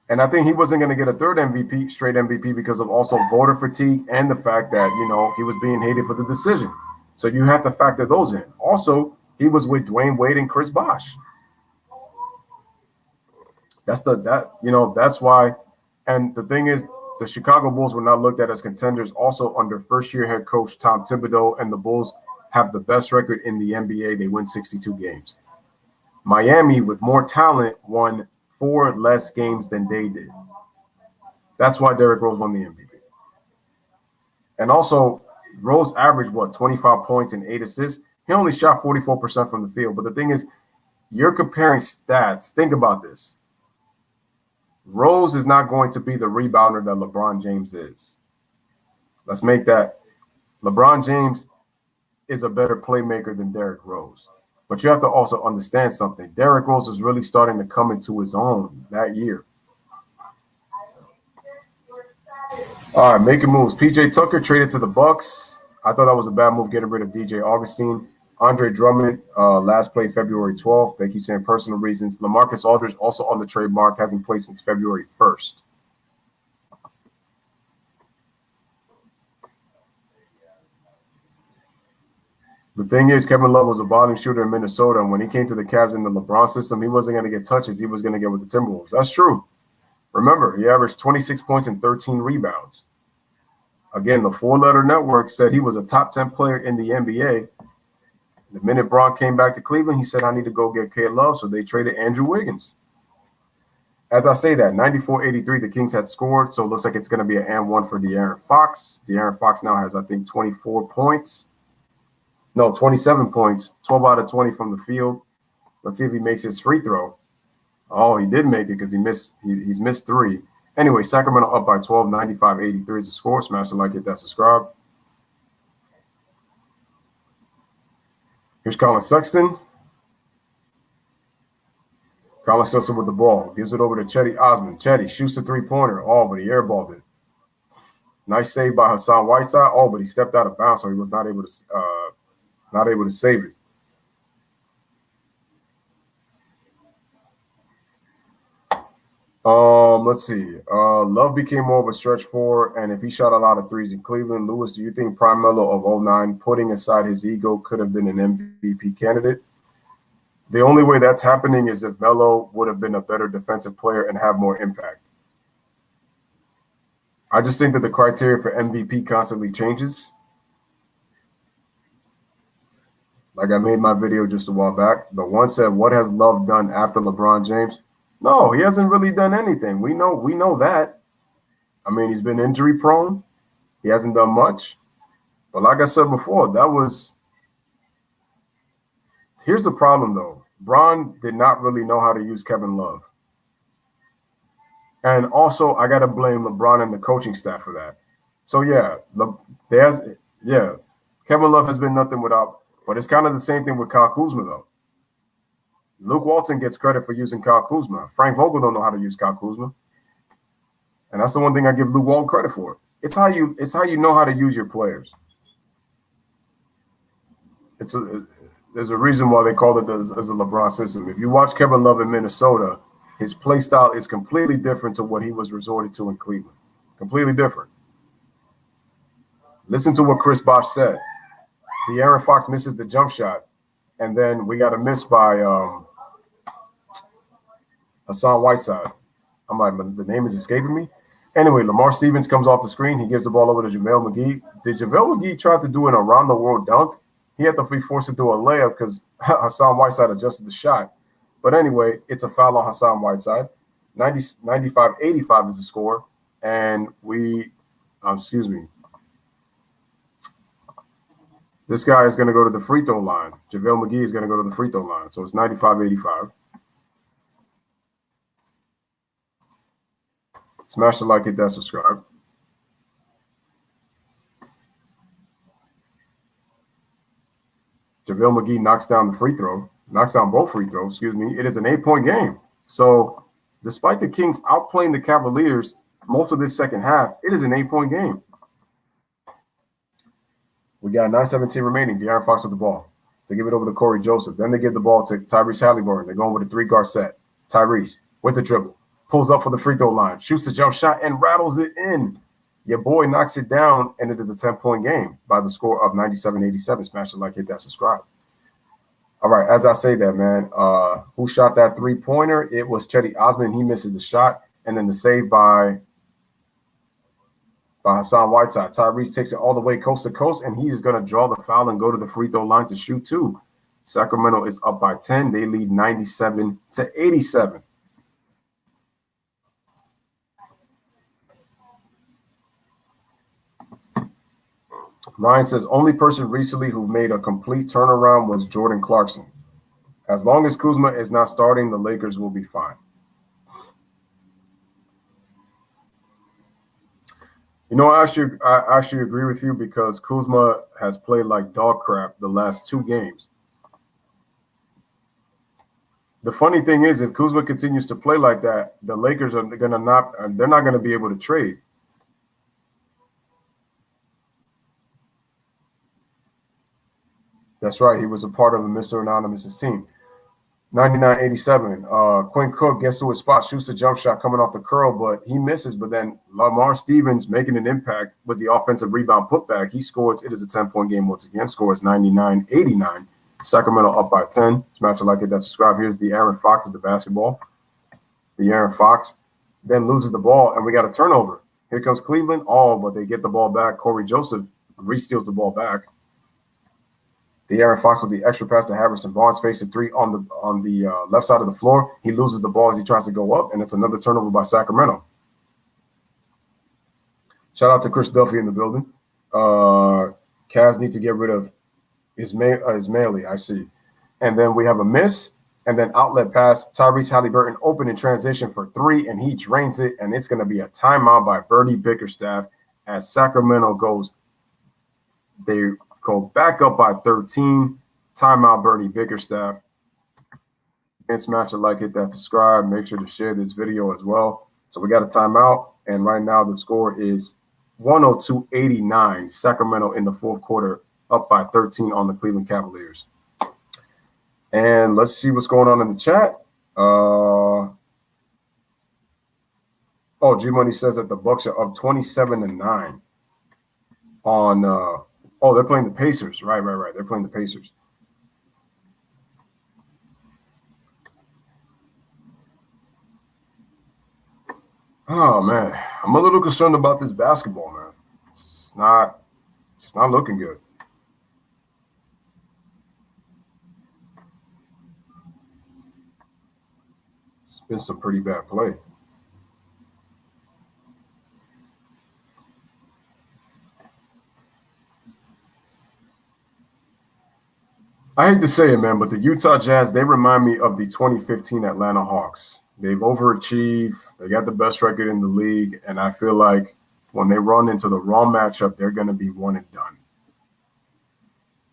And I think he wasn't going to get a third MVP, straight MVP, because of also voter fatigue and the fact that, he was being hated for the decision. So you have to factor those in. Also, he was with Dwayne Wade and Chris Bosh. That's why. And the thing is, the Chicago Bulls were not looked at as contenders also under first-year head coach Tom Thibodeau, and the Bulls have the best record in the NBA. They win 62 games. Miami, with more talent, won 4 less games than they did. That's why Derrick Rose won the MVP. And also, Rose averaged, 25 points and 8 assists. He only shot 44% from the field. But the thing is, you're comparing stats. Think about this. Rose is not going to be the rebounder that LeBron James is. Let's make that. LeBron James is a better playmaker than Derrick Rose. But you have to also understand something. Derrick Rose is really starting to come into his own that year. All right, making moves. PJ Tucker traded to the Bucks. I thought that was a bad move getting rid of DJ Augustine. Andre Drummond last played February 12th. They keep saying personal reasons. LaMarcus Aldridge also on the trade mark, hasn't played since February 1st. The thing is, Kevin Love was a volume shooter in Minnesota, and when he came to the Cavs in the LeBron system, he wasn't going to get touches. He was going to get with the Timberwolves. That's true. Remember, he averaged 26 points and 13 rebounds. Again, the four-letter network said he was a top 10 player in the NBA. The minute Bron came back to Cleveland, he said, I need to go get K Love, so they traded Andrew Wiggins. As I say that, 94-83, the Kings had scored, so it looks like it's going to be an and one for De'Aaron Fox. De'Aaron Fox now has, I think, 24 points. No, 27 points, 12 out of 20 from the field. Let's see if he makes his free throw. Oh, he did make it because he's missed 3. Anyway, Sacramento up by 12, 95-83 is the score. Smash the like, hit that subscribe. Here's Colin Sexton. Colin Sexton with the ball. Gives it over to Chetty Osman. Chetty shoots the three-pointer. Oh, but he airballed it. Nice save by Hassan Whiteside. Oh, but he stepped out of bounds, so he was not able to save it. Let's see. Love became more of a stretch four, and if he shot a lot of threes in Cleveland, Lewis, do you think Prime Melo of 09, putting aside his ego, could have been an MVP candidate? The only way that's happening is if Melo would have been a better defensive player and have more impact. I just think that the criteria for MVP constantly changes. Like I made my video just a while back. The one said, what has Love done after LeBron James? No, he hasn't really done anything. We know that. I mean, he's been injury prone. He hasn't done much. But like I said before, here's the problem though. Bron did not really know how to use Kevin Love. And also, I got to blame LeBron and the coaching staff for that. So Kevin Love has been nothing without, but it's kind of the same thing with Kyle Kuzma though. Luke Walton gets credit for using Kyle Kuzma. Frank Vogel don't know how to use Kyle Kuzma. And that's the one thing I give Luke Walton credit for. It's how you know how to use your players. There's a reason why they call it as a LeBron system. If you watch Kevin Love in Minnesota, his play style is completely different to what he was resorted to in Cleveland. Completely different. Listen to what Chris Bosh said. De'Aaron Fox misses the jump shot, and then we got a miss by Hassan Whiteside. I'm like, the name is escaping me. Anyway, Lamar Stevens comes off the screen. He gives the ball over to JaVale McGee. Did JaVale McGee try to do an around-the-world dunk? He had to be forced to do a layup because Hassan Whiteside adjusted the shot. But anyway, it's a foul on Hassan Whiteside. 95-85 is the score. And this guy is going to go to the free throw line. JaVale McGee is going to go to the free throw line. So it's 95-85. Smash the like, hit that subscribe. JaVale McGee knocks down both free throws, It is an 8-point game. So despite the Kings outplaying the Cavaliers most of this second half, it is an 8-point game. We got 9:17 remaining. De'Aaron Fox with the ball. They give it over to Corey Joseph. Then they give the ball to Tyrese Halliburton. They're going with a 3-guard set. Tyrese with the dribble. Pulls up for the free throw line. Shoots the jump shot and rattles it in. Your boy knocks it down, and it is a 10-point game by the score of 97-87. Smash the like, hit that subscribe. All right, as I say that, man, who shot that three-pointer? It was Chetty Osman. He misses the shot, and then the save by Hassan Whiteside. Tyrese takes it all the way coast to coast, and he's going to draw the foul and go to the free throw line to shoot 2. Sacramento is up by 10. They lead 97-87. Ryan says, only person recently who made a complete turnaround was Jordan Clarkson. As long as Kuzma is not starting, the Lakers will be fine. You know, I actually agree with you because Kuzma has played like dog crap the last 2 games. The funny thing is, if Kuzma continues to play like that, the Lakers they're not going to be able to trade. That's right. He was a part of the Mr. Anonymous' team. 99-87. Quinn Cook gets to his spot, shoots the jump shot coming off the curl, but he misses. But then Lamar Stevens making an impact with the offensive rebound putback. He scores. It is a 10-point game once again. Scores 99-89. Sacramento up by 10. Smash a like, hit that subscribe. Here's De'Aaron Fox with the basketball. De'Aaron Fox then loses the ball, and we got a turnover. Here comes Cleveland. Oh, but they get the ball back. Corey Joseph re-steals the ball back. De'Aaron Fox with the extra pass to Harrison Barnes, facing three on the left side of the floor. He loses the ball as he tries to go up, and it's another turnover by Sacramento. Shout out to Chris Duffy in the building. Cavs need to get rid of Ismaili, I see. And then we have a miss, and then outlet pass. Tyrese Halliburton open in transition for three, and he drains it, and it's going to be a timeout by Bernie Bickerstaff as Sacramento goes. They go back up by 13. Timeout, Bernie Bickerstaff. And smash a like, hit that subscribe. Make sure to share this video as well. So we got a timeout, and right now the score is 102-89. Sacramento in the fourth quarter, up by 13 on the Cleveland Cavaliers. And let's see what's going on in the chat. G Money says that the Bucks are up 27-9 on they're playing the Pacers. Right. They're playing the Pacers. Oh man, I'm a little concerned about this basketball, man. It's not looking good. It's been some pretty bad play. I hate to say it, man, but the Utah Jazz, they remind me of the 2015 Atlanta Hawks. They've overachieved. They got the best record in the league, and I feel like when they run into the wrong matchup, they're going to be one and done.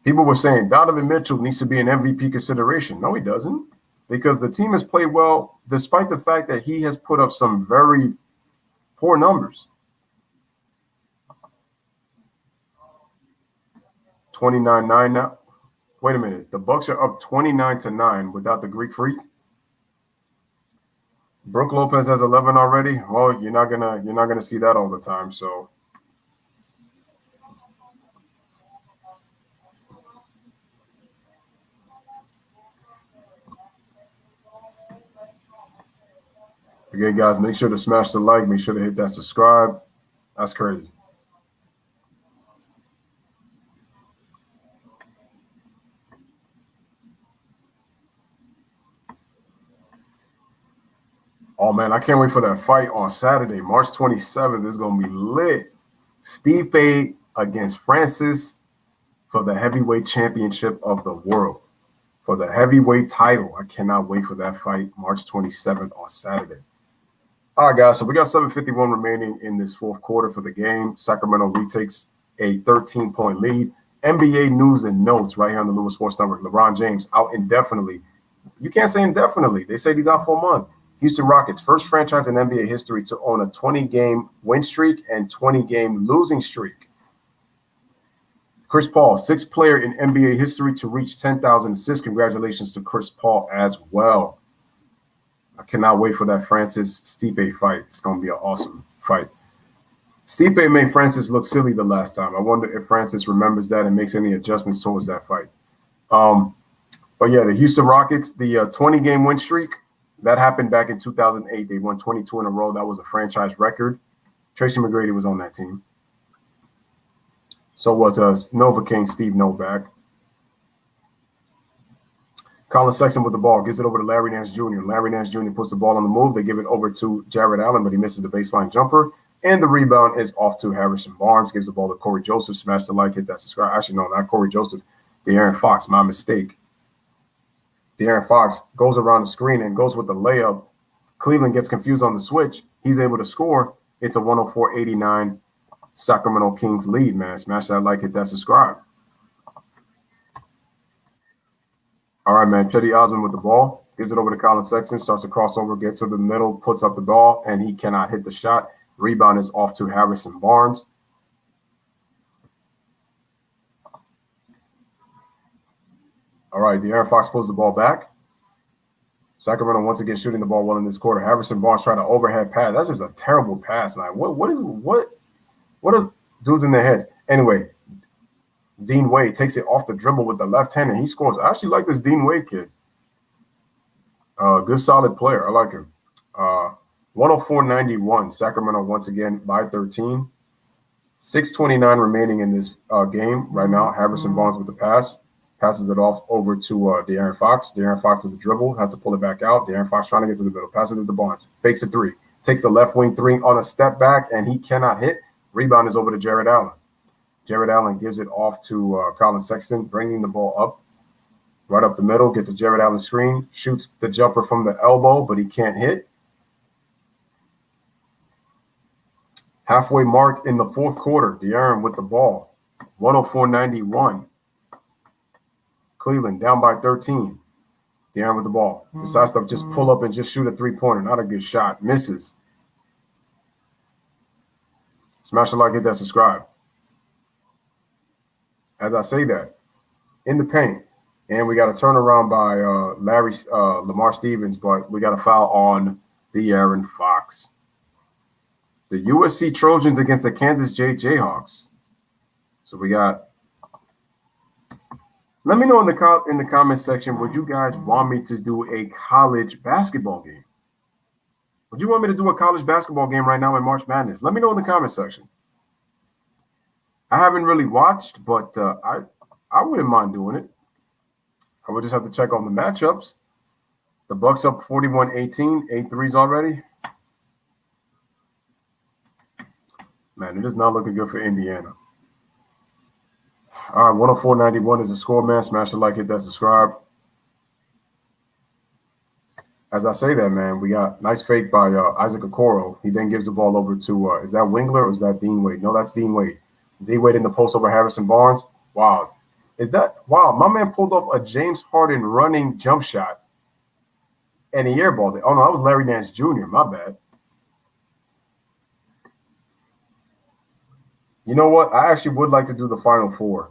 People were saying Donovan Mitchell needs to be an MVP consideration. No, he doesn't, because the team has played well despite the fact that he has put up some very poor numbers. 29-9 now. Wait a minute. The Bucks are up 29-9 without the Greek Freak. Brook Lopez has 11 already. Well, you're not gonna see that all the time. So again, guys, make sure to smash the like. Make sure to hit that subscribe. That's crazy. Oh, man, I can't wait for that fight on Saturday, March 27th. It's going to be lit. Stipe against Francis for the heavyweight championship of the world. For the heavyweight title. I cannot wait for that fight, March 27th on Saturday. All right, guys, so we got 7:51 remaining in this fourth quarter for the game. Sacramento retakes a 13-point lead. NBA news and notes right here on the Lewis Sports Network. LeBron James out indefinitely. You can't say indefinitely. They say he's out for a month. Houston Rockets, first franchise in NBA history to own a 20-game win streak and 20-game losing streak. Chris Paul, sixth player in NBA history to reach 10,000 assists. Congratulations to Chris Paul as well. I cannot wait for that Francis-Stipe fight. It's going to be an awesome fight. Stipe made Francis look silly the last time. I wonder if Francis remembers that and makes any adjustments towards that fight. But yeah, the Houston Rockets, the 20-game win streak, that happened back in 2008. They won 22 in a row. That was a franchise record. Tracy McGrady was on that team. So was Novocaine Steve Novak. Colin Sexton with the ball. Gives it over to Larry Nance Jr. Larry Nance Jr. puts the ball on the move. They give it over to Jared Allen, but he misses the baseline jumper. And the rebound is off to Harrison Barnes. Gives the ball to Corey Joseph. Smash the like, hit that subscribe. Actually, no, not Corey Joseph. De'Aaron Fox. My mistake. De'Aaron Fox goes around the screen and goes with the layup. Cleveland gets confused on the switch. He's able to score. It's a 104-89 Sacramento Kings lead, man. Smash that like, hit that subscribe. All right, man. Chetty Osman with the ball. Gives it over to Colin Sexton. Starts to crossover, gets to the middle, puts up the ball, and he cannot hit the shot. Rebound is off to Harrison Barnes. All right, De'Aaron Fox pulls the ball back. Sacramento once again shooting the ball well in this quarter. Harrison Barnes trying to overhead pass. That's just a terrible pass, man. What is dudes in their heads? Anyway, Dean Wade takes it off the dribble with the left hand, and he scores. I actually like this Dean Wade kid. Good, solid player. I like him. 104-91. Sacramento once again by 13. 6:29 remaining in this game right now. Harrison Barnes with the pass. passes it off over to De'Aaron Fox. De'Aaron Fox with the dribble, has to pull it back out. De'Aaron Fox trying to get to the middle, passes it to Barnes, fakes a three, takes the left wing three on a step back, and he cannot hit. Rebound is over to Jared Allen. Jared Allen gives it off to Colin Sexton, bringing the ball up, right up the middle, gets a Jared Allen screen, shoots the jumper from the elbow, but he can't hit. Halfway mark in the fourth quarter, De'Aaron with the ball, 104-91. Cleveland down by 13. De'Aaron with the ball. Decides to just pull up and just shoot a three-pointer. Not a good shot. Misses. Smash the like, hit that subscribe. As I say that, in the paint, and we got a turnaround by Lamar Stevens, but we got a foul on De'Aaron Fox. The USC Trojans against the Kansas Jayhawks. So we got. Let me know in the comment section, would you guys want me to do a college basketball game? Would you want me to do a college basketball game right now in March Madness? Let me know in the comment section. I haven't really watched, but I wouldn't mind doing it. I would just have to check on the matchups. The Bucks up 41-18, 8 threes already. Man, it is not looking good for Indiana. All right, 104-91 is the score, man. Smash the like, hit that subscribe. As I say that, man, we got nice fake by Isaac Okoro. He then gives the ball over to, is that Wingler or is that Dean Wade? No, that's Dean Wade. Dean Wade in the post over Harrison Barnes. Wow. Wow, my man pulled off a James Harden running jump shot and he airballed it. Oh, no, that was Larry Nance Jr. My bad. You know what? I actually would like to do the Final Four.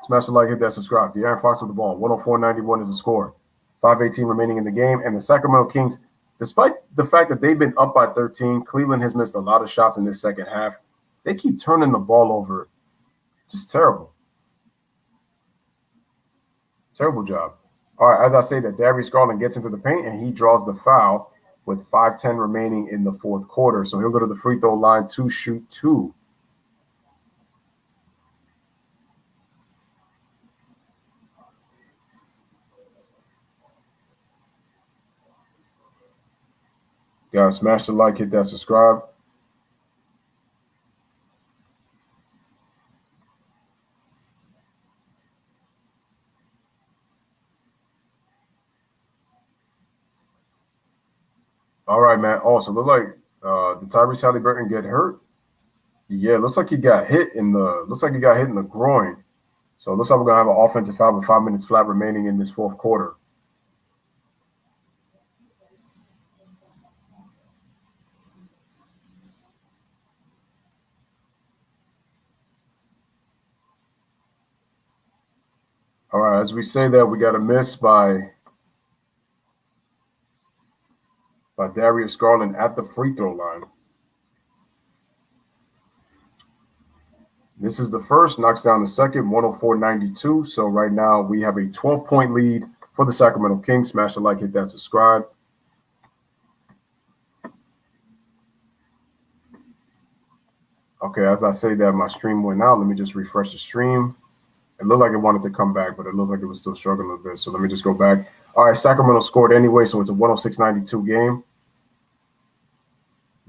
Smash the like, hit that subscribe. De'Aaron Fox with the ball. 104-91 is the score. 5:18 remaining in the game. And the Sacramento Kings, despite the fact that they've been up by 13, Cleveland has missed a lot of shots in this second half. They keep turning the ball over. Just terrible. Terrible job. All right, as I say that, Darius Garland gets into the paint and he draws the foul with 5:10 remaining in the fourth quarter. So he'll go to the free throw line to shoot two. Guys, smash the like, hit that subscribe. All right, man. Also, look like did Tyrese Halliburton get hurt? Yeah, looks like he got hit in the groin. So it looks like we're gonna have an offensive foul with 5 minutes flat remaining in this fourth quarter. All right, as we say that, we got a miss by Darius Garland at the free throw line. This is the first, knocks down the second, 104-92. So right now we have a 12-point lead for the Sacramento Kings. Smash the like, hit that subscribe. Okay, as I say that, my stream went out. Let me just refresh the stream. It looked like it wanted to come back, but it looks like it was still struggling a bit. So let me just go back. All right, Sacramento scored anyway, so it's a 106-92 game.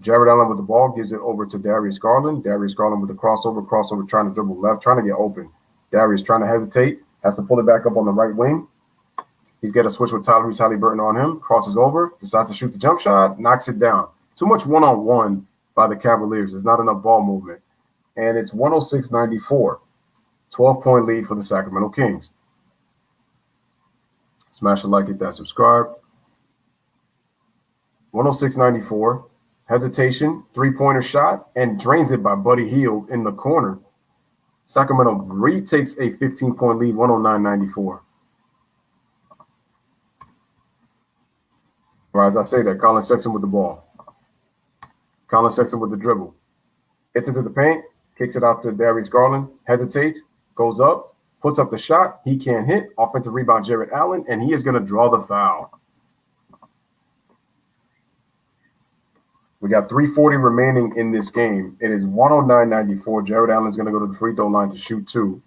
Jared Allen with the ball gives it over to Darius Garland. Darius Garland with the crossover, trying to dribble left, trying to get open. Darius trying to hesitate, has to pull it back up on the right wing. He's got a switch with Tyrese Halliburton on him, crosses over, decides to shoot the jump shot, knocks it down. Too much one-on-one by the Cavaliers. There's not enough ball movement. And it's 106-94. 12-point lead for the Sacramento Kings. Smash the like, hit that subscribe. 106-94. Hesitation, three-pointer shot, and drains it by Buddy Hield in the corner. Sacramento retakes a 15-point lead, 109-94. Right, as I say that, Colin Sexton with the ball. Colin Sexton with the dribble. Gets into the paint, kicks it out to Darius Garland, hesitates, goes up, puts up the shot. He can't hit. Offensive rebound, Jared Allen, and he is going to draw the foul. We got 3:40 remaining in this game. It is 109-94. Jared Allen's going to go to the free throw line to shoot 2.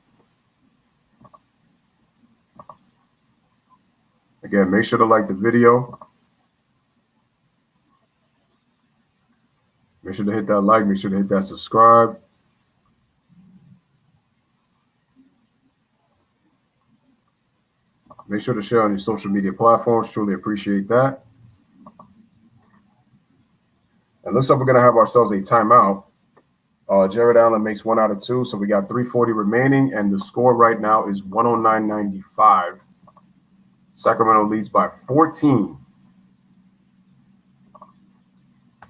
Again, make sure to like the video. Make sure to hit that like. Make sure to hit that subscribe. Make sure to share on your social media platforms. Truly appreciate that. It looks like we're going to have ourselves a timeout. Jared Allen makes 1 out of 2, so we got 3:40 remaining, and the score right now is 109-95. Sacramento leads by 14.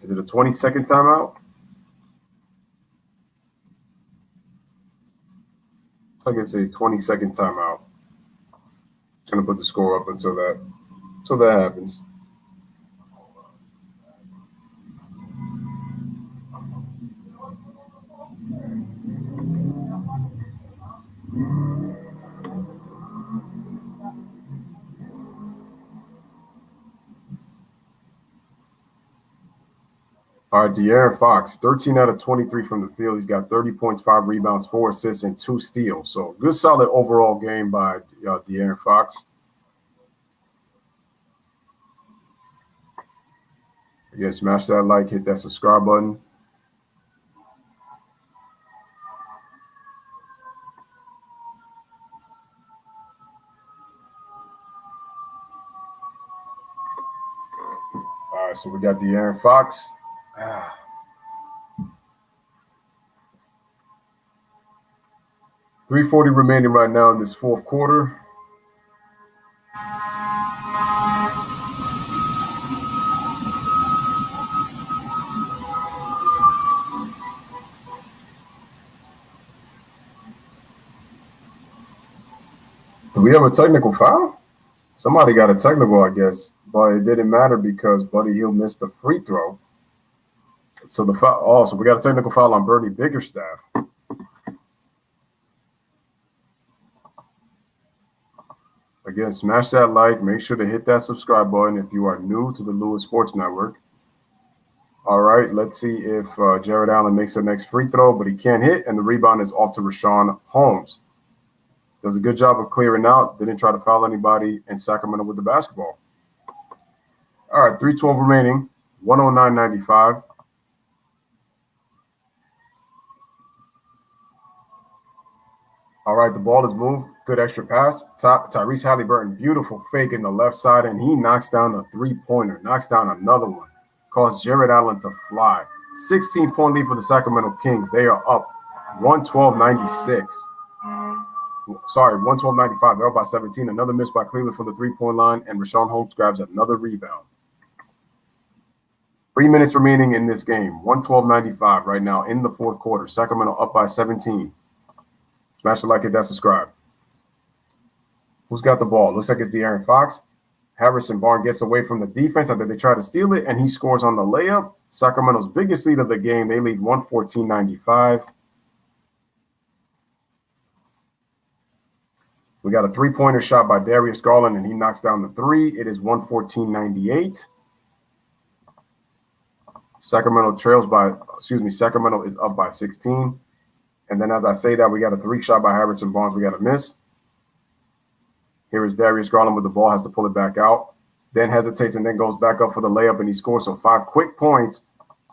Is it a 20-second timeout? Looks like it's a 20-second timeout. Just going to put the score up until that happens. All right, De'Aaron Fox, 13 out of 23 from the field. He's got 30 points, 5 rebounds, 4 assists, and 2 steals. So good, solid overall game by De'Aaron Fox. Again, smash that like, hit that subscribe button. All right, so we got De'Aaron Fox. 3:40 remaining right now in this fourth quarter. Do we have a technical foul? Somebody got a technical, I guess, but it didn't matter because Buddy Hield missed the free throw. So the foul. Oh, so we got a technical foul on Bernie Biggerstaff. Again, smash that like. Make sure to hit that subscribe button if you are new to the Lewis Sports Network. All right, let's see if Jared Allen makes the next free throw, but he can't hit, and the rebound is off to Rashawn Holmes. Does a good job of clearing out. Didn't try to foul anybody in Sacramento with the basketball. All right, 3:12 remaining, 109-95. All right, the ball is moved. Good extra pass. Tyrese Halliburton, beautiful fake in the left side, and he knocks down a three-pointer, knocks down another one. Caused Jared Allen to fly. 16-point lead for the Sacramento Kings. They are up 112-96. Sorry, 112-95. They're up by 17. Another miss by Cleveland from the three-point line, and Rashawn Holmes grabs another rebound. 3 minutes remaining in this game. 112-95 right now in the fourth quarter. Sacramento up by 17. Smash the like, hit that subscribe. Who's got the ball? Looks like it's De'Aaron Fox. Harrison Barnes gets away from the defense after they try to steal it, and he scores on the layup. Sacramento's biggest lead of the game. They lead 114-95. We got a three-pointer shot by Darius Garland, and he knocks down the three. It is 114-98. Sacramento is up by 16. And then as I say that, we got a three shot by Harrison Barnes. We got a miss. Here is Darius Garland with the ball, has to pull it back out. Then hesitates and then goes back up for the layup, and he scores. So 5 quick points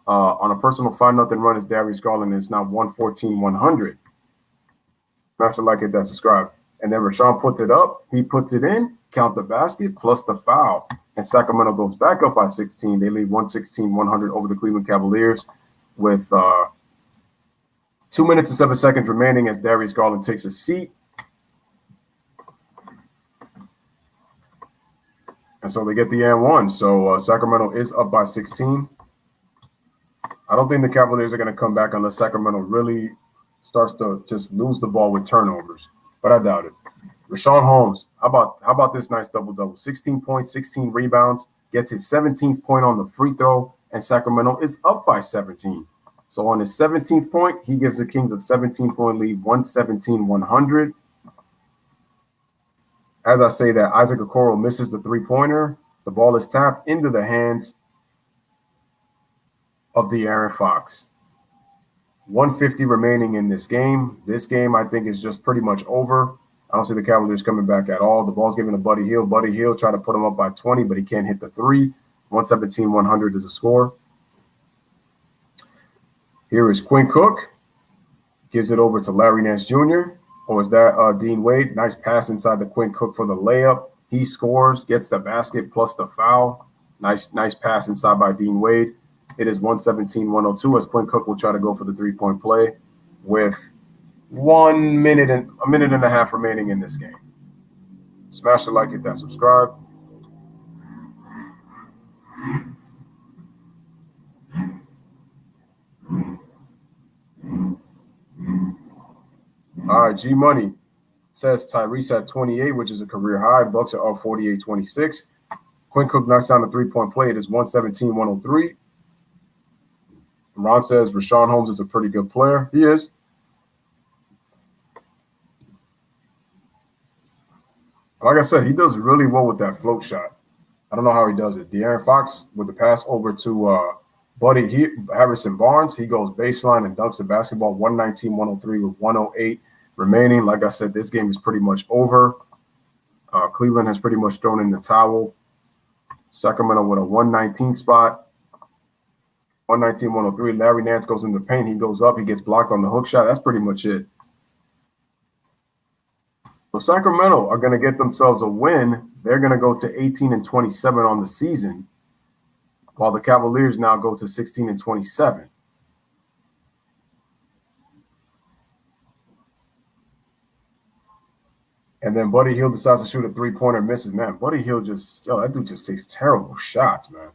on a personal 5-0 run is Darius Garland, and it's now 114-100. Smash the like, hit that subscribe. And then Rashawn puts it up. He puts it in, count the basket, plus the foul. And Sacramento goes back up by 16. They lead 116-100 over the Cleveland Cavaliers with 2 minutes and 7 seconds remaining as Darius Garland takes a seat. And so they get the and one. So Sacramento is up by 16. I don't think the Cavaliers are going to come back unless Sacramento really starts to just lose the ball with turnovers. But I doubt it. Rashawn Holmes, how about this nice double-double? 16 points, 16 rebounds, gets his 17th point on the free throw, and Sacramento is up by 17. So on his 17th point, he gives the Kings a 17-point lead, 117-100. As I say that, Isaac Okoro misses the three-pointer. The ball is tapped into the hands of De'Aaron Fox. 150 remaining in this game. This game, I think, is just pretty much over. I don't see the Cavaliers coming back at all. The ball's given to Buddy Hield. Buddy Hield trying to put him up by 20, but he can't hit the three. 117-100 is a score. Here is Quinn Cook. Gives it over to Larry Nance Jr. Or is that Dean Wade? Nice pass inside the Quinn Cook for the layup. He scores, gets the basket plus the foul. Nice pass inside by Dean Wade. It is 117-102 as Quinn Cook will try to go for the three-point play with 1 minute and a minute and a half remaining in this game. Smash the like, hit that subscribe. All right, G Money says Tyrese at 28, which is a career high. Bucks are up 48-26. Quinn Cook knocks down the three-point play. It is 117-103. Ron says Rashawn Holmes is a pretty good player. He is. Like I said, he does really well with that float shot. I don't know how he does it. De'Aaron Fox with the pass over to Harrison Barnes. He goes baseline and dunks the basketball. 119-103 with 108 remaining. Like I said, this game is pretty much over. Cleveland has pretty much thrown in the towel. Sacramento with a 119 spot. 119-103. Larry Nance goes in the paint. He goes up. He gets blocked on the hook shot. That's pretty much it. So Sacramento are going to get themselves a win. They're going to go to 18-27 on the season, while the Cavaliers now go to 16-27. And then Buddy Hield decides to shoot a three-pointer, misses. Man, Buddy Hield that dude just takes terrible shots, man.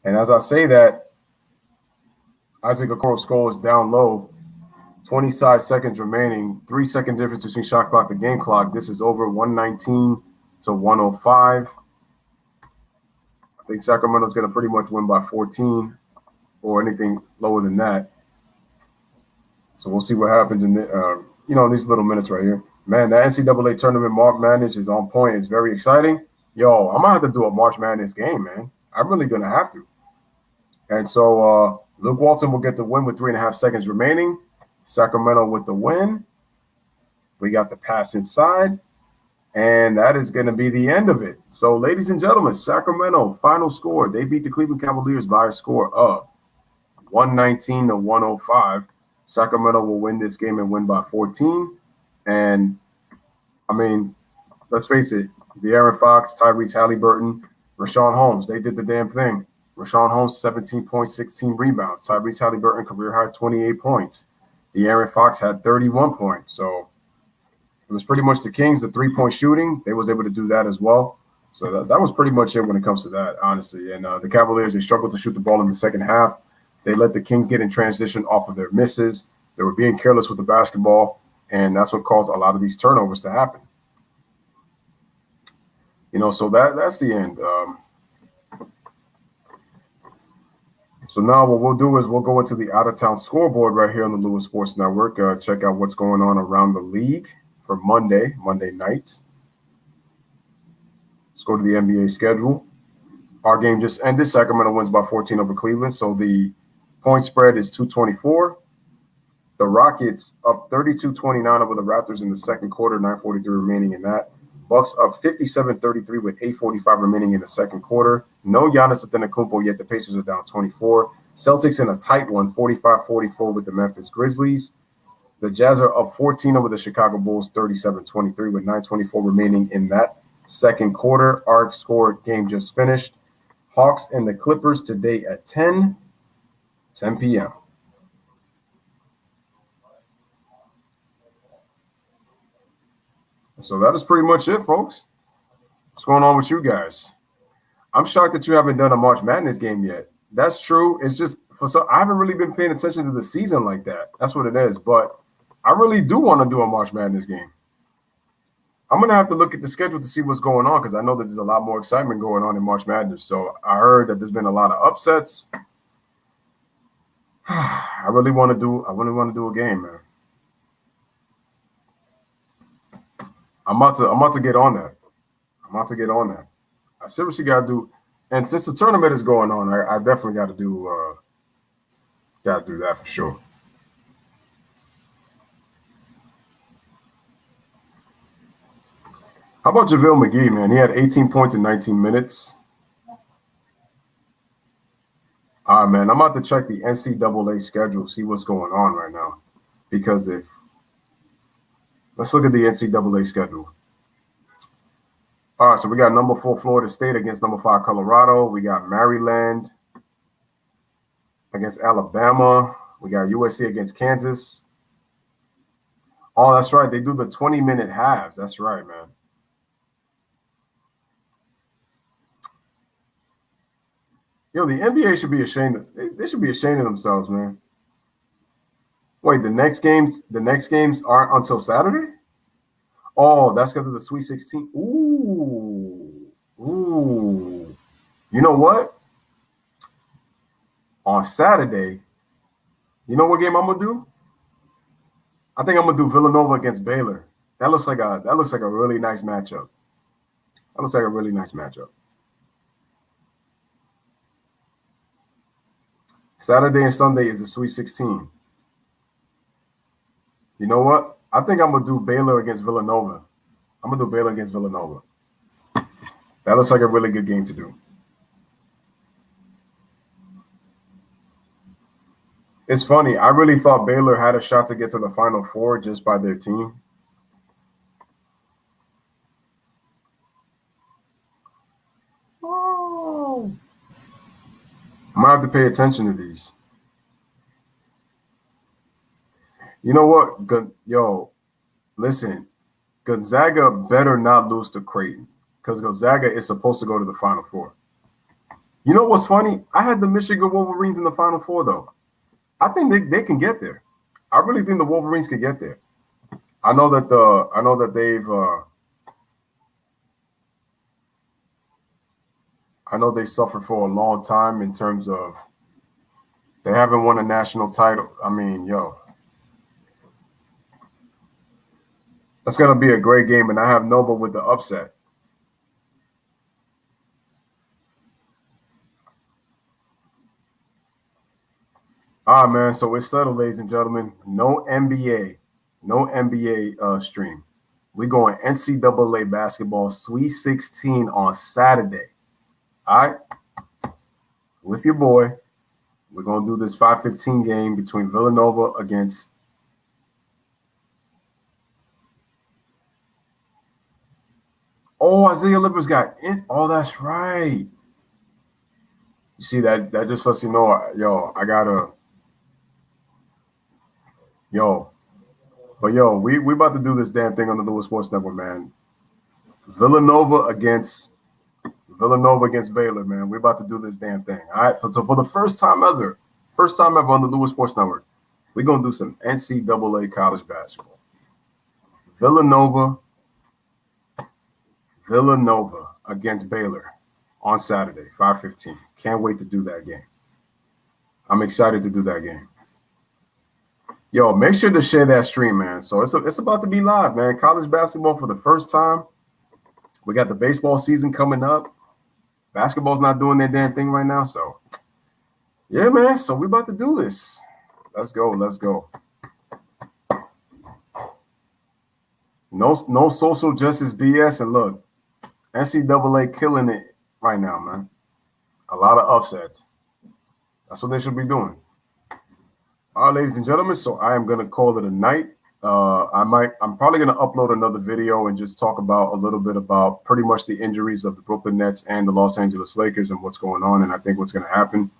And as I say that, Isaac Okoro scores down low. 25 seconds remaining. 3-second difference between shot clock and game clock. This is over 119-105. I think Sacramento's going to pretty much win by 14 or anything lower than that. So we'll see what happens in these little minutes right here. Man, the NCAA tournament March Madness is on point. It's very exciting. Yo, I'm going to have to do a March Madness game, man. I'm really going to have to. And so Luke Walton will get the win with 3.5 seconds remaining. Sacramento with the win. We got the pass inside. And that is going to be the end of it. So, ladies and gentlemen, Sacramento, final score. They beat the Cleveland Cavaliers by a score of 119-105. Sacramento will win this game and win by 14. And, I mean, let's face it, De'Aaron Fox, Tyrese Halliburton, Rashawn Holmes, they did the damn thing. Rashawn Holmes, 17 points, 16 rebounds. Tyrese Halliburton, career high, 28 points. De'Aaron Fox had 31 points. So it was pretty much the Kings, the three-point shooting. They was able to do that as well. So that was pretty much it when it comes to that, honestly. And the Cavaliers, they struggled to shoot the ball in the second half. They let the Kings get in transition off of their misses. They were being careless with the basketball, and that's what caused a lot of these turnovers to happen. So that's the end. So now what we'll do is we'll go into the out-of-town scoreboard right here on the Lewis Sports Network. Check out what's going on around the league for Monday night. Let's go to the NBA schedule. Our game just ended. Sacramento wins by 14 over Cleveland. So the point spread is 224. The Rockets up 32-29 over the Raptors in the second quarter, 9:43 remaining in that. Bucks up 57-33 with 8:45 remaining in the second quarter. No Giannis Antetokounmpo yet. The Pacers are down 24. Celtics in a tight one, 45-44 with the Memphis Grizzlies. The Jazz are up 14 over the Chicago Bulls, 37-23 with 9:24 remaining in that second quarter. Our score game just finished. Hawks and the Clippers today at 10 p.m. So that is pretty much it, folks. What's going on with you guys? I'm shocked that you haven't done a March Madness game yet. That's true. It's just I haven't really been paying attention to the season like that. That's what it is. But I really do want to do a March Madness game. I'm going to have to look at the schedule to see what's going on because I know that there's a lot more excitement going on in March Madness. So I heard that there's been a lot of upsets. I really want to do a game, man. I'm about to get on that. I seriously got to do. And since the tournament is going on, I definitely got to do that for sure. How about JaVale McGee, man? He had 18 points in 19 minutes. All right, man. I'm about to check the NCAA schedule, see what's going on right now. Because let's look at the NCAA schedule. All right, so we got number 4 Florida State against number 5 Colorado. We got Maryland against Alabama. We got USC against Kansas. Oh, that's right. They do the 20-minute halves. That's right, man. Yo, the NBA should be ashamed. They should be ashamed of themselves, man. Wait, the next games aren't until Saturday? Oh, that's because of the Sweet 16. Ooh. You know what? On Saturday, you know what game I'm gonna do? I think I'm gonna do Villanova against Baylor. That looks like a really nice matchup. Saturday and Sunday is the Sweet 16. You know what? I think I'm gonna do Baylor against Villanova. That looks like a really good game to do. It's funny. I really thought Baylor had a shot to get to the Final Four just by their team. Oh. I'm gonna have to pay attention to these. You know what? Yo, listen. Gonzaga better not lose to Creighton because Gonzaga is supposed to go to the Final Four. You know what's funny? I had the Michigan Wolverines in the Final Four, though. I think they can get there. I really think the Wolverines can get there. I know that they've suffered for a long time in terms of they haven't won a national title. I mean, yo, that's gonna be a great game, and I have Nova with the upset. All right, man. So it's settled, ladies and gentlemen. No NBA stream. We're going NCAA basketball Sweet 16 on Saturday. All right, with your boy. We're gonna do this 5:15 game between Villanova against. Oh, Isaiah Lippers got in. Oh, that's right. You see that just lets you know, yo, we about to do this damn thing on the Lewis Sports Network, man. Villanova against Baylor, man. We're about to do this damn thing. All right. So for the first time ever on the Lewis Sports Network, we're gonna do some NCAA college basketball. Villanova against Baylor on Saturday, 5:15. Can't wait to do that game. I'm excited to do that game. Yo, make sure to share that stream, man. So it's about to be live, man. College basketball for the first time. We got the baseball season coming up. Basketball's not doing their damn thing right now. So, yeah, man. So we about to do this. Let's go. No social justice BS. And look, NCAA killing it right now, man. A lot of upsets. That's what they should be doing. All right, ladies and gentlemen, so I am going to call it a night. I'm probably going to upload another video and just talk about a little bit about pretty much the injuries of the Brooklyn Nets and the Los Angeles Lakers and what's going on. And I think what's going to happen,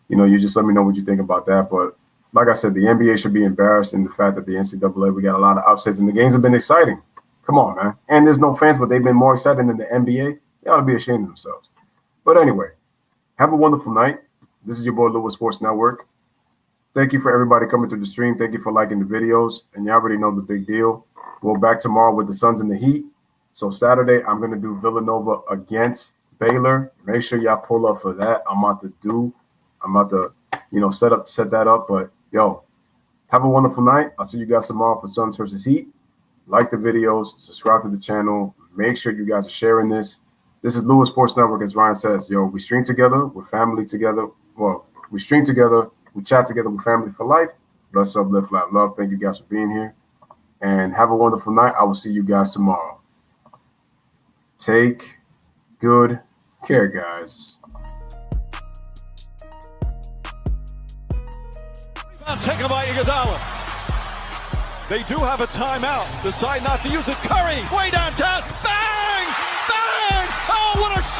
you just let me know what you think about that. But like I said, the NBA should be embarrassed in the fact that the NCAA, we got a lot of upsets and the games have been exciting. Come on, man. And there's no fans, but they've been more exciting than the NBA. They ought to be ashamed of themselves. But anyway, have a wonderful night. This is your boy, Lewis Sports Network. Thank you for everybody coming to the stream. Thank you for liking the videos. And you already know the big deal. We'll back tomorrow with the Suns and the Heat. So Saturday, I'm going to do Villanova against Baylor. Make sure y'all pull up for that. I'm about to set that up. But, yo, have a wonderful night. I'll see you guys tomorrow for Suns versus Heat. Like the videos. Subscribe to the channel. Make sure you guys are sharing this. This is Lewis Sports Network. As Ryan says, yo, we stream together, we're family together. Well, we stream together, we chat together, we're family for life. Bless up, live, laugh, love. Thank you guys for being here. And have a wonderful night. I will see you guys tomorrow. Take good care, guys. Taken by Iguodala. They do have a timeout. Decide not to use it. Curry way downtown. Bang! Bang! Oh, what a shot!